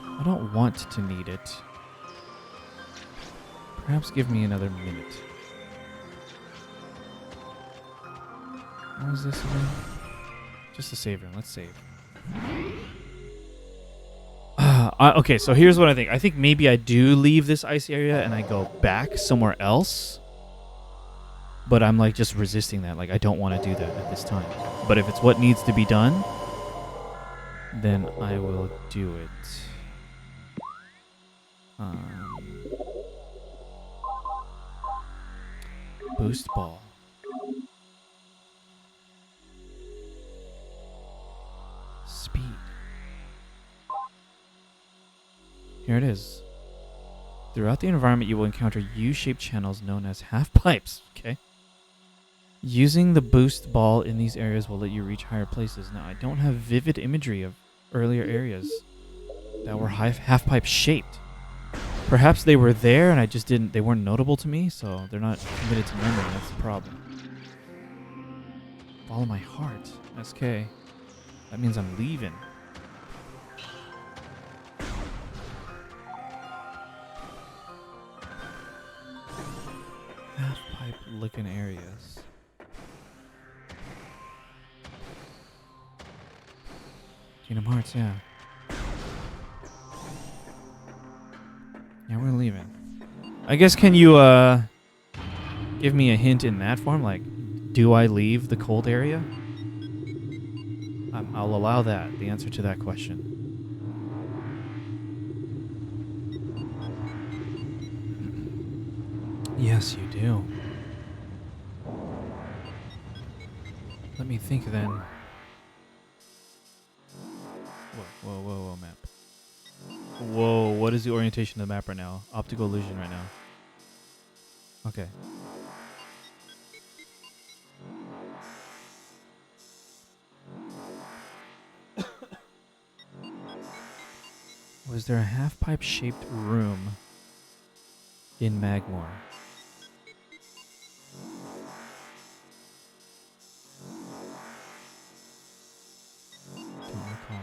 I don't want to need it. Perhaps give me another minute. What was this again? Just a save room. Let's save. Okay, so here's what I think. I think maybe I do leave this ice area and I go back somewhere else. But I'm like just resisting that. Like I don't want to do that at this time. But if it's what needs to be done, then I will do it. Boost ball. Speed. Here it is. Throughout the environment, you will encounter U-shaped channels known as half pipes. Okay. Using the boost ball in these areas will let you reach higher places. Now, I don't have vivid imagery of earlier areas that were half pipe shaped. Perhaps they were there and I just didn't. They weren't notable to me, so they're not committed to memory. That's the problem. Follow my heart. SK. That means I'm leaving. Half pipe looking areas. Kingdom Hearts, yeah. Yeah, we're leaving. I guess can you give me a hint in that form? Like, do I leave the cold area? I'll allow that, the answer to that question. Yes, you do. Let me think then. Whoa, map. Whoa, what is the orientation of the map right now? Optical illusion right now. Okay. Was there a half-pipe shaped room in Magmore? Don't recall.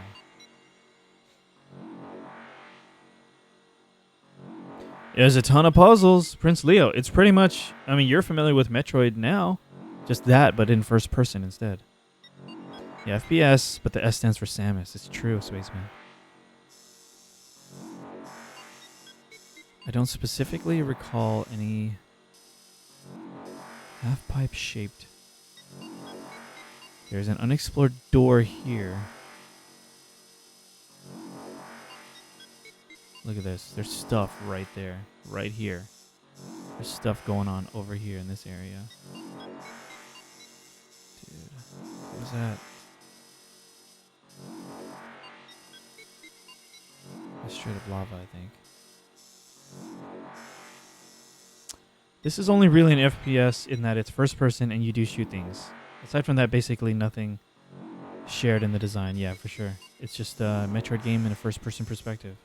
There's a ton of puzzles, Prince Leo. It's pretty much, I mean, you're familiar with Metroid now. Just that, but in first person instead. Yeah, FPS, but the S stands for Samus. It's true, Spaceman. I don't specifically recall any half-pipe shaped. There's an unexplored door here. Look at this. There's stuff right there. Right here. There's stuff going on over here in this area. Dude. What was that? That's straight up lava, I think. This is only really an FPS in that it's first person and you do shoot things. Aside from that, basically nothing shared in the design. Yeah, for sure. It's just a Metroid game in a first person perspective.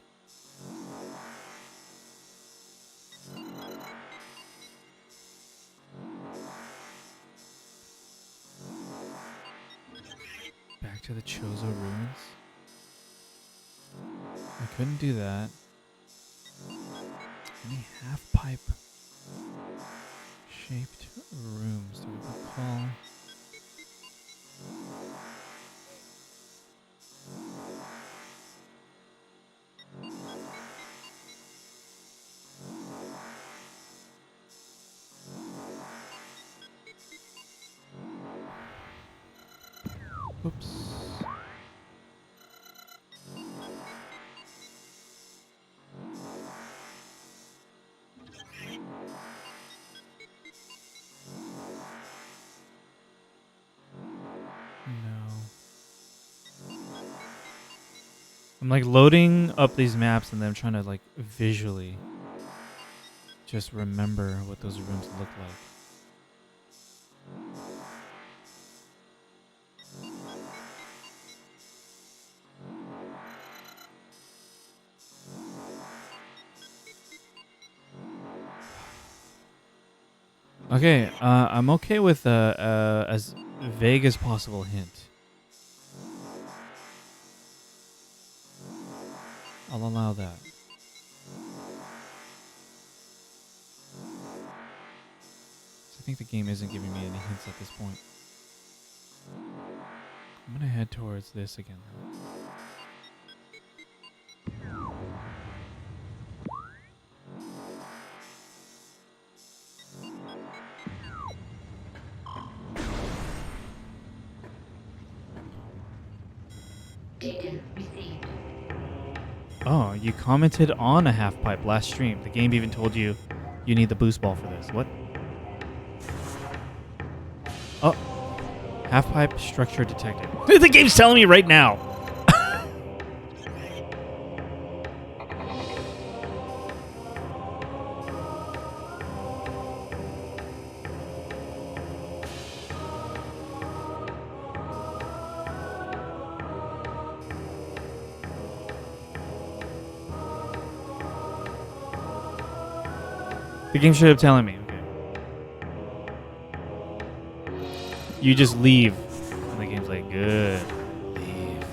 Back to the Chozo ruins. I couldn't do that. Any half-pipe shaped rooms do we recall? Oops. I'm like loading up these maps and then I'm trying to like visually just remember what those rooms look like. Okay, I'm okay with as vague as possible hint. I'll allow that. I think the game isn't giving me any hints at this point. I'm gonna head towards this again. Data received. Oh, you commented on a half pipe last stream. The game even told you you need the boost ball for this. What? Oh, half pipe structure detected. The game's telling me right now. The game should have telling me. Okay. You just leave. And the game's like, good. Leave.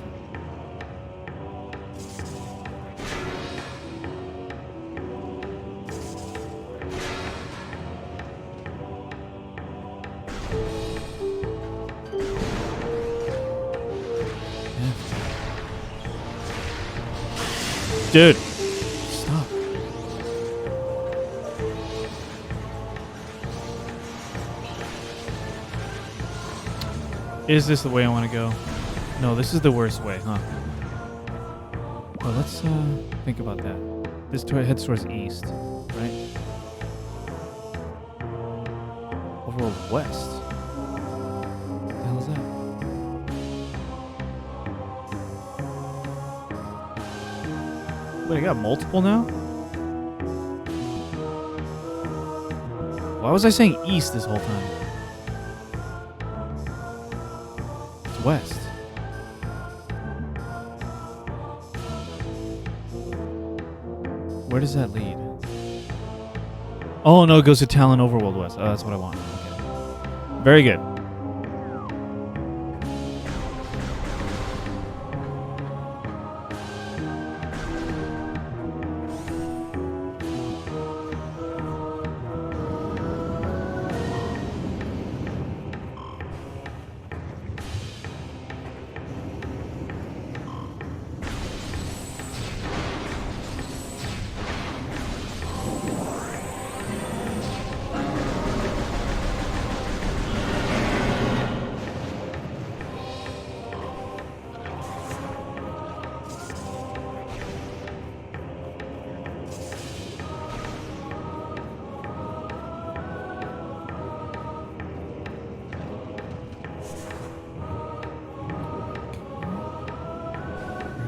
Yeah. Dude. Stop. Is this the way I want to go? No, this is the worst way, huh? Well, let's think about that. This heads towards east, right? Over west. What the hell is that? Wait, I got multiple now? Why was I saying east this whole time? West. Where does that lead? Oh no, it goes to Talon Overworld West. Oh, that's what I want. Okay. Very good.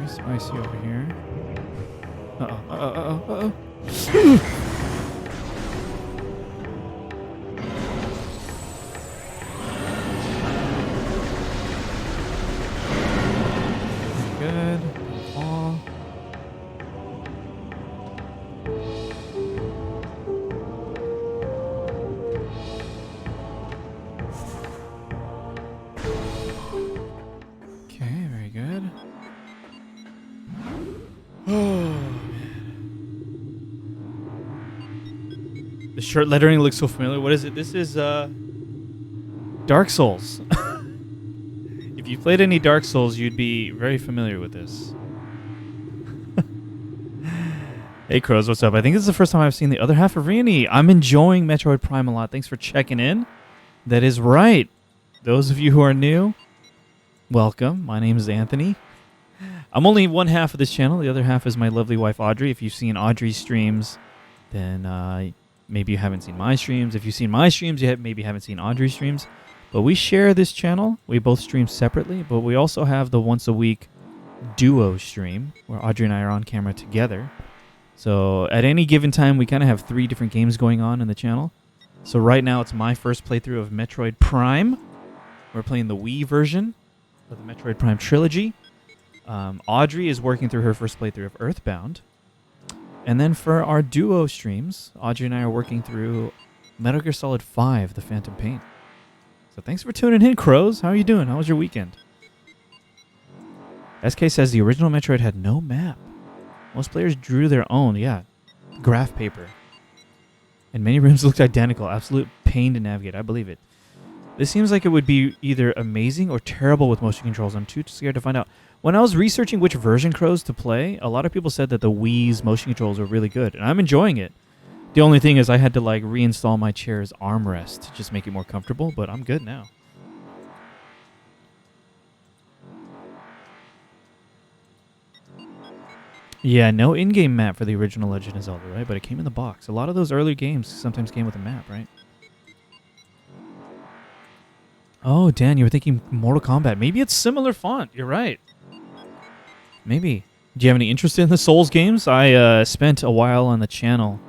Spicy over here. Uh-oh. Good. Fall. Okay, very good. The shirt lettering looks so familiar. What is it? This is Dark Souls. If you played any Dark Souls, you'd be very familiar with this. Hey Crows, what's up? I think this is the first time I've seen the other half of Reyony. I'm enjoying Metroid Prime a lot. Thanks for checking in. That is right. Those of you who are new, welcome. My name is Anthony. I'm only one half of this channel. The other half is my lovely wife, Audrey. If you've seen Audrey's streams, then maybe you haven't seen my streams. If you've seen my streams, you maybe haven't seen Audrey's streams. But we share this channel. We both stream separately, but we also have the once a week duo stream where Audrey and I are on camera together. So at any given time, we kind of have 3 different games going on in the channel. So right now, it's my first playthrough of Metroid Prime. We're playing the Wii version of the Metroid Prime trilogy. Audrey is working through her first playthrough of Earthbound. And then for our duo streams, Audrey and I are working through Metal Gear Solid 5, The Phantom Pain. So thanks for tuning in, Crows. How are you doing? How was your weekend? SK says the original Metroid had no map. Most players drew their own, yeah, graph paper. And many rooms looked identical. Absolute pain to navigate. I believe it. This seems like it would be either amazing or terrible with motion controls. I'm too scared to find out. When I was researching which version, Crows, to play, a lot of people said that the Wii's motion controls were really good. And I'm enjoying it. The only thing is I had to like reinstall my chair's armrest to just make it more comfortable, but I'm good now. Yeah, no in-game map for the original Legend of Zelda, right? But it came in the box. A lot of those early games sometimes came with a map, right? Oh, Dan, you were thinking Mortal Kombat. Maybe it's similar font. You're right. Maybe. Do you have any interest in the Souls games? I spent a while on the channel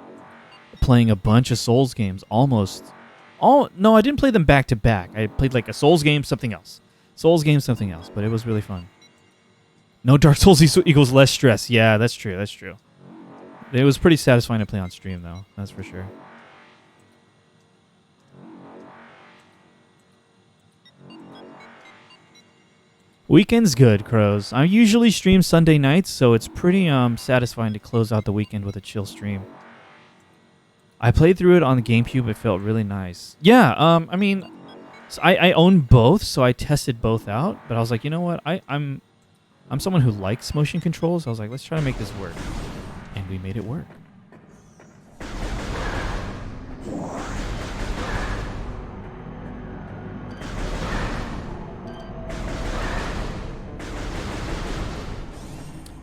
playing a bunch of Souls games. No, I didn't play them back to back. I played like a Souls game, something else. Souls game, something else. But it was really fun. No Dark Souls equals less stress. Yeah, that's true. That's true. It was pretty satisfying to play on stream, though. That's for sure. Weekend's good, Crows. I usually stream Sunday nights, so it's pretty satisfying to close out the weekend with a chill stream. I played through it on the GameCube. It felt really nice. Yeah, I mean, so I own both, so I tested both out. But I was like, you know what? I'm someone who likes motion controls. I was like, let's try to make this work. And we made it work.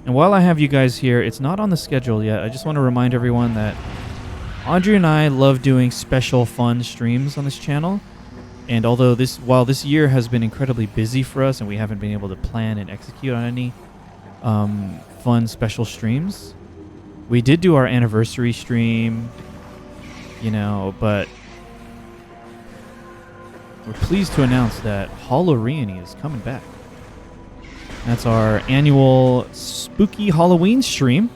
And while I have you guys here, it's not on the schedule yet. I just want to remind everyone that Audrey and I love doing special fun streams on this channel. And although while this year has been incredibly busy for us and we haven't been able to plan and execute on any fun special streams, we did do our anniversary stream, but we're pleased to announce that Reyony is coming back. That's our annual spooky Halloween stream.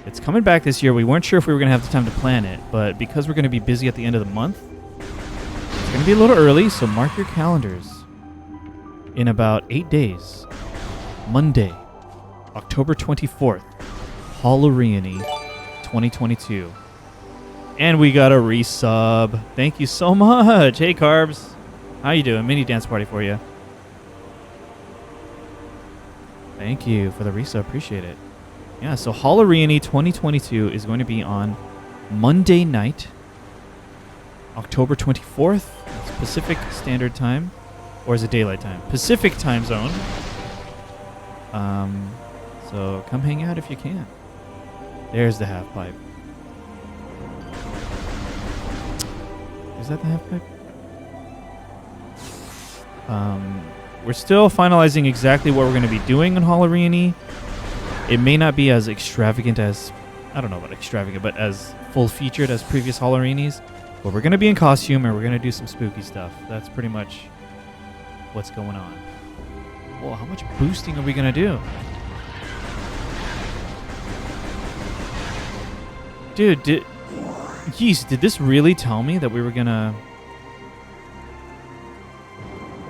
It's coming back this year. We weren't sure if we were going to have the time to plan it, but because we're going to be busy at the end of the month, it's going to be a little early, so mark your calendars. In about 8 days, Monday, October 24th, Reyony 2022. And we got a resub. Thank you so much. Hey, Carbs. How you doing? Mini dance party for you. Thank you for the resub. Appreciate it. Yeah, so Reyony 2022 is going to be on Monday night, October 24th. It's Pacific Standard Time. Or is it Daylight Time? Pacific Time Zone. So come hang out if you can. There's the half pipe. Is that the half pipe? We're still finalizing exactly what we're going to be doing on Reyony. It may not be as extravagant as, I don't know about extravagant, but as full-featured as previous Reyonys. But we're going to be in costume and we're going to do some spooky stuff. That's pretty much what's going on. Well, how much boosting are we going to do? Dude, did this really tell me that we were going to...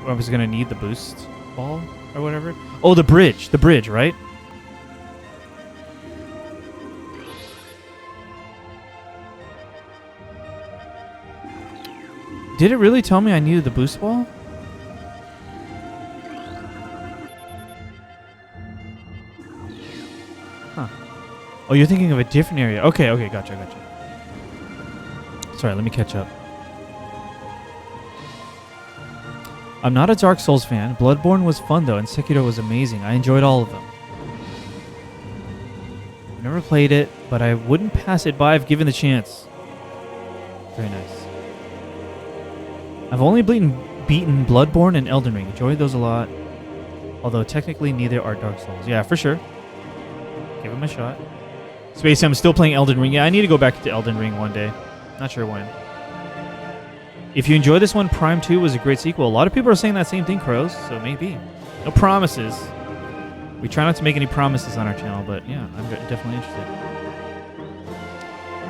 I was going to need the boost ball or whatever? Oh, the bridge, right? Did it really tell me I needed the boost ball? Huh. Oh, you're thinking of a different area. Okay, gotcha. Sorry, let me catch up. I'm not a Dark Souls fan. Bloodborne was fun, though, and Sekiro was amazing. I enjoyed all of them. I've never played it, but I wouldn't pass it by if given the chance. Very nice. I've only beaten Bloodborne and Elden Ring. Enjoyed those a lot. Although technically neither are Dark Souls. Yeah, for sure. Give him a shot. Space, I'm still playing Elden Ring. Yeah, I need to go back to Elden Ring one day. Not sure when. If you enjoy this one, Prime 2 was a great sequel. A lot of people are saying that same thing, Crows, so maybe. No promises. We try not to make any promises on our channel, but yeah, I'm definitely interested.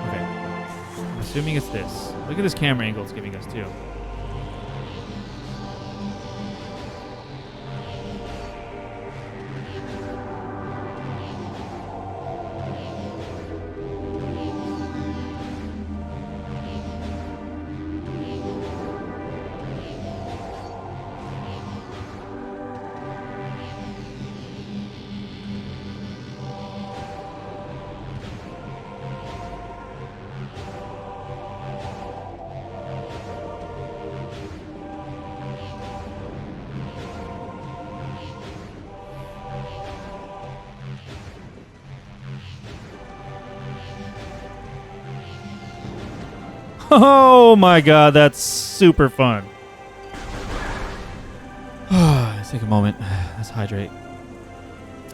Okay. I'm assuming it's this. Look at this camera angle it's giving us, too. Oh my god, that's super fun. Let's take a moment. Let's hydrate.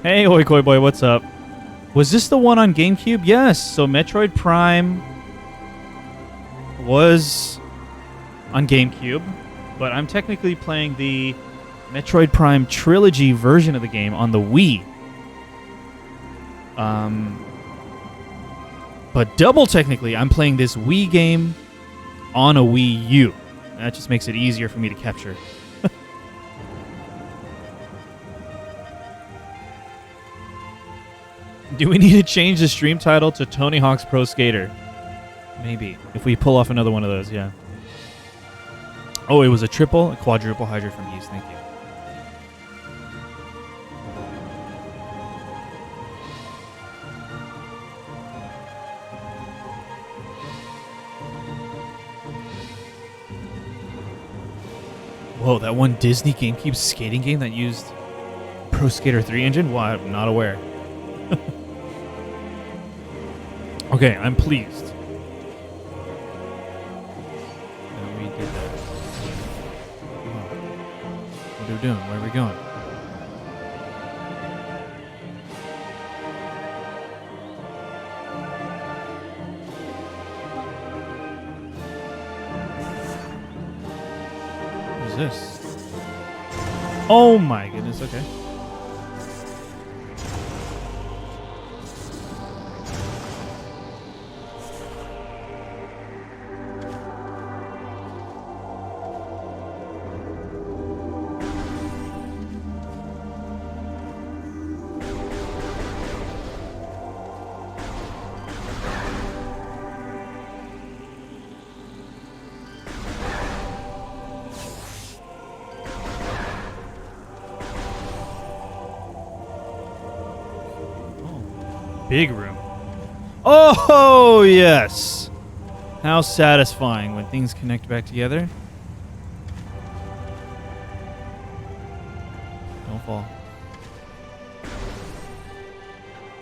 Hey, Oikoi Boy, what's up? Was this the one on GameCube? Yes. So Metroid Prime was on GameCube, but I'm technically playing the Metroid Prime Trilogy version of the game on the Wii. But double technically, I'm playing this Wii game on a Wii U. That just makes it easier for me to capture. Do we need to change the stream title to Tony Hawk's Pro Skater? Maybe. If we pull off another one of those, yeah. Oh, it was a quadruple hydrate from Yeast. Thank you. Whoa, that one Disney GameCube skating game that used Pro Skater 3 engine? Wow, I'm not aware. Okay, I'm pleased. And we did that. What are we doing? Where are we going? What is this? Oh my goodness, okay. Big room. Oh, yes. How satisfying when things connect back together. Don't fall.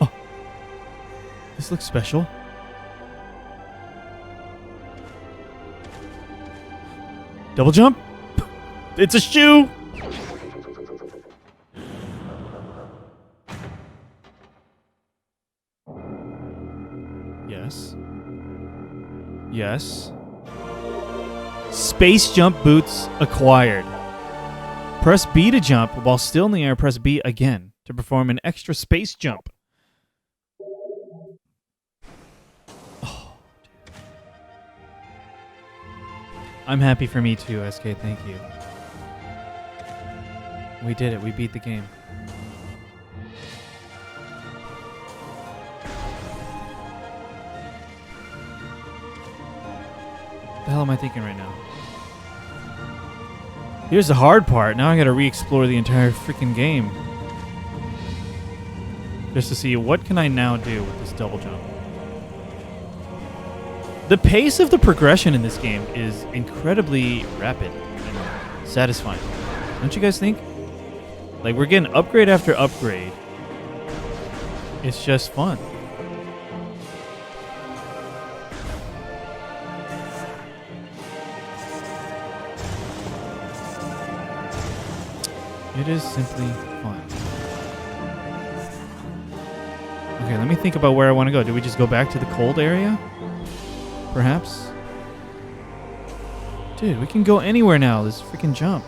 Oh. This looks special. Double jump. It's a shoe. Yes. Yes. Space jump boots acquired. Press B to jump. While still in the air, press B again to perform an extra space jump. Oh, dude. I'm happy for me too, SK. Thank you. We did it. We beat the game. What the hell am I thinking right now? Here's the hard part. Now I gotta re-explore the entire freaking game. Just to see what can I now do with this double jump. The pace of the progression in this game is incredibly rapid and satisfying. Don't you guys think? Like, we're getting upgrade after upgrade. It's just fun. It is simply fun. Okay, let me think about where I want to go. Do we just go back to the cold area? Perhaps? Dude, we can go anywhere now. This freaking jump.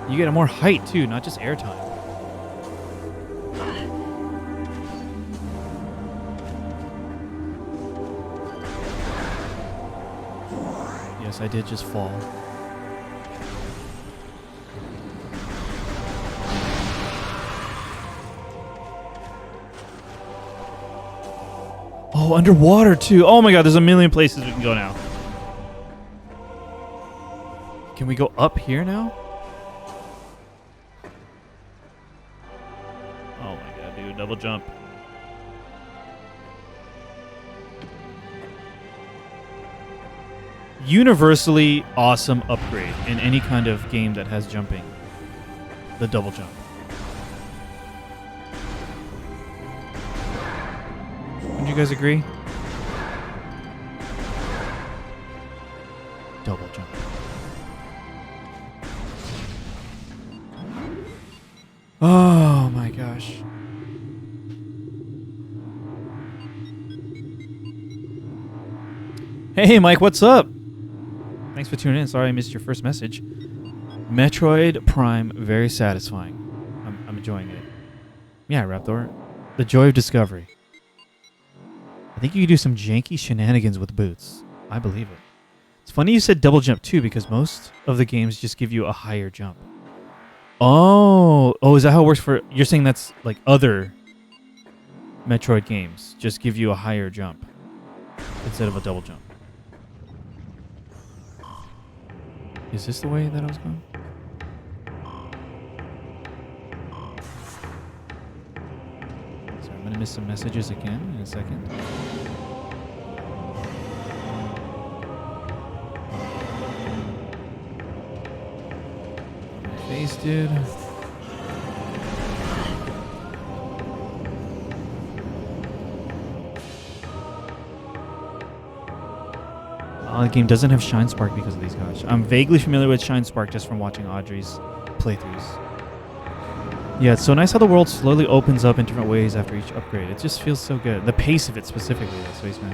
You get more height, too, not just airtime. Yes, I did just fall. Oh, underwater, too. Oh, my God, there's a million places we can go now. Can we go up here now? Oh, my God, dude. Double jump. Universally awesome upgrade in any kind of game that has jumping. The double jump. Would you guys agree? Double jump. Oh my gosh. Hey Mike, what's up? Thanks for tuning in. Sorry I missed your first message. Metroid Prime, very satisfying. I'm enjoying it. Yeah, Raptor. The joy of discovery. I think you can do some janky shenanigans with boots. I believe it. It's funny you said double jump too, because most of the games just give you a higher jump. Oh, is that how it works for... You're saying that's like other Metroid games just give you a higher jump instead of a double jump. Is this the way that I was going? Sorry, I'm going to miss some messages again in a second. My face, dude. The game doesn't have Shine Spark because of these guys. I'm vaguely familiar with Shine Spark just from watching Audrey's playthroughs. Yeah, it's so nice how the world slowly opens up in different ways after each upgrade. It just feels so good. The pace of it specifically, that Spaceman.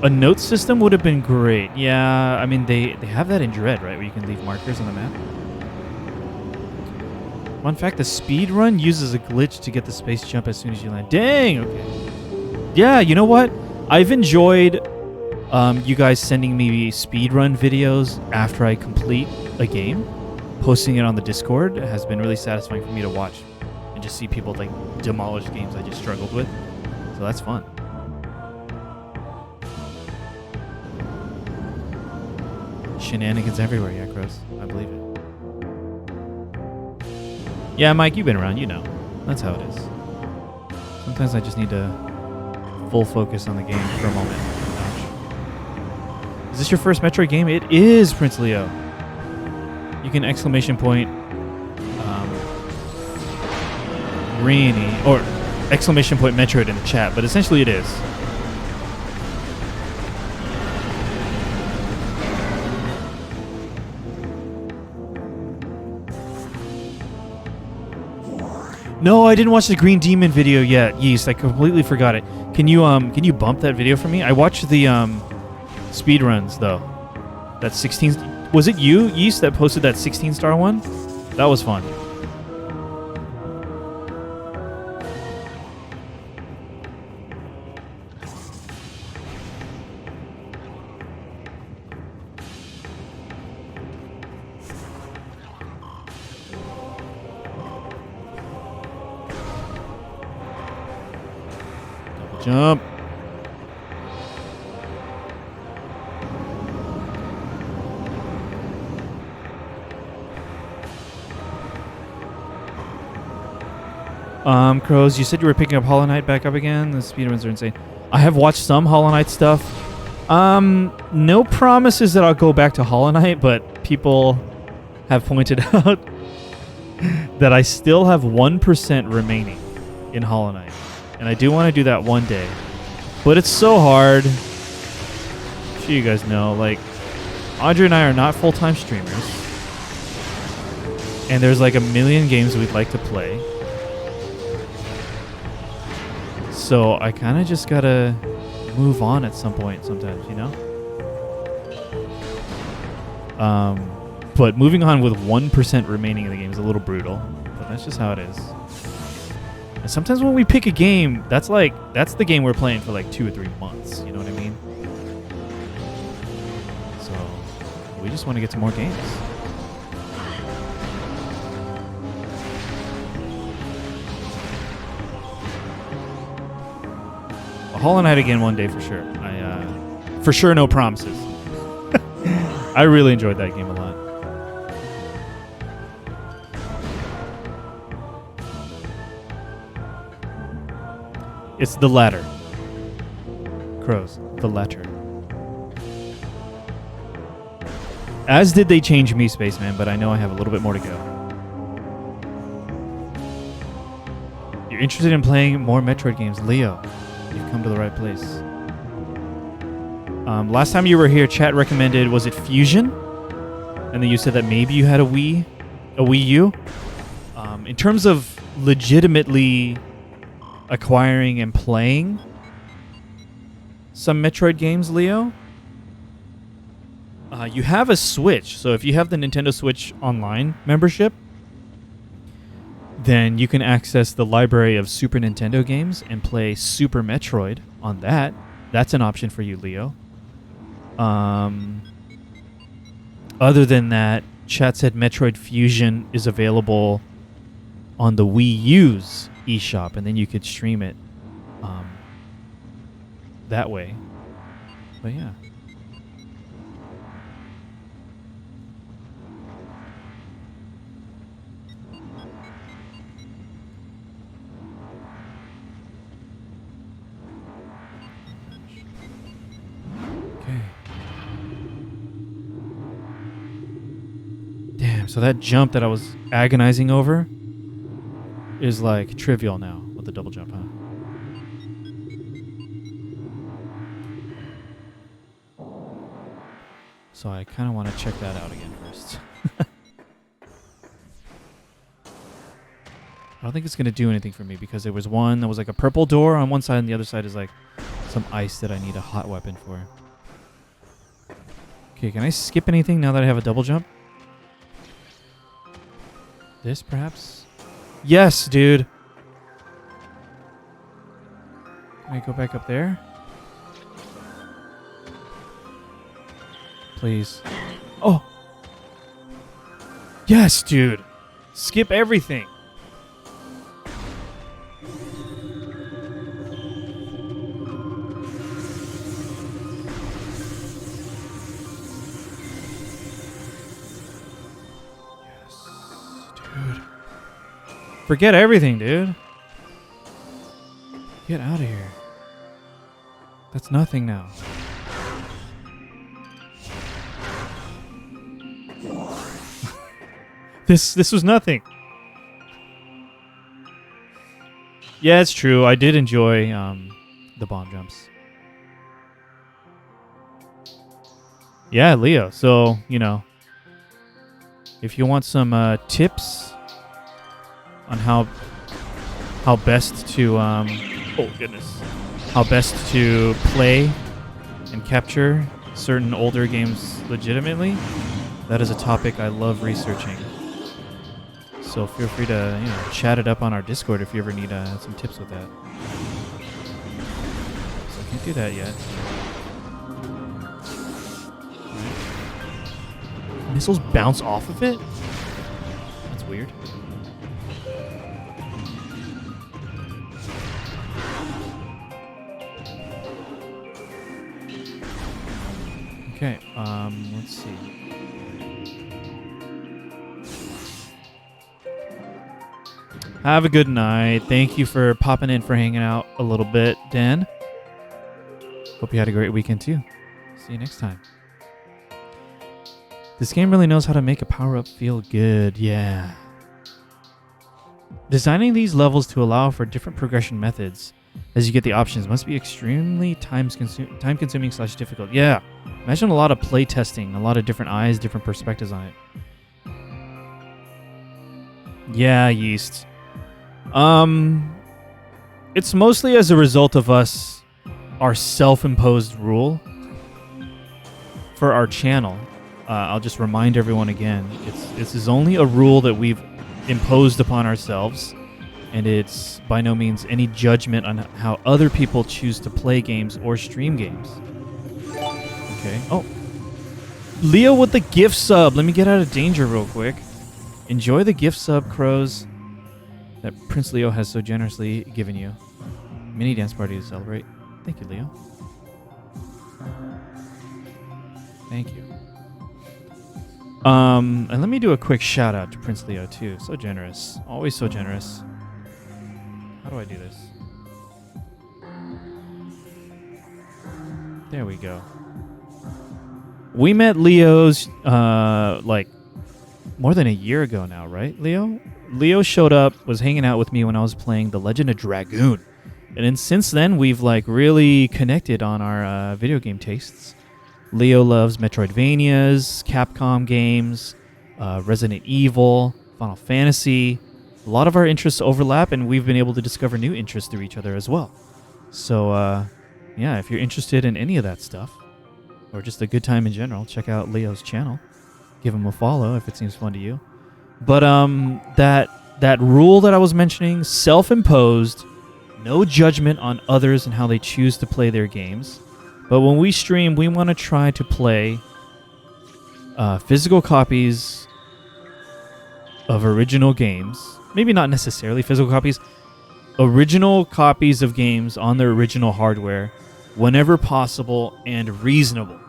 A note system would have been great. Yeah, I mean, they have that in Dread, right? Where you can leave markers on the map. Fun fact, the speed run uses a glitch to get the space jump as soon as you land. Dang! Okay. Yeah, you know what? I've enjoyed... you guys sending me speedrun videos after I complete a game, posting it on the Discord has been really satisfying for me to watch and just see people like demolish games I just struggled with. So that's fun. Shenanigans everywhere, yeah, Crows. I believe it. Yeah, Mike, you've been around, you know. That's how it is. Sometimes I just need to full focus on the game for a moment. Is this your first Metroid game? It is, Prince Leo. You can exclamation point Reyony or exclamation point Metroid in the chat, but essentially it is. No, I didn't watch the Green Demon video yet. Yeast, I completely forgot it. Can you bump that video for me? I watched the speedruns though. That 16... Was it you, Yeast, that posted that 16-star one? That was fun. Double jump. Crows, you said you were picking up Hollow Knight back up again. The speedruns are insane. I have watched some Hollow Knight stuff. No promises that I'll go back to Hollow Knight, but people have pointed out that I still have 1% remaining in Hollow Knight. And I do want to do that one day. But it's so hard. I'm sure you guys know, like, Audrey and I are not full-time streamers. And there's like a million games we'd like to play. So I kind of just gotta move on at some point sometimes, you know? But moving on with 1% remaining in the game is a little brutal. But that's just how it is. And sometimes when we pick a game, that's the game we're playing for like 2 or 3 months. You know what I mean? So we just want to get to more games. Hollow Knight again one day for sure. For sure, no promises. I really enjoyed that game a lot. It's the latter. Crows, the latter. As did they change me, Spaceman, but I know I have a little bit more to go. You're interested in playing more Metroid games, Leo? You've come to the right place. Last time you were here, chat recommended, was it Fusion? And then you said that maybe you had a Wii U. In terms of legitimately acquiring and playing some Metroid games, Leo, you have a Switch. So if you have the Nintendo Switch Online membership, then you can access the library of Super Nintendo games and play Super Metroid on that. That's an option for you, Leo. Other than that, chat said Metroid Fusion is available on the Wii U's eShop, and then you could stream it that way. But yeah. Damn, so that jump that I was agonizing over is like trivial now with the double jump, huh? So I kind of want to check that out again first. I don't think it's going to do anything for me because there was one that was like a purple door on one side and the other side is like some ice that I need a hot weapon for. Okay, can I skip anything now that I have a double jump? This, perhaps? Yes, dude. Can I go back up there? Please. Oh! Yes, dude! Skip everything! Forget everything, dude. Get out of here. That's nothing now. This was nothing. Yeah, it's true. I did enjoy the bomb jumps. Yeah, Leo. So, you know, if you want some tips on how best to oh goodness, how best to play and capture certain older games legitimately, that is a topic I love researching. So feel free to chat it up on our Discord if you ever need some tips with that. So I can't do that yet. Missiles bounce off of it? That's weird. Okay, let's see. Have a good night. Thank you for popping in, for hanging out a little bit, Dan. Hope you had a great weekend too. See you next time. This game really knows how to make a power-up feel good. Yeah. Designing these levels to allow for different progression methods as you get the options must be extremely time-consuming / difficult. Yeah. Imagine a lot of play testing, a lot of different eyes, different perspectives on it. Yeah, yeast. It's mostly as a result of our self-imposed rule for our channel. I'll just remind everyone again, this is only a rule that we've imposed upon ourselves, and it's by no means any judgment on how other people choose to play games or stream games. Okay. Oh, Leo with the gift sub. Let me get out of danger real quick. Enjoy the gift sub, crows, that Prince Leo has so generously given you. Mini dance party to celebrate. Thank you, Leo. Thank you. And let me do a quick shout out to Prince Leo too. So generous. Always so generous. How do I do this? There we go. We met Leo's like more than a year ago now, right, Leo? Leo showed up, was hanging out with me when I was playing The Legend of Dragoon. And then since then, we've like really connected on our video game tastes. Leo loves Metroidvanias, Capcom games, Resident Evil, Final Fantasy. A lot of our interests overlap, and we've been able to discover new interests through each other as well. So, yeah, if you're interested in any of that stuff, or just a good time in general, check out Leo's channel. Give him a follow if it seems fun to you. But that rule that I was mentioning, self-imposed, no judgment on others and how they choose to play their games. But when we stream, we want to try to play physical copies of original games. Maybe not necessarily physical copies. Original copies of games on their original hardware whenever possible and reasonable.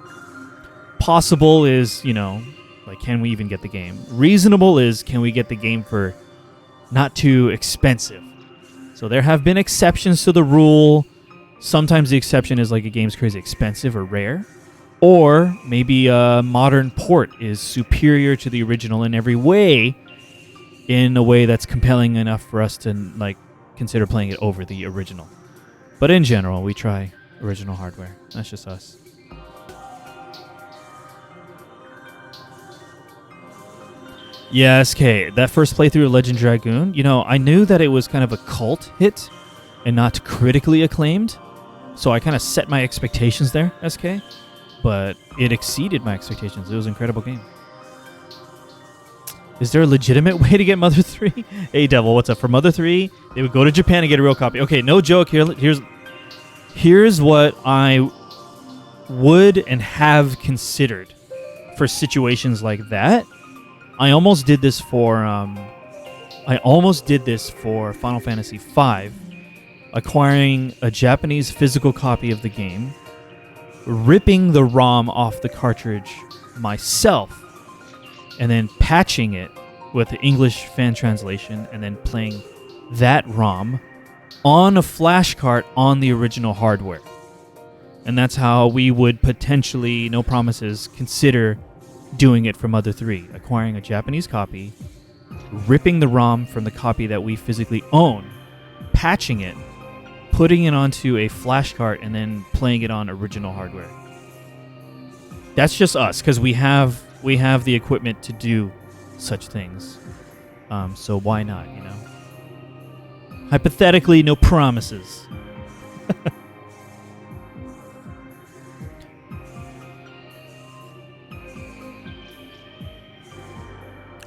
Possible is, like, can we even get the game? Reasonable is, can we get the game for not too expensive? So there have been exceptions to the rule. Sometimes the exception is like a game's crazy expensive or rare. Or maybe a modern port is superior to the original in every way, in a way that's compelling enough for us to like consider playing it over the original. But in general, we try original hardware. That's just us. Yeah, SK, that first playthrough of Legend Dragoon, I knew that it was kind of a cult hit and not critically acclaimed. So I kind of set my expectations there, SK. But it exceeded my expectations. It was an incredible game. Is there a legitimate way to get Mother 3? Hey, Devil, what's up? For Mother 3, they would go to Japan and get a real copy. Okay, no joke. Here's what I would and have considered for situations like that. I almost did this for Final Fantasy V, acquiring a Japanese physical copy of the game, ripping the ROM off the cartridge myself, and then patching it with the English fan translation, and then playing that ROM on a flash cart on the original hardware. And that's how we would potentially, no promises, consider doing it for Mother 3, acquiring a Japanese copy, ripping the ROM from the copy that we physically own, patching it, putting it onto a flash cart, and then playing it on original hardware. That's just us, because we have the equipment to do such things. So why not, Hypothetically, no promises.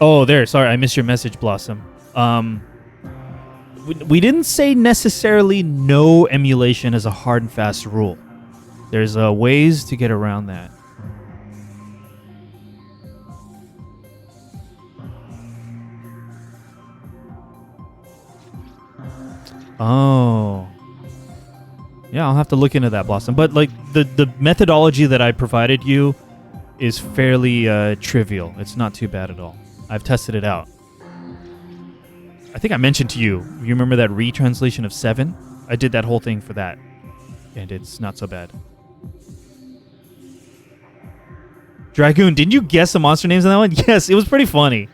Oh, there. Sorry, I missed your message, Blossom. We didn't say necessarily no emulation as a hard and fast rule. There's ways to get around that. Oh. Yeah, I'll have to look into that, Blossom. But like the methodology that I provided you is fairly trivial. It's not too bad at all. I've tested it out. I think I mentioned to you, you remember that retranslation of 7? I did that whole thing for that, and it's not so bad. Dragoon, didn't you guess the monster names on that one? Yes, it was pretty funny.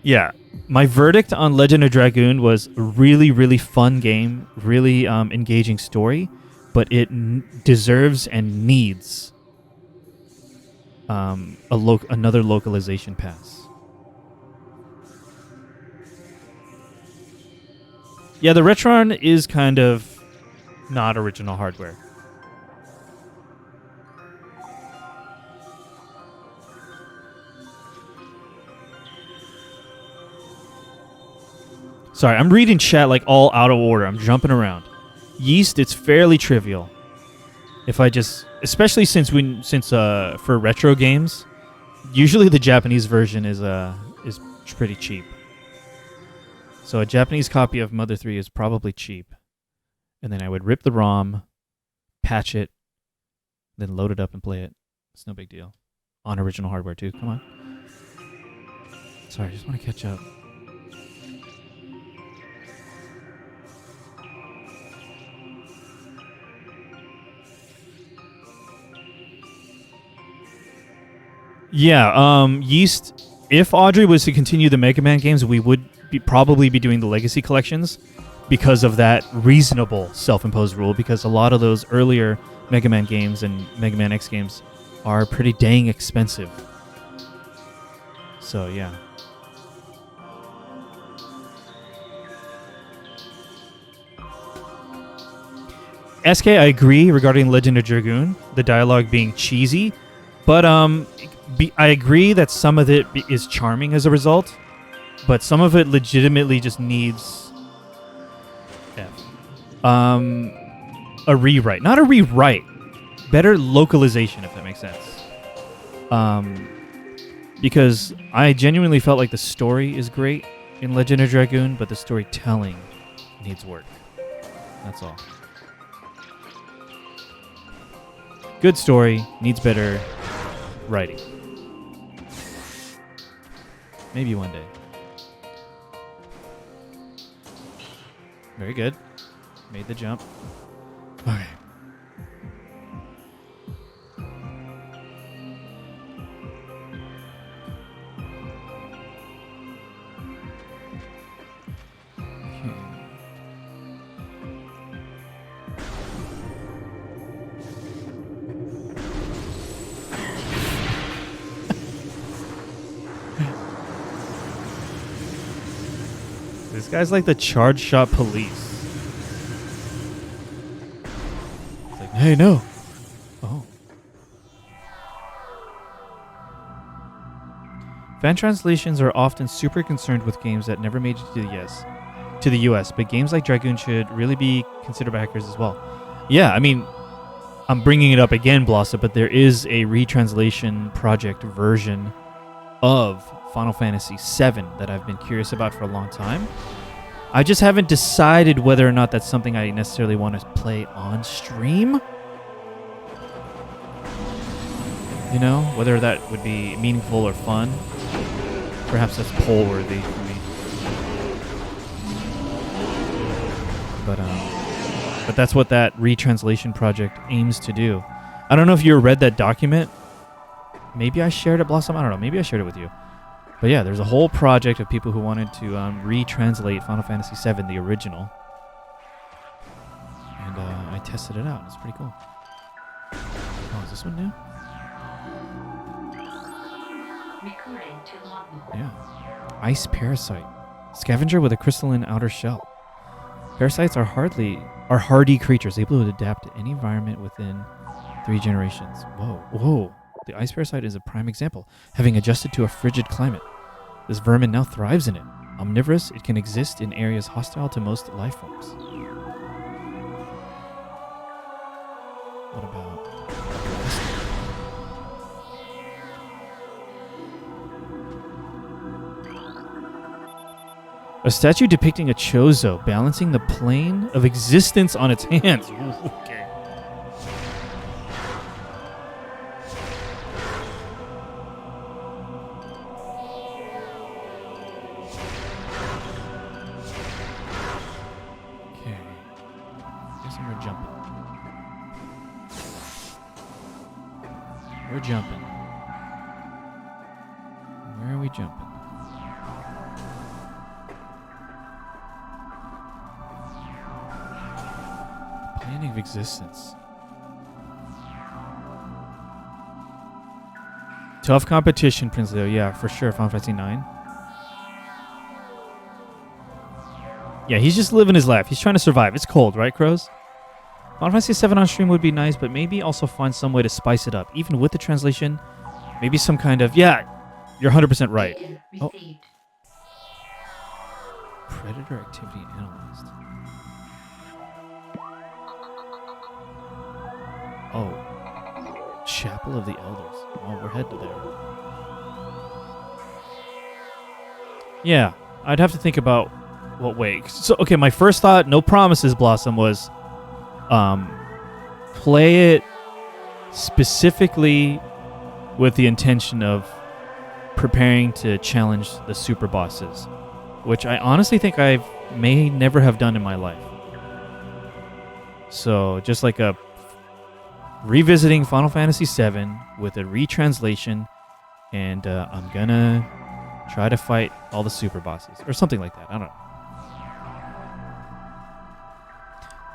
Yeah, my verdict on Legend of Dragoon was a really, really fun game, really engaging story, but it deserves and needs another localization pass. Yeah, the Retron is kind of not original hardware. Sorry, I'm reading chat like all out of order. I'm jumping around. Yeast, it's fairly trivial. If I just, especially since for retro games, usually the Japanese version is pretty cheap. So a Japanese copy of Mother 3 is probably cheap. And then I would rip the ROM, patch it, then load it up and play it. It's no big deal. On original hardware too. Come on. Sorry, I just want to catch up. Yeah, Yeast, if Audrey was to continue the Mega Man games, we would probably be doing the Legacy collections because of that reasonable self-imposed rule, because a lot of those earlier Mega Man games and Mega Man X games are pretty dang expensive. So, yeah. SK, I agree regarding Legend of Dragoon, the dialogue being cheesy, but I agree that some of it is charming as a result, but some of it legitimately just needs a rewrite. Not a rewrite, better localization, if that makes sense. Because I genuinely felt like the story is great in Legend of Dragoon, but the storytelling needs work. That's all. Good story, needs better writing. Maybe one day. Very good. Made the jump. Okay. This guy's like the charge shot police. It's like, hey, no. Oh. Fan translations are often super concerned with games that never made it to the US, but games like Dragoon should really be considered by hackers as well. Yeah, I mean, I'm bringing it up again, Blossom, but there is a retranslation project version of Final Fantasy VII that I've been curious about for a long time. I just haven't decided whether or not that's something I necessarily want to play on stream. You know, whether that would be meaningful or fun. Perhaps that's poll-worthy for me. But that's what that retranslation project aims to do. I don't know if you read that document. Maybe I shared it, Blossom. I don't know. Maybe I shared it with you. But yeah, there's a whole project of people who wanted to retranslate Final Fantasy VII, the original. And I tested it out. It's pretty cool. Oh, is this one new? Recording to logbook. Yeah. Ice Parasite. Scavenger with a crystalline outer shell. Parasites are hardy creatures able to adapt to any environment within 3 generations. Whoa. The ice parasite is a prime example, having adjusted to a frigid climate. This vermin now thrives in it. Omnivorous, it can exist in areas hostile to most life forms. What about... A statue depicting a Chozo balancing the plane of existence on its hands. Ooh, okay. We're jumping. Where are we jumping? Plane of existence. Tough competition, Prince Leo. Yeah, for sure. Final Fantasy 9. Yeah, he's just living his life. He's trying to survive. It's cold, right, Crows? Final Fantasy 7 on stream would be nice, but maybe also find some way to spice it up. Even with the translation, maybe some kind of... Yeah, you're 100% right. Oh. Predator activity analyzed. Oh. Chapel of the Elders. Oh, we're headed there. Yeah, I'd have to think about what way. So, okay, my first thought, no promises, Blossom, was play it specifically with the intention of preparing to challenge the super bosses, which I honestly think I may never have done in my life. So just like a revisiting Final Fantasy VII with a retranslation, and I'm gonna try to fight all the super bosses or something like that. I don't know.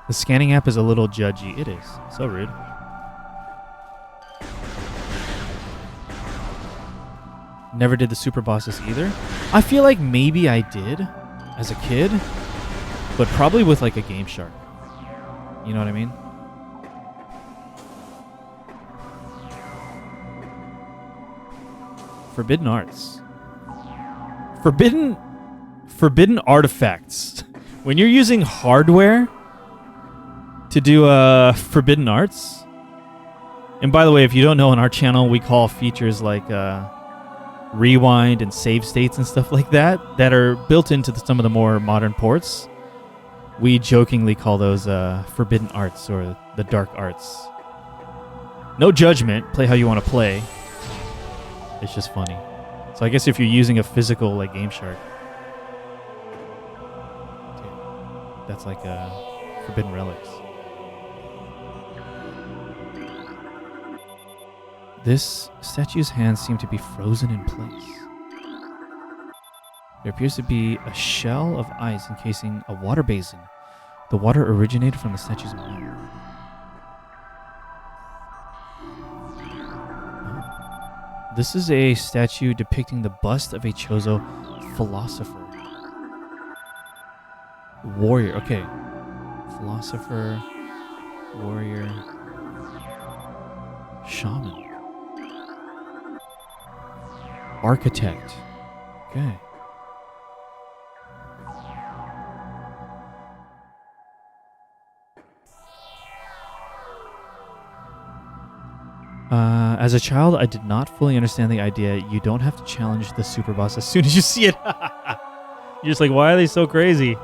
The scanning app is a little judgy. It is. So rude. Never did the super bosses either. I feel like maybe I did as a kid, but probably with like a Game Shark. You know what I mean? Forbidden arts. Forbidden artifacts. When you're using hardware to do forbidden arts. And by the way, if you don't know, on our channel we call features like rewind and save states and stuff like that are built into some of the more modern ports. We jokingly call those forbidden arts or the dark arts. No judgment. Play how you want to play. It's just funny. So I guess if you're using a physical like Game Shark, that's like forbidden relics. This statue's hands seem to be frozen in place. There appears to be a shell of ice encasing a water basin. The water originated from the statue's mouth. This is a statue depicting the bust of a Chozo philosopher. Warrior, okay. Philosopher, warrior, shaman. Architect. Okay. As a child, I did not fully understand the idea you don't have to challenge the super boss as soon as you see it. You're just like, why are they so crazy?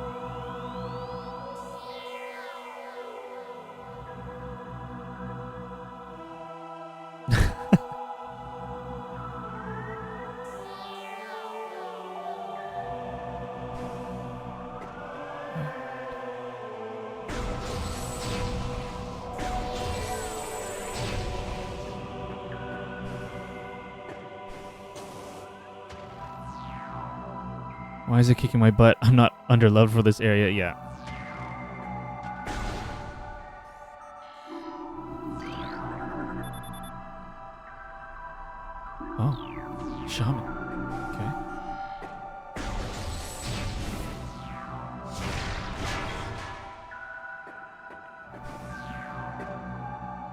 Why is it kicking my butt? I'm not underloved for this area. Yeah. Oh. Shaman. Okay.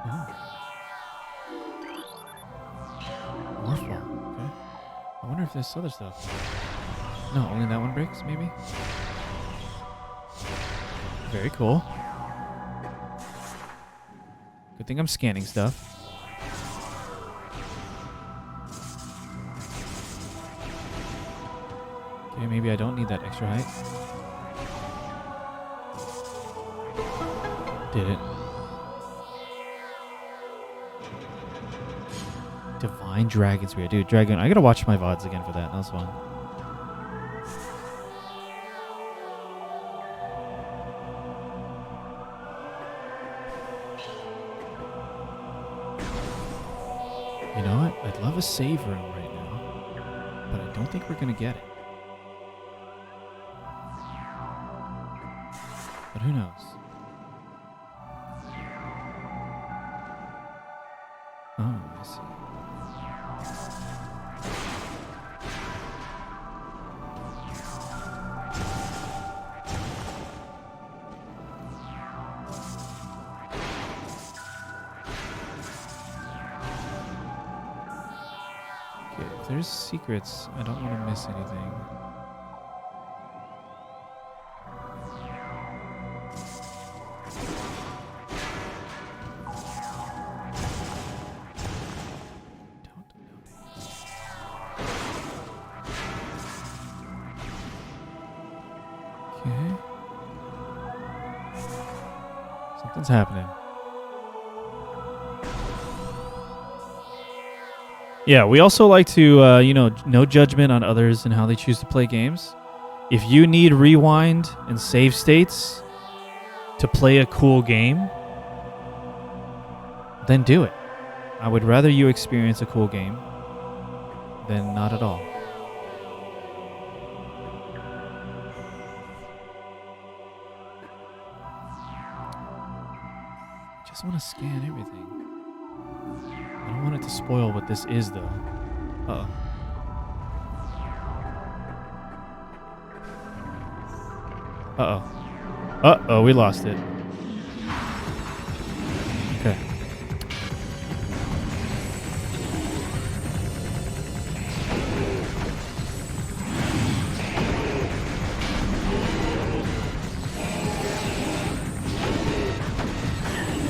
Oh. Morph Ball. Okay. I wonder if there's other stuff. No, only that one breaks, maybe? Very cool. Good thing I'm scanning stuff. Okay, maybe I don't need that extra height. Did it. Divine Dragon Spear. Dude, Dragon, I gotta watch my VODs again for that. That was fun. You know what? I'd love a save room right now, but I don't think we're going to get it. But who knows? Oh, I see. there's secrets, I don't want to miss anything. Okay. Something's happening. Yeah, we also like to, no judgment on others and how they choose to play games. If you need rewind and save states to play a cool game, then do it. I would rather you experience a cool game than not at all. I just want to scan everything. I don't want it to spoil what this is, though. Uh-oh. Uh-oh. Uh-oh, we lost it. Okay.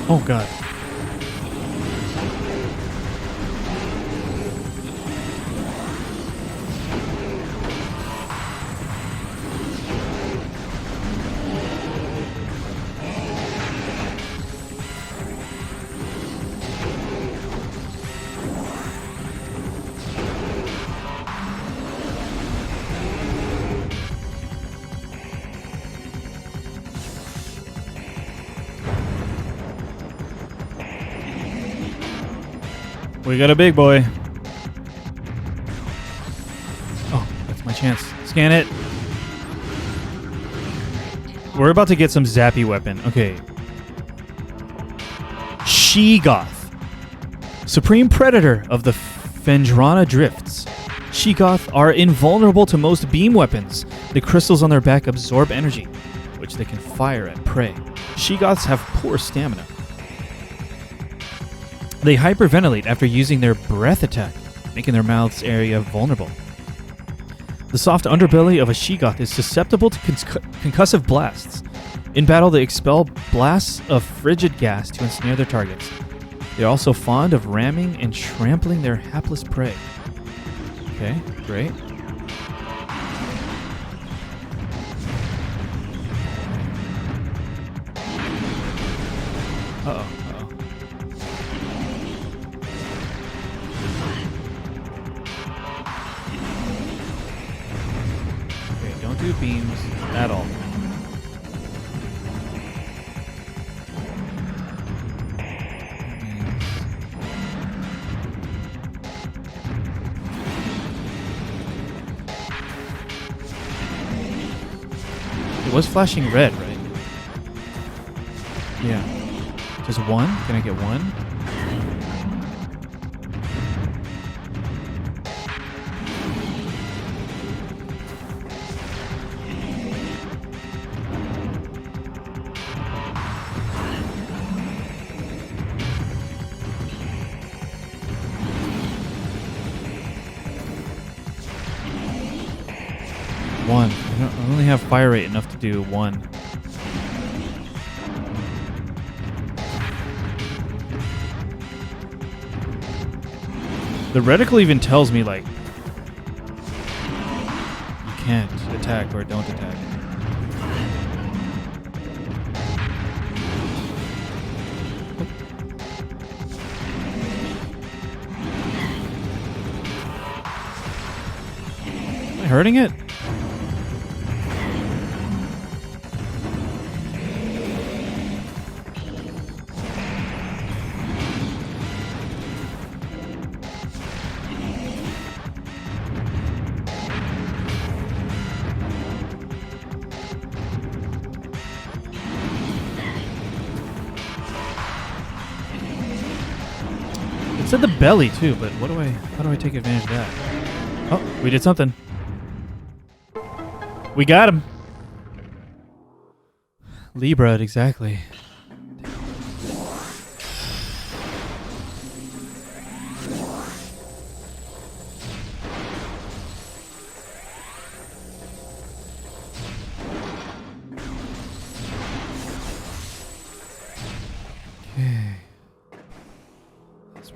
Oh, God. We got a big boy. Oh, that's my chance. Scan it. We're about to get some zappy weapon. Okay. She-Goth. Supreme predator of the Fendrana Drifts. She-Goth are invulnerable to most beam weapons. The crystals on their back absorb energy, which they can fire at prey. She-Goths have poor stamina. They hyperventilate after using their breath attack, making their mouth's area vulnerable. The soft underbelly of a She-Goth is susceptible to concussive blasts. In battle, they expel blasts of frigid gas to ensnare their targets. They're also fond of ramming and trampling their hapless prey. Okay, great. Uh-oh. Do beams at all. It was flashing red, right? Yeah. Just one? Can I get one? One. I only have fire rate enough to do one. The reticle even tells me, like, you can't attack or don't attack. Am I hurting it? It said the belly too, but how do I take advantage of that? Oh, we did something. We got him. Libra, exactly.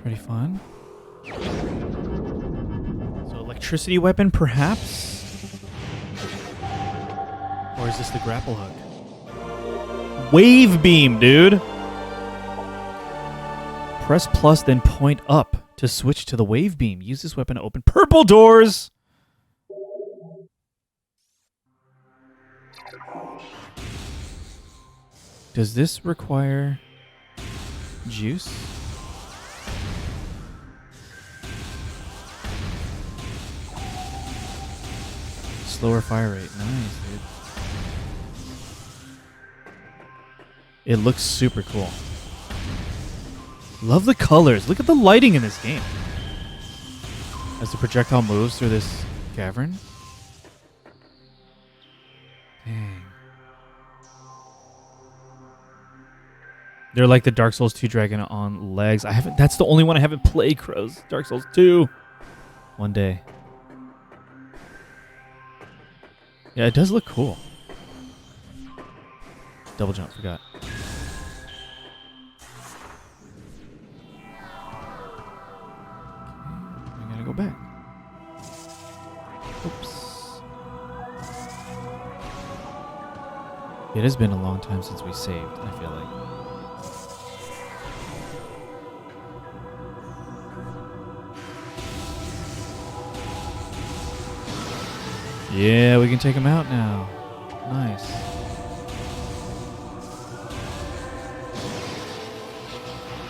Pretty fun. So electricity weapon, perhaps? Or is this the grapple hook? Wave beam, dude! Press plus, then point up to switch to the wave beam. Use this weapon to open purple doors! Does this require juice? Slower fire rate. Nice, dude. It looks super cool. Love the colors. Look at the lighting in this game. As the projectile moves through this cavern. Dang. They're like the Dark Souls 2 dragon on legs. That's the only one I haven't played, Crows. Dark Souls 2. One day. Yeah, it does look cool. Double jump, forgot. I gotta go back. Oops. It has been a long time since we saved, I feel like. Yeah, we can take them out now. Nice.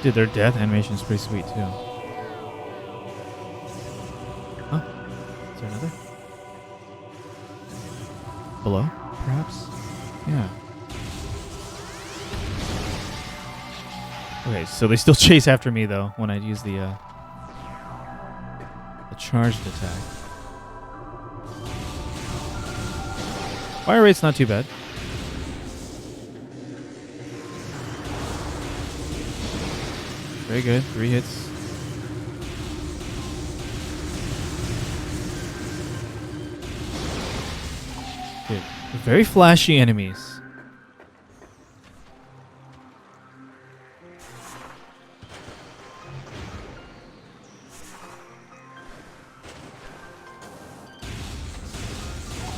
Dude, their death animation is pretty sweet, too. Huh? Is there another? Below, perhaps? Yeah. Okay, so they still chase after me, though, when I use the charged attack. Fire rate's not too bad. Very good. 3 hits. Good. Very flashy enemies.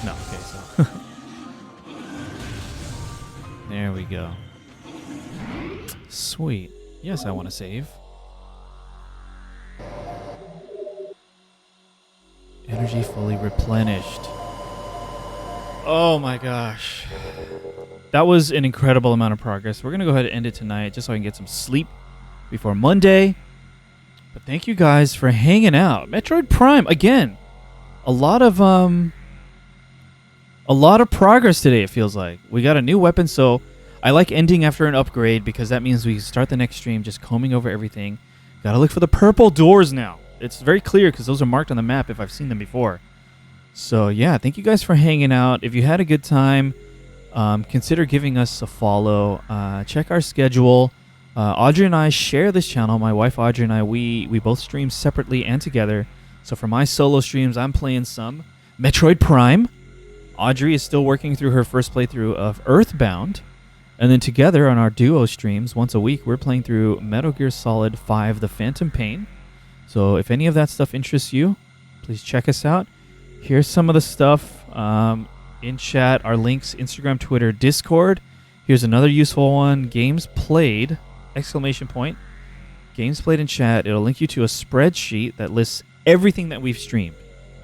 No, okay, so. There we go. Sweet. Yes, I want to save. Energy fully replenished. Oh my gosh. That was an incredible amount of progress. We're going to go ahead and end it tonight just so I can get some sleep before Monday. But thank you guys for hanging out. Metroid Prime, again. A lot of progress today, it feels like. We got a new weapon, so I like ending after an upgrade because that means we can start the next stream just combing over everything. Gotta look for the purple doors now. It's very clear because those are marked on the map if I've seen them before. So yeah, thank you guys for hanging out. If you had a good time, consider giving us a follow. Check our schedule. Audrey and I share this channel. My wife Audrey and I, we both stream separately and together. So for my solo streams, I'm playing some Metroid Prime. Audrey is still working through her first playthrough of Earthbound. And then together on our duo streams, once a week, we're playing through Metal Gear Solid 5, The Phantom Pain. So if any of that stuff interests you, please check us out. Here's some of the stuff in chat, our links, Instagram, Twitter, Discord. Here's another useful one, Games Played, ! Games Played in chat. It'll link you to a spreadsheet that lists everything that we've streamed,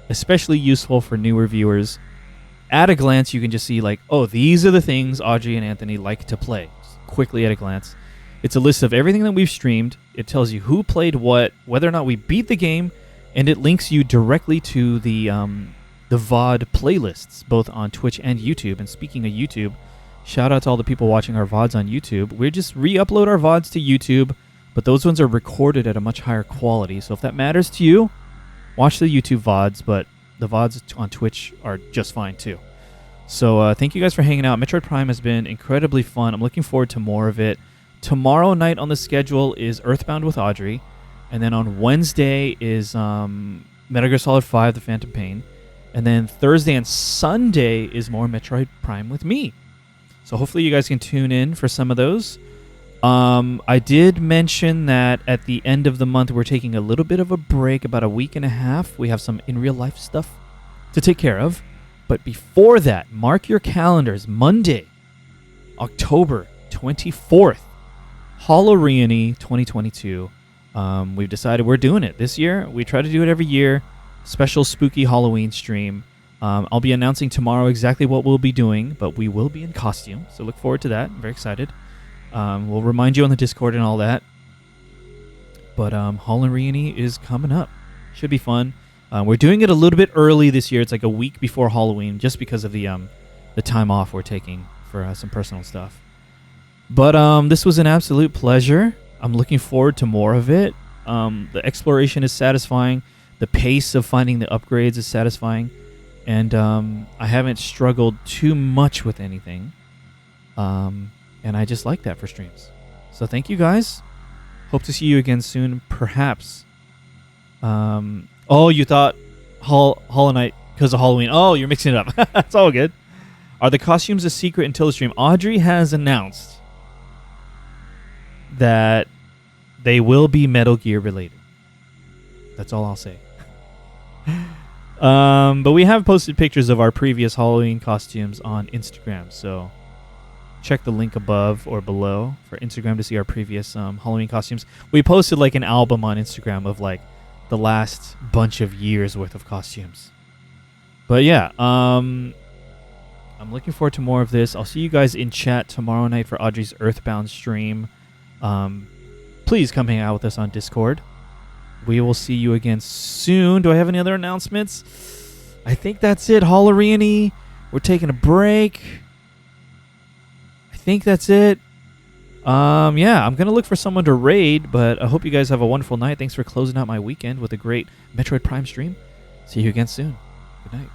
especially useful for newer viewers. At a glance, you can just see like, oh, these are the things Audrey and Anthony like to play. Just quickly at a glance. It's a list of everything that we've streamed. It tells you who played what, whether or not we beat the game, and it links you directly to the VOD playlists, both on Twitch and YouTube. And speaking of YouTube, shout out to all the people watching our VODs on YouTube. We just re-upload our VODs to YouTube, but those ones are recorded at a much higher quality. So if that matters to you, watch the YouTube VODs, but the VODs on Twitch are just fine too. So thank you guys for hanging out. Metroid Prime has been incredibly fun. I'm looking forward to more of it. Tomorrow night on the schedule is Earthbound with Audrey. And then on Wednesday is Metal Gear Solid 5, The Phantom Pain. And then Thursday and Sunday is more Metroid Prime with me. So hopefully you guys can tune in for some of those. I did mention that at the end of the month, we're taking a little bit of a break, about a week and a half. We have some in real life stuff to take care of. But before that, mark your calendars. Monday, October 24th, Reyony 2022. We've decided we're doing it this year. We try to do it every year. Special spooky Halloween stream. I'll be announcing tomorrow exactly what we'll be doing, but we will be in costume. So look forward to that. I'm very excited. We'll remind you on the Discord and all that. But Reyony is coming up. Should be fun. We're doing it a little bit early this year. It's like a week before Halloween, just because of the time off we're taking for some personal stuff. But this was an absolute pleasure. I'm looking forward to more of it. The exploration is satisfying. The pace of finding the upgrades is satisfying. And I haven't struggled too much with anything. And I just like that for streams. So thank you guys. Hope to see you again soon, perhaps. Oh, you thought Hollow Knight because of Halloween. Oh, you're mixing it up. It's all good. Are the costumes a secret until the stream? Audrey has announced that they will be Metal Gear related. That's all I'll say. But we have posted pictures of our previous Halloween costumes on Instagram, so check the link above or below for Instagram to see our previous Halloween costumes. We posted like an album on Instagram of like the last bunch of years worth of costumes. But yeah, I'm looking forward to more of this. I'll see you guys in chat tomorrow night for Audrey's Earthbound stream. Please come hang out with us on Discord. We will see you again soon. Do I have any other announcements? I think that's it. Reyony. We're taking a break. I think that's it. Yeah, I'm going to look for someone to raid, but I hope you guys have a wonderful night. Thanks for closing out my weekend with a great Metroid Prime stream. See you again soon. Good night.